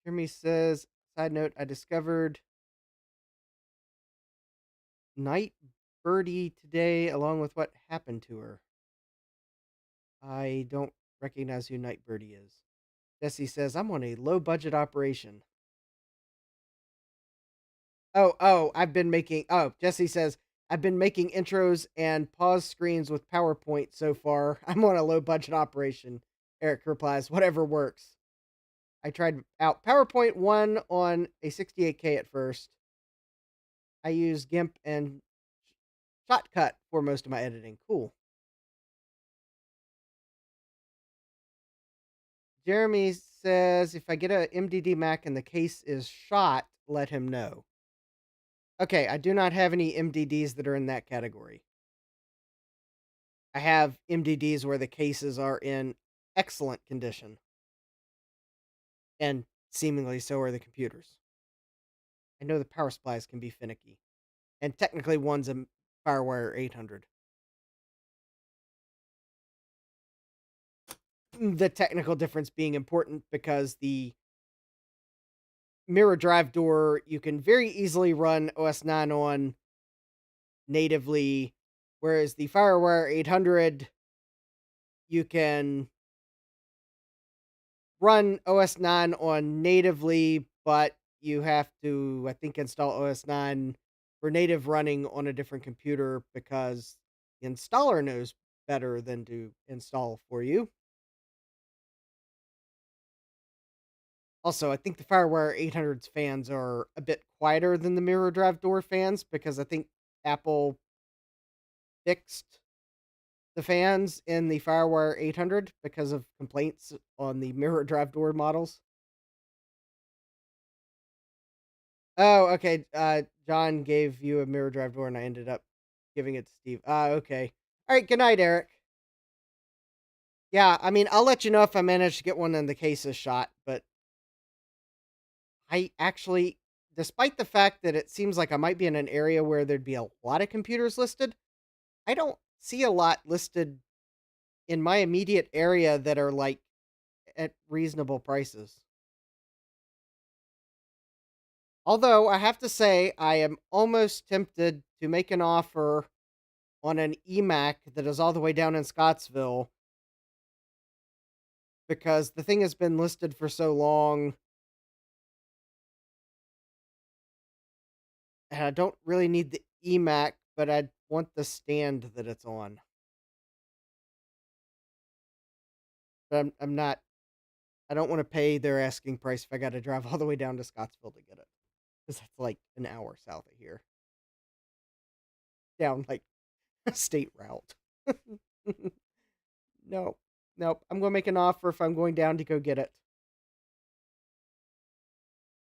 Jeremy says, side note, I discovered Night Birdie today along with what happened to her. I don't recognize who Night Birdie is. Jesse says, I'm on a low budget operation. Jesse says, I've been making intros and pause screens with PowerPoint so far. I'm on a low budget operation. Eric replies, whatever works. I tried out PowerPoint 1 on a 68K at first. I use GIMP and Shotcut for most of my editing. Cool. Jeremy says, if I get a MDD Mac and the case is shot, let him know. Okay, I do not have any MDDs that are in that category. I have MDDs where the cases are in excellent condition. And seemingly so are the computers. I know the power supplies can be finicky. And technically one's a FireWire 800. The technical difference being important because the mirror drive door, you can very easily run OS 9 on natively, whereas the FireWire 800, you can run OS 9 on natively, but you have to, I think, install OS 9 for native running on a different computer because the installer knows better than to install for you. Also, I think the FireWire 800's fans are a bit quieter than the mirror drive door fans because I think Apple fixed the fans in the FireWire 800 because of complaints on the mirror drive door models. Oh, okay. John gave you a mirror drive door and I ended up giving it to Steve. Okay. All right. Good night, Eric. Yeah, I mean, I'll let you know if I manage to get one in the cases shot, but I actually, despite the fact that it seems like I might be in an area where there'd be a lot of computers listed, I don't see a lot listed in my immediate area that are like at reasonable prices. Although I have to say, I am almost tempted to make an offer on an eMac that is all the way down in Scottsville because the thing has been listed for so long and I don't really need the eMac, but I want the stand that it's on. But I'm not, I don't want to pay their asking price if I got to drive all the way down to Scottsville to get it. Because that's like an hour south of here. Down like a state route. No, nope. I'm going to make an offer if I'm going down to go get it.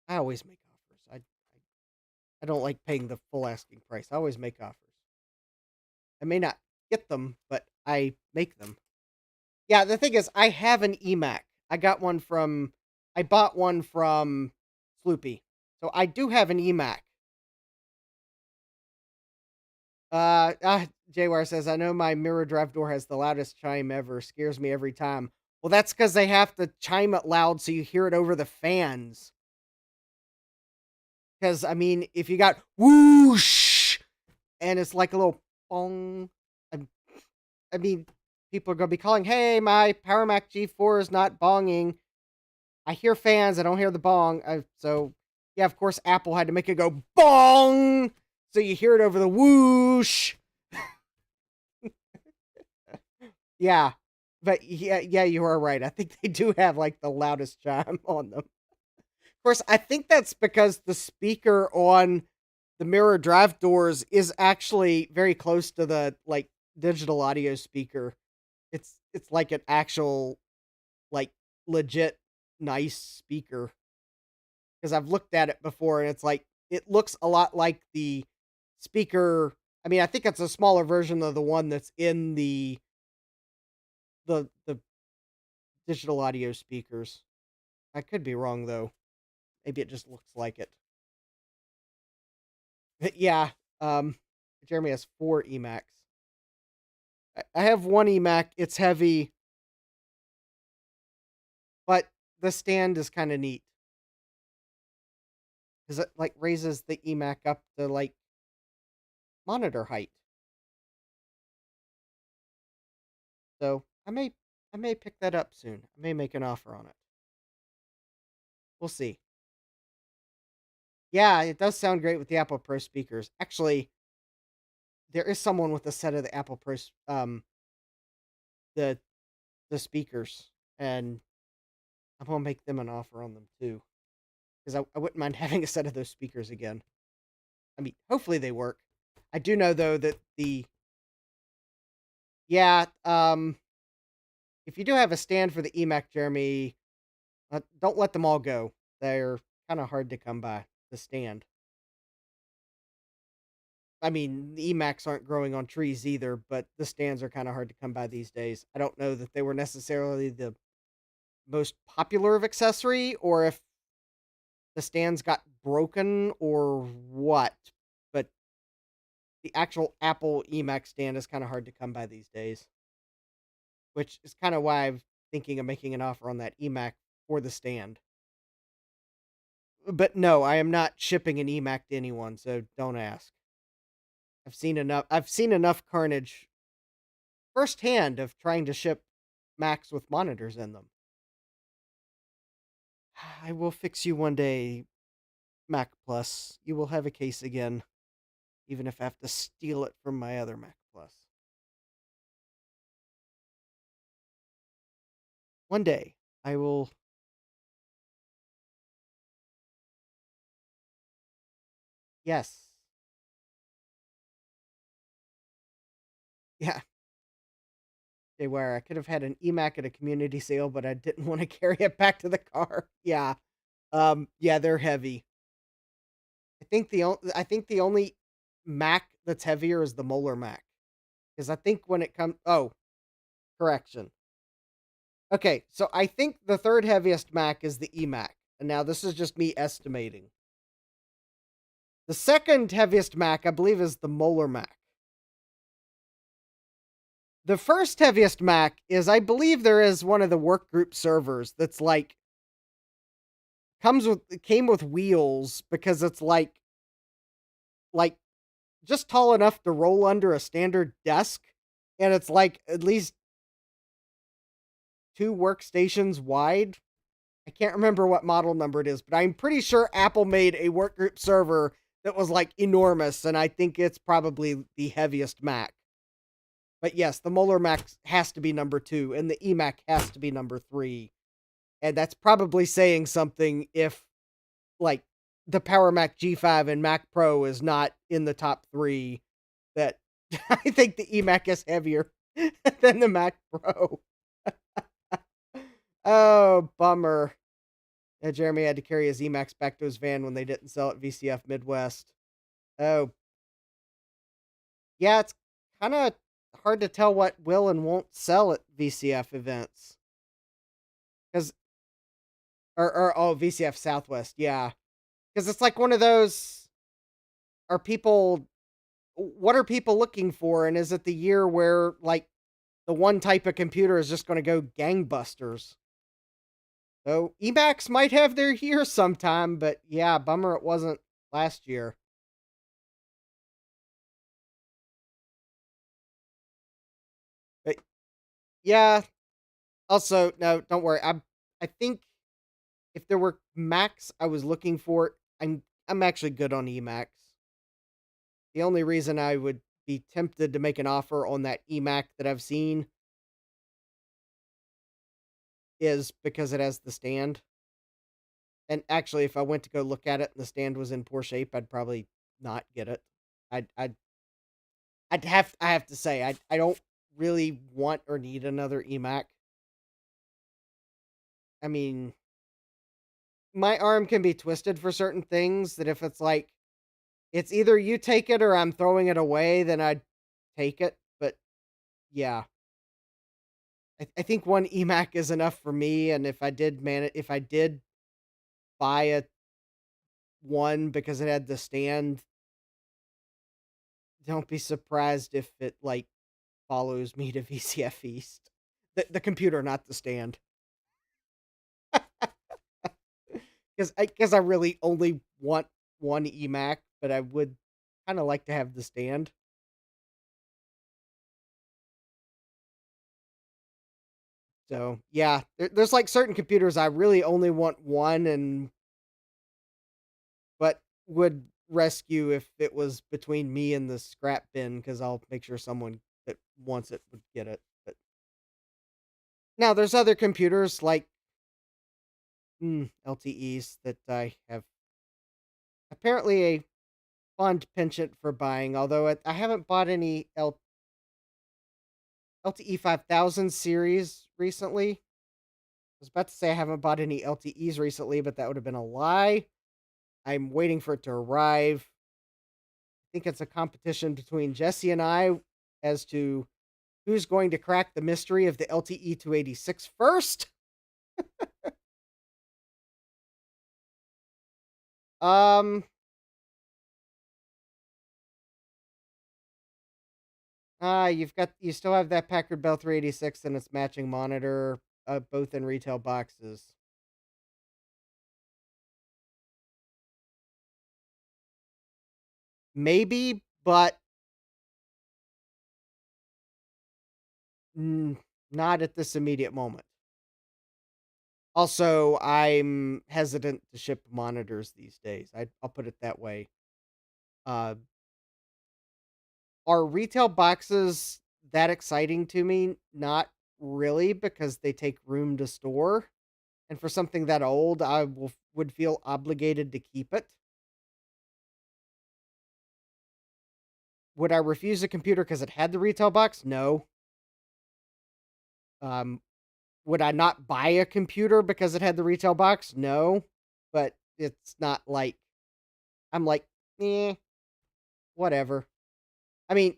I always make offers. I don't like paying the full asking price. I always make offers. I may not get them, but I make them. Yeah, the thing is, I have an eMac. I bought one from Sloopy. So I do have an eMac. JWire says, I know my mirror drive door has the loudest chime ever. Scares me every time. Well, that's because they have to chime it loud so you hear it over the fans. Because, I mean, if you got whoosh and it's like a little bong, I mean, people are going to be calling, hey, my Power Mac G4 is not bonging. I hear fans, I don't hear the bong. So, yeah, of course, Apple had to make it go bong so you hear it over the whoosh. Yeah. But yeah, you are right. I think they do have like the loudest chime on them. Of course, I think that's because the speaker on the mirror drive doors is actually very close to the like digital audio speaker. It's like an actual like legit nice speaker because I've looked at it before and it's like it looks a lot like the speaker. I mean, I think it's a smaller version of the one that's in the digital audio speakers. I could be wrong though. Maybe it just looks like it. But yeah, um, Jeremy has 4 Emacs. I have 1 Emac. It's heavy, but the stand is kind of neat because it like raises the Emac up to like monitor height. So I may pick that up soon. I may make an offer on it. We'll see. Yeah, it does sound great with the Apple Pro speakers. Actually, there is someone with a set of the Apple Pro the speakers, and I'm gonna make them an offer on them too because I wouldn't mind having a set of those speakers again. I mean, hopefully they work. I do know though that the yeah, if you do have a stand for the Emac, Jeremy, don't let them all go. They're kind of hard to come by. The stand. I mean, the Emacs aren't growing on trees either, but the stands are kind of hard to come by these days. I don't know that they were necessarily the most popular of accessory, or if the stands got broken or what. But the actual Apple Emac stand is kind of hard to come by these days, which is kind of why I'm thinking of making an offer on that Emac for the stand. But no, I am not shipping an Emac to anyone, so don't ask. I've seen enough carnage firsthand of trying to ship Macs with monitors in them. I will fix you one day, Mac Plus. You will have a case again, even if I have to steal it from my other Mac Plus. One day, I will. Yes. Yeah. They were. I could have had an eMac at a community sale, but I didn't want to carry it back to the car. Yeah. Yeah, they're heavy. I think the only Mac that's heavier is the Molar Mac. Because I think when it comes, oh, correction. Okay, so I think the third heaviest Mac is the eMac. And now this is just me estimating. The second heaviest Mac, I believe, is the Molar Mac. The first heaviest Mac is, I believe, there is one of the workgroup servers that's like came with wheels because it's like just tall enough to roll under a standard desk, and it's like at least 2 workstations wide. I can't remember what model number it is, but I'm pretty sure Apple made a workgroup server that was like enormous, and I think it's probably the heaviest Mac. But yes, the Molar Mac has to be number 2, and the eMac has to be number 3. And that's probably saying something if, like, the Power Mac G5 and Mac Pro is not in the top 3, that I think the eMac is heavier than the Mac Pro. Oh, bummer. Yeah, Jeremy had to carry his Emacs back to his van when they didn't sell at VCF Midwest. Oh, yeah, it's kind of hard to tell what will and won't sell at VCF events. Because, oh, VCF Southwest, yeah. Because it's like one of those, what are people looking for? And is it the year where, like, the one type of computer is just going to go gangbusters? So, Emacs might have their year sometime, but yeah, bummer it wasn't last year. But yeah, also, no, don't worry. I think if there were Macs I was looking for, I'm actually good on Emacs. The only reason I would be tempted to make an offer on that eMac that I've seen is because it has the stand. And actually, if I went to go look at it and the stand was in poor shape, I'd probably not get it. I have to say I don't really want or need another eMac. I mean, my arm can be twisted for certain things that if it's like it's either you take it or I'm throwing it away, then I'd take it. But yeah, I think one eMac is enough for me. And if I did buy a one because it had the stand, don't be surprised if it like follows me to VCF East. The computer, not the stand. Because I really only want one eMac, but I would kind of like to have the stand. So yeah, there's like certain computers I really only want one, and but would rescue if it was between me and the scrap bin because I'll make sure someone that wants it would get it. But now there's other computers like LTEs that I have apparently a fond penchant for buying, although I haven't bought any LTE 5000 series recently. I was about to say I haven't bought any LTEs recently, but that would have been a lie. I'm waiting for it to arrive. I think it's a competition between Jesse and I as to who's going to crack the mystery of the LTE 286 first. Um, you still have that Packard Bell 386 and its matching monitor, both in retail boxes. Maybe, but not at this immediate moment. Also, I'm hesitant to ship monitors these days. I'll put it that way. Uh, are retail boxes that exciting to me? Not really, because they take room to store. And for something that old, would feel obligated to keep it. Would I refuse a computer because it had the retail box? No. Um, would I not buy a computer because it had the retail box? No. But it's not like I'm like, eh, whatever. I mean,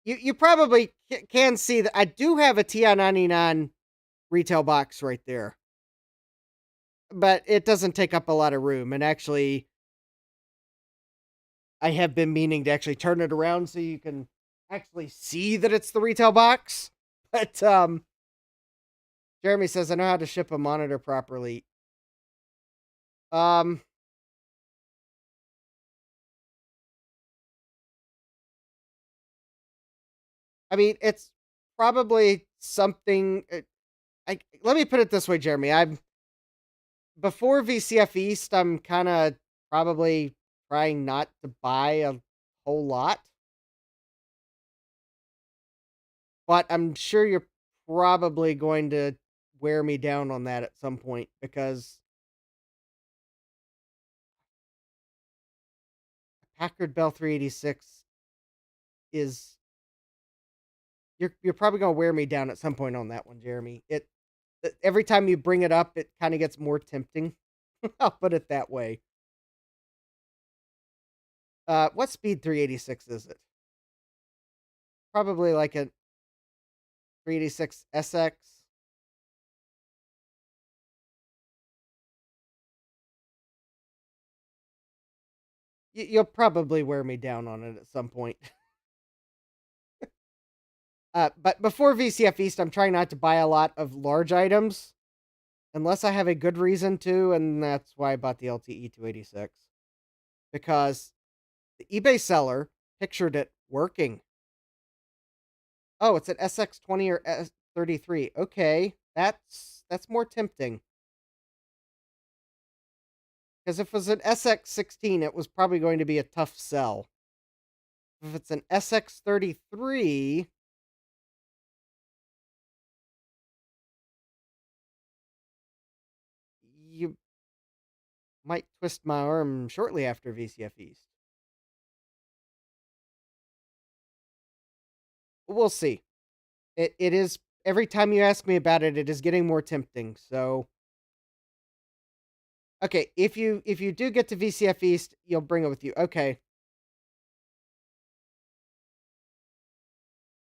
you probably can see that I do have a TI-99 retail box right there, but it doesn't take up a lot of room. And actually, I have been meaning to actually turn it around so you can actually see that it's the retail box. But Jeremy says I know how to ship a monitor properly. Um, I mean, it's probably something. Let me put it this way, Jeremy. I'm before VCF East. I'm kind of probably trying not to buy a whole lot, but I'm sure you're probably going to wear me down on that at some point because Packard Bell 386 is you're probably going to wear me down at some point on that one, Jeremy. Every time you bring it up, it kind of gets more tempting. I'll put it that way. What speed 386 is it? Probably like a 386 SX. You'll probably wear me down on it at some point. But before VCF East, I'm trying not to buy a lot of large items unless I have a good reason to, and that's why I bought the LTE 286 because the eBay seller pictured it working. Oh, it's an SX20 or S33. Okay, that's more tempting. Because if it was an SX16, it was probably going to be a tough sell. If it's an SX33, might twist my arm shortly after VCF East. We'll see. It is every time you ask me about it, it is getting more tempting. So okay, if you do get to VCF East, you'll bring it with you. Okay.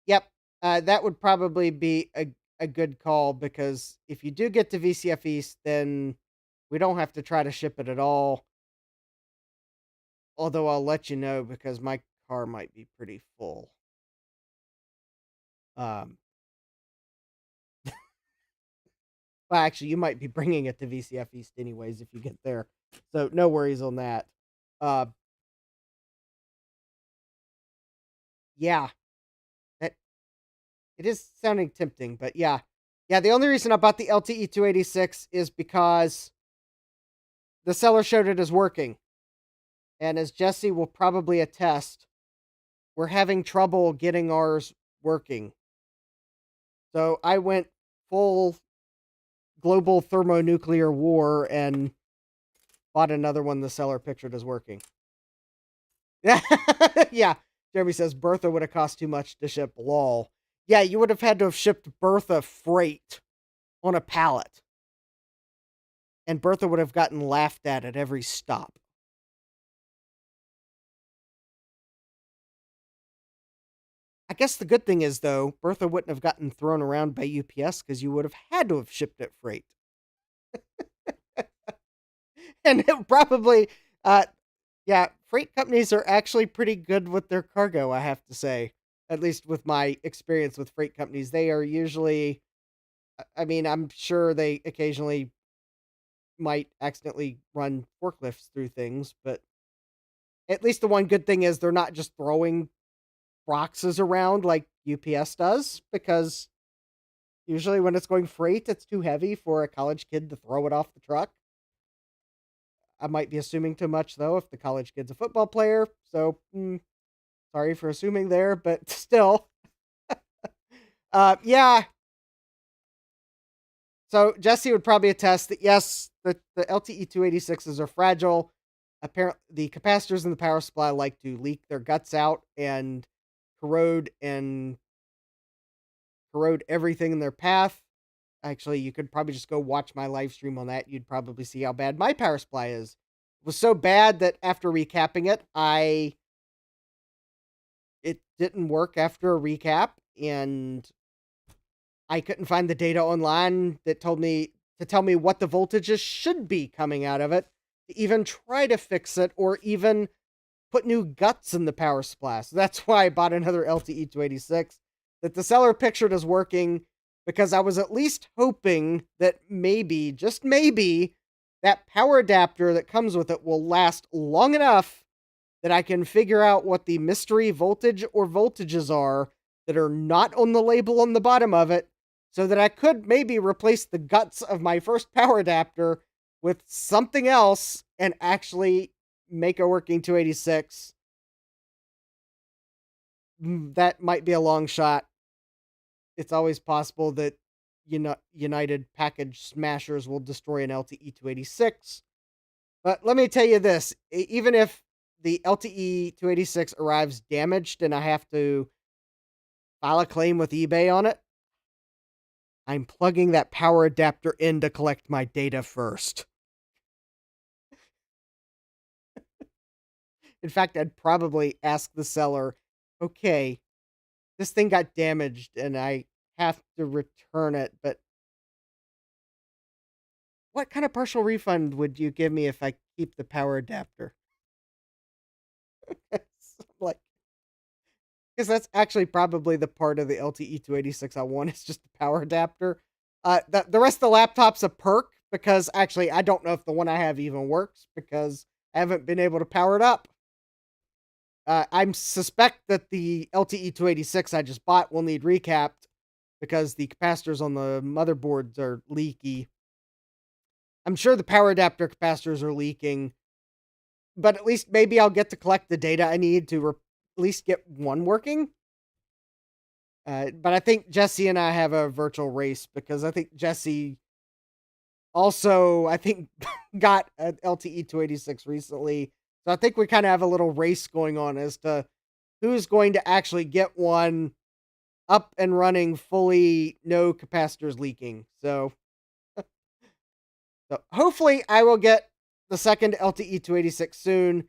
Yep. That would probably be a good call because if you do get to VCF East, then we don't have to try to ship it at all. Although I'll let you know because my car might be pretty full. Um, well, actually, you might be bringing it to VCF East anyways if you get there, so no worries on that. Uh, yeah, that it is sounding tempting, but yeah, yeah. The only reason I bought the LTE 286 is because the seller showed it as working, and as Jesse will probably attest, we're having trouble getting ours working. So I went full global thermonuclear war and bought another one the seller pictured as working. Yeah. Jeremy says Bertha would have cost too much to ship. Lol. Yeah, you would have had to have shipped Bertha freight on a pallet. And Bertha would have gotten laughed at every stop. I guess the good thing is, though, Bertha wouldn't have gotten thrown around by UPS because you would have had to have shipped it freight. And it probably, uh, yeah, freight companies are actually pretty good with their cargo, I have to say. At least with my experience with freight companies, they are usually, I mean, I'm sure they occasionally might accidentally run forklifts through things, but at least the one good thing is they're not just throwing boxes around like UPS does, because usually when it's going freight, it's too heavy for a college kid to throw it off the truck. I might be assuming too much, though, if the college kid's a football player, so sorry for assuming there, but still. Yeah. So Jesse would probably attest that yes, the LTE 286s are fragile. Apparently, the capacitors in the power supply like to leak their guts out and corrode and corrode everything in their path. Actually, you could probably just go watch my live stream on that. You'd probably see how bad my power supply is. It was so bad that after recapping it, it didn't work after a recap, and I couldn't find the data online that told me to tell me what the voltages should be coming out of it to even try to fix it or even put new guts in the power supply. So that's why I bought another LTE 286 that the seller pictured as working, because I was at least hoping that maybe, just maybe, that power adapter that comes with it will last long enough that I can figure out what the mystery voltage or voltages are that are not on the label on the bottom of it, so that I could maybe replace the guts of my first power adapter with something else and actually make a working 286. That might be a long shot. It's always possible that United Package Smashers will destroy an LTE 286. But let me tell you this, even if the LTE 286 arrives damaged and I have to file a claim with eBay on it, I'm plugging that power adapter in to collect my data first. In fact, I'd probably ask the seller, okay, this thing got damaged and I have to return it, but what kind of partial refund would you give me if I keep the power adapter? Like, because that's actually probably the part of the LTE 286 I want is just the power adapter. The rest of the laptop's a perk because actually I don't know if the one I have even works because I haven't been able to power it up. I suspect that the LTE 286 I just bought will need recapped because the capacitors on the motherboards are leaky. I'm sure the power adapter capacitors are leaking, but at least maybe I'll get to collect the data I need to at least get one working. But I think Jesse and I have a virtual race because I think Jesse also, I think, got an LTE 286 recently. So I think we kind of have a little race going on as to who's going to actually get one up and running fully, no capacitors leaking. So hopefully I will get the second LTE 286 soon.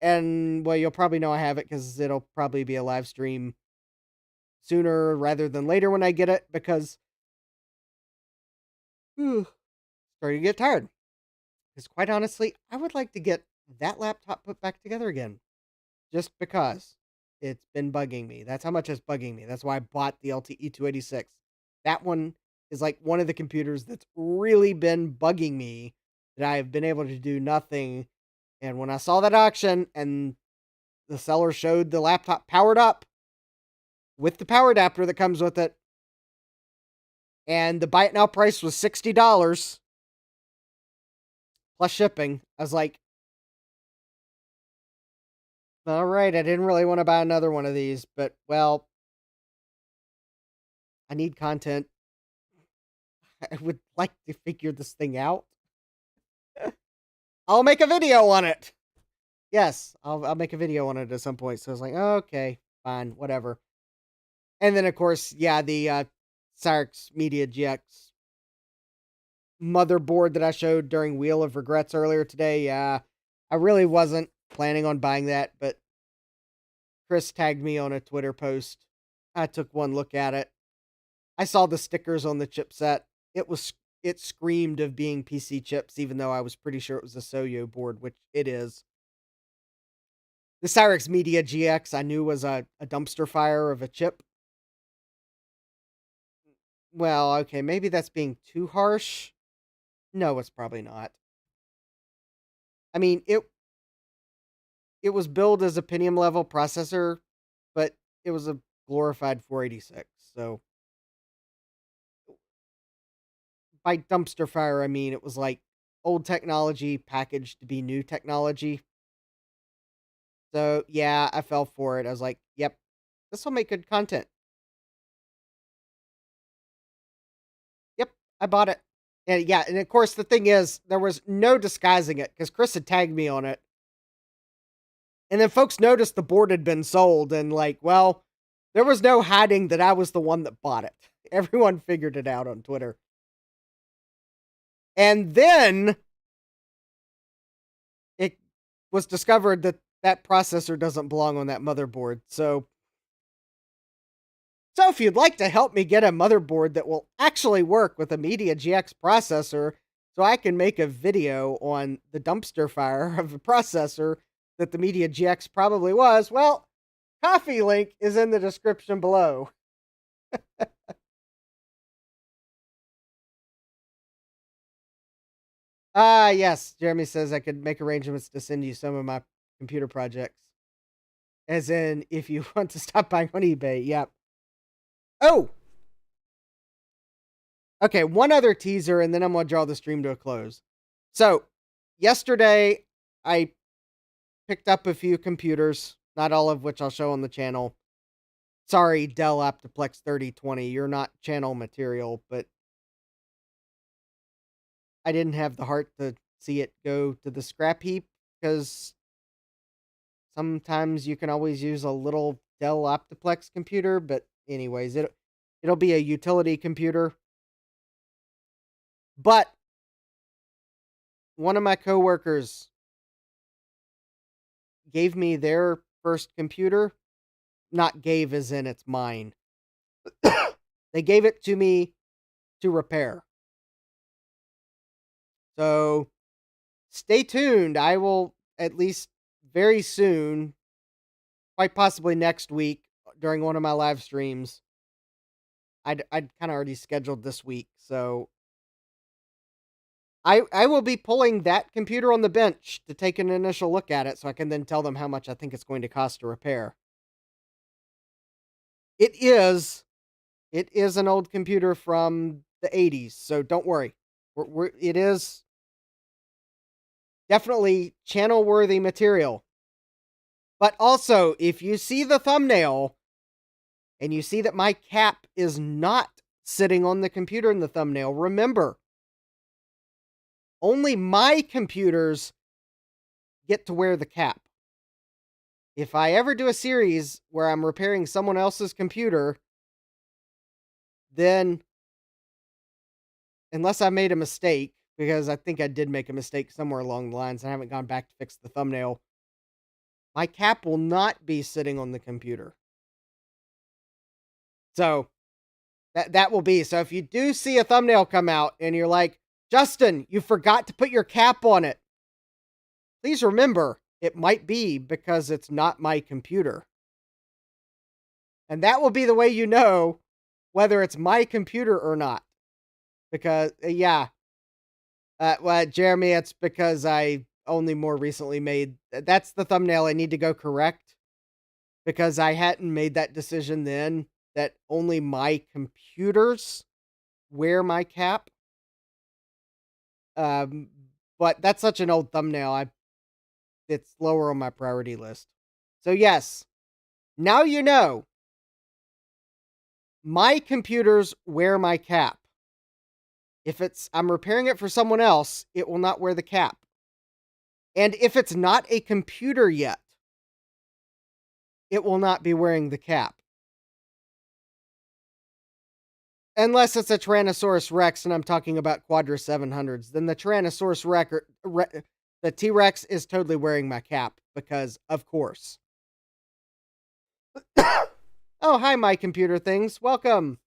And well, you'll probably know I have it because it'll probably be a live stream sooner rather than later when I get it, because starting to get tired. Because quite honestly, I would like to get that laptop put back together again. Just because it's been bugging me. That's how much it's bugging me. That's why I bought the LTE 286. That one is like one of the computers that's really been bugging me that I've been able to do nothing. And when I saw that auction and the seller showed the laptop powered up with the power adapter that comes with it, and the buy it now price was $60 plus shipping, I was like, all right, I didn't really want to buy another one of these, but well, I need content. I would like to figure this thing out. I'll make a video on it. Yes, I'll make a video on it at some point. So I was like, okay, fine, whatever. And then of course, yeah, the Cyrix Media GX motherboard that I showed during Wheel of Regrets earlier today. Yeah, I really wasn't planning on buying that, but Chris tagged me on a Twitter post. I took one look at it. I saw the stickers on the chipset. It screamed of being PC chips, even though I was pretty sure it was a Soyo board, which it is. The Cyrix Media GX I knew was a dumpster fire of a chip. Well, okay, maybe that's being too harsh. No, it's probably not. I mean, it was billed as a Pentium level processor, but it was a glorified 486. So by dumpster fire, I mean it was like old technology packaged to be new technology. So yeah, I fell for it. I was like, yep, this will make good content. Yep, I bought it. And yeah, and of course the thing is, there was no disguising it because Chris had tagged me on it. And then folks noticed the board had been sold, and like, well, there was no hiding that I was the one that bought it. Everyone figured it out on Twitter. And then it was discovered that that processor doesn't belong on that motherboard. So if you'd like to help me get a motherboard that will actually work with a Media GX processor so I can make a video on the dumpster fire of a processor that the Media GX probably was, well, Coffee link is in the description below. Yes, Jeremy says I could make arrangements to send you some of my computer projects. As in, if you want to stop buying on eBay, yep. Oh! Okay, one other teaser, and then I'm going to draw the stream to a close. So, yesterday, I picked up a few computers, not all of which I'll show on the channel. Sorry, Dell Optiplex 3020, you're not channel material, but I didn't have the heart to see it go to the scrap heap, because sometimes you can always use a little Dell Optiplex computer, but anyways, it'll be a utility computer. But one of my coworkers gave me their first computer. Not gave as in it's mine. They gave it to me to repair. So stay tuned. I will, at least very soon, quite possibly next week during one of my live streams, I'd kind of already scheduled this week. So I will be pulling that computer on the bench to take an initial look at it so I can then tell them how much I think it's going to cost to repair. It is an old computer from the 80s, so don't worry. It is definitely channel-worthy material. But also, if you see the thumbnail and you see that my cap is not sitting on the computer in the thumbnail, remember, only my computers get to wear the cap. If I ever do a series where I'm repairing someone else's computer, then unless I made a mistake, because I think I did make a mistake somewhere along the lines and I haven't gone back to fix the thumbnail, my cap will not be sitting on the computer. So that will be. So if you do see a thumbnail come out and you're like, Justin, you forgot to put your cap on it, please remember it might be because it's not my computer. And that will be the way you know whether it's my computer or not. Because, well, Jeremy, it's because I only more recently made, that's the thumbnail I need to go correct. Because I hadn't made that decision then, that only my computers wear my cap. But that's such an old thumbnail, it's lower on my priority list. So yes, now you know. My computers wear my cap. If I'm repairing it for someone else, it will not wear the cap. And if it's not a computer yet, it will not be wearing the cap. Unless it's a Tyrannosaurus Rex and I'm talking about Quadra 700s, then the Tyrannosaurus the T-Rex is totally wearing my cap because, of course. Oh, hi, my computer things. Welcome.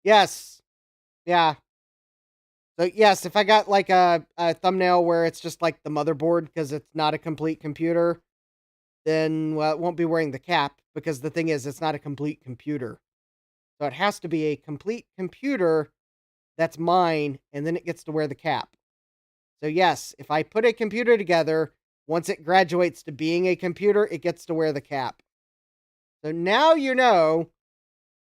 Yes. Yeah. So, yes, if I got like a thumbnail where it's just like the motherboard because it's not a complete computer, then, well, it won't be wearing the cap because the thing is, it's not a complete computer. So it has to be a complete computer that's mine, and then it gets to wear the cap. So yes, if I put a computer together, once it graduates to being a computer, it gets to wear the cap. So now you know,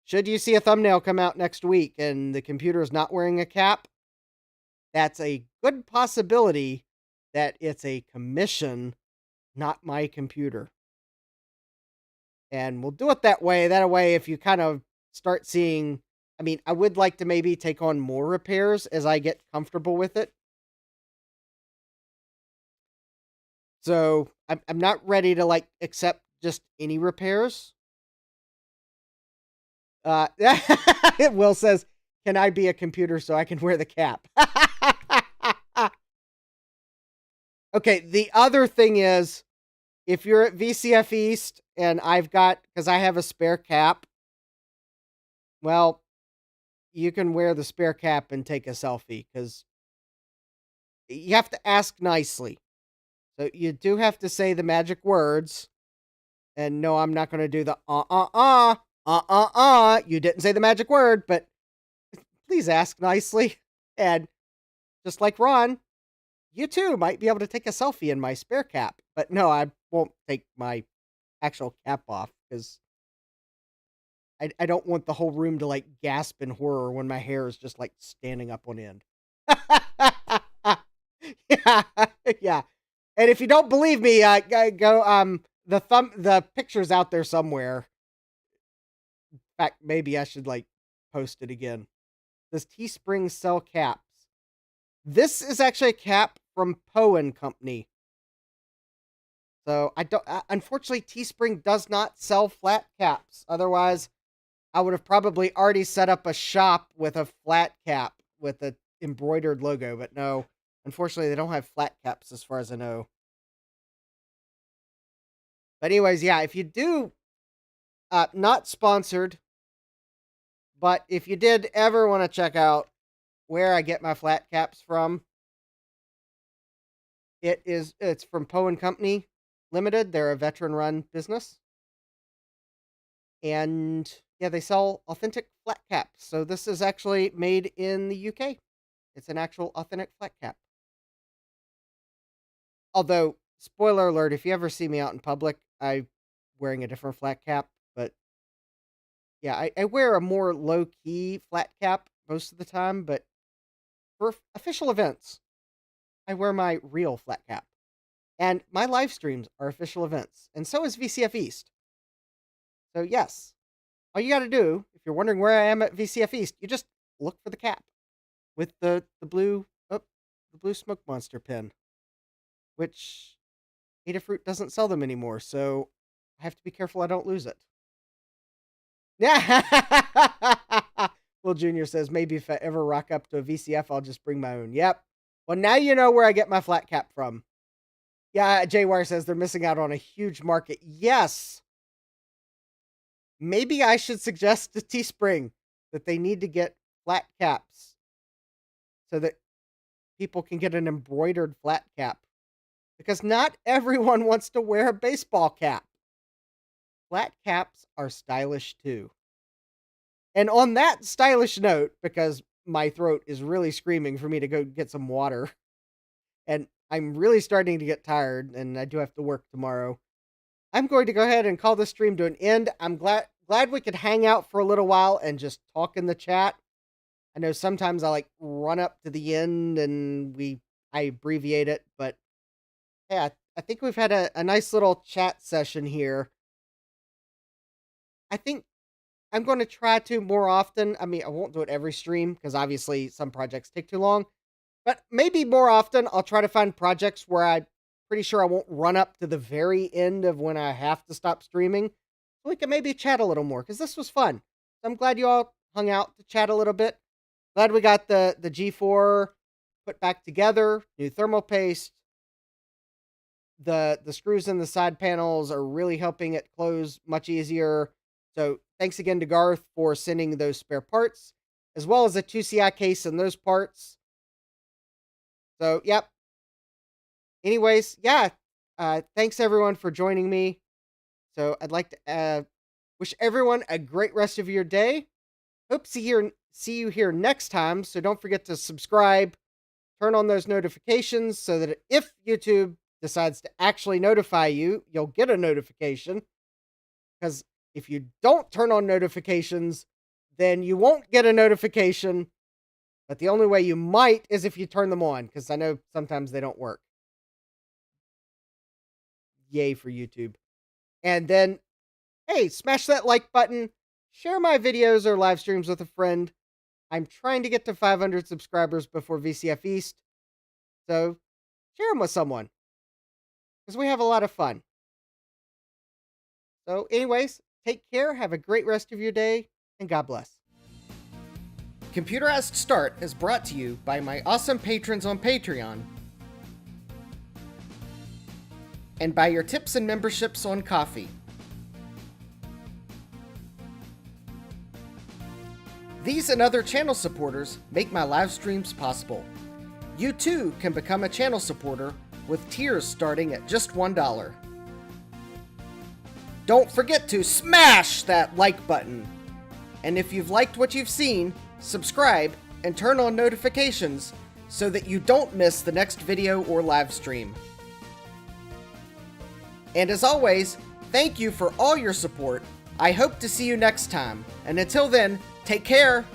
should you see a thumbnail come out next week and the computer is not wearing a cap, that's a good possibility that it's a commission, not my computer. And we'll do it that way. That way, if you kind of start seeing, I mean, I would like to maybe take on more repairs as I get comfortable with it. So I'm not ready to like accept just any repairs. Will says, "Can I be a computer so I can wear the cap?" Okay, the other thing is, if you're at VCF East and because I have a spare cap, well, you can wear the spare cap and take a selfie because you have to ask nicely. So you do have to say the magic words. And no, I'm not going to do the You didn't say the magic word, but please ask nicely. And just like Ron, you too might be able to take a selfie in my spare cap. But no, I won't take my actual cap off because I don't want the whole room to like gasp in horror when my hair is just like standing up on end. Yeah, yeah. And if you don't believe me, go the picture's out there somewhere. In fact, maybe I should like post it again. Does Teespring sell caps? This is actually a cap from Poe & Company. So I don't. Unfortunately, Teespring does not sell flat caps. Otherwise, I would have probably already set up a shop with a flat cap with an embroidered logo. But no, unfortunately, they don't have flat caps as far as I know. But anyways, yeah, if you do, not sponsored, but if you did ever want to check out where I get my flat caps from, it's from Poe & Company Limited. They're a veteran-run business. And yeah, they sell authentic flat caps. So this is actually made in the UK. It's an actual authentic flat cap. Although, spoiler alert, if you ever see me out in public, I'm wearing a different flat cap. But yeah, I wear a more low-key flat cap most of the time. But for official events, I wear my real flat cap. And my live streams are official events. And so is VCF East. So yes, all you got to do, if you're wondering where I am at VCF East, you just look for the cap. with the blue smoke monster pin, which Adafruit doesn't sell them anymore, so I have to be careful I don't lose it. Yeah. Will Jr. says, maybe if I ever rock up to a VCF, I'll just bring my own. Yep. Well, now you know where I get my flat cap from. Yeah, J-Wire says they're missing out on a huge market. Yes. Maybe I should suggest to Teespring that they need to get flat caps so that people can get an embroidered flat cap. Because not everyone wants to wear a baseball cap. Flat caps are stylish too. And on that stylish note, because my throat is really screaming for me to go get some water, and I'm really starting to get tired, and I do have to work tomorrow, I'm going to go ahead and call this stream to an end. I'm glad we could hang out for a little while and just talk in the chat. I know sometimes I like run up to the end and I abbreviate it, but yeah, I think we've had a nice little chat session here. I think I'm going to try to more often. I mean, I won't do it every stream because obviously some projects take too long, but maybe more often I'll try to find projects where I'm pretty sure I won't run up to the very end of when I have to stop streaming. So we can maybe chat a little more because this was fun. I'm glad you all hung out to chat a little bit. Glad we got the G4 put back together, new thermal paste. The screws in the side panels are really helping it close much easier. So thanks again to Garth for sending those spare parts, as well as a 2CI case and those parts. So, yep. Anyways, yeah. Thanks everyone for joining me. So I'd like to wish everyone a great rest of your day. Hope to see you here next time. So don't forget to subscribe, turn on those notifications so that if YouTube decides to actually notify you, you'll get a notification. Because if you don't turn on notifications, then you won't get a notification. But the only way you might is if you turn them on, because I know sometimes they don't work. Yay for YouTube. And then, hey, smash that like button. Share my videos or live streams with a friend. I'm trying to get to 500 subscribers before VCF East. So, share them with someone. Because we have a lot of fun. So, anyways, take care, have a great rest of your day, and God bless. Computerized Start is brought to you by my awesome patrons on Patreon, and by your tips and memberships on Ko-fi. These and other channel supporters make my live streams possible. You too can become a channel supporter with tiers starting at just $1. Don't forget to smash that like button. And if you've liked what you've seen, subscribe and turn on notifications so that you don't miss the next video or live stream. And as always, thank you for all your support. I hope to see you next time. And until then, take care.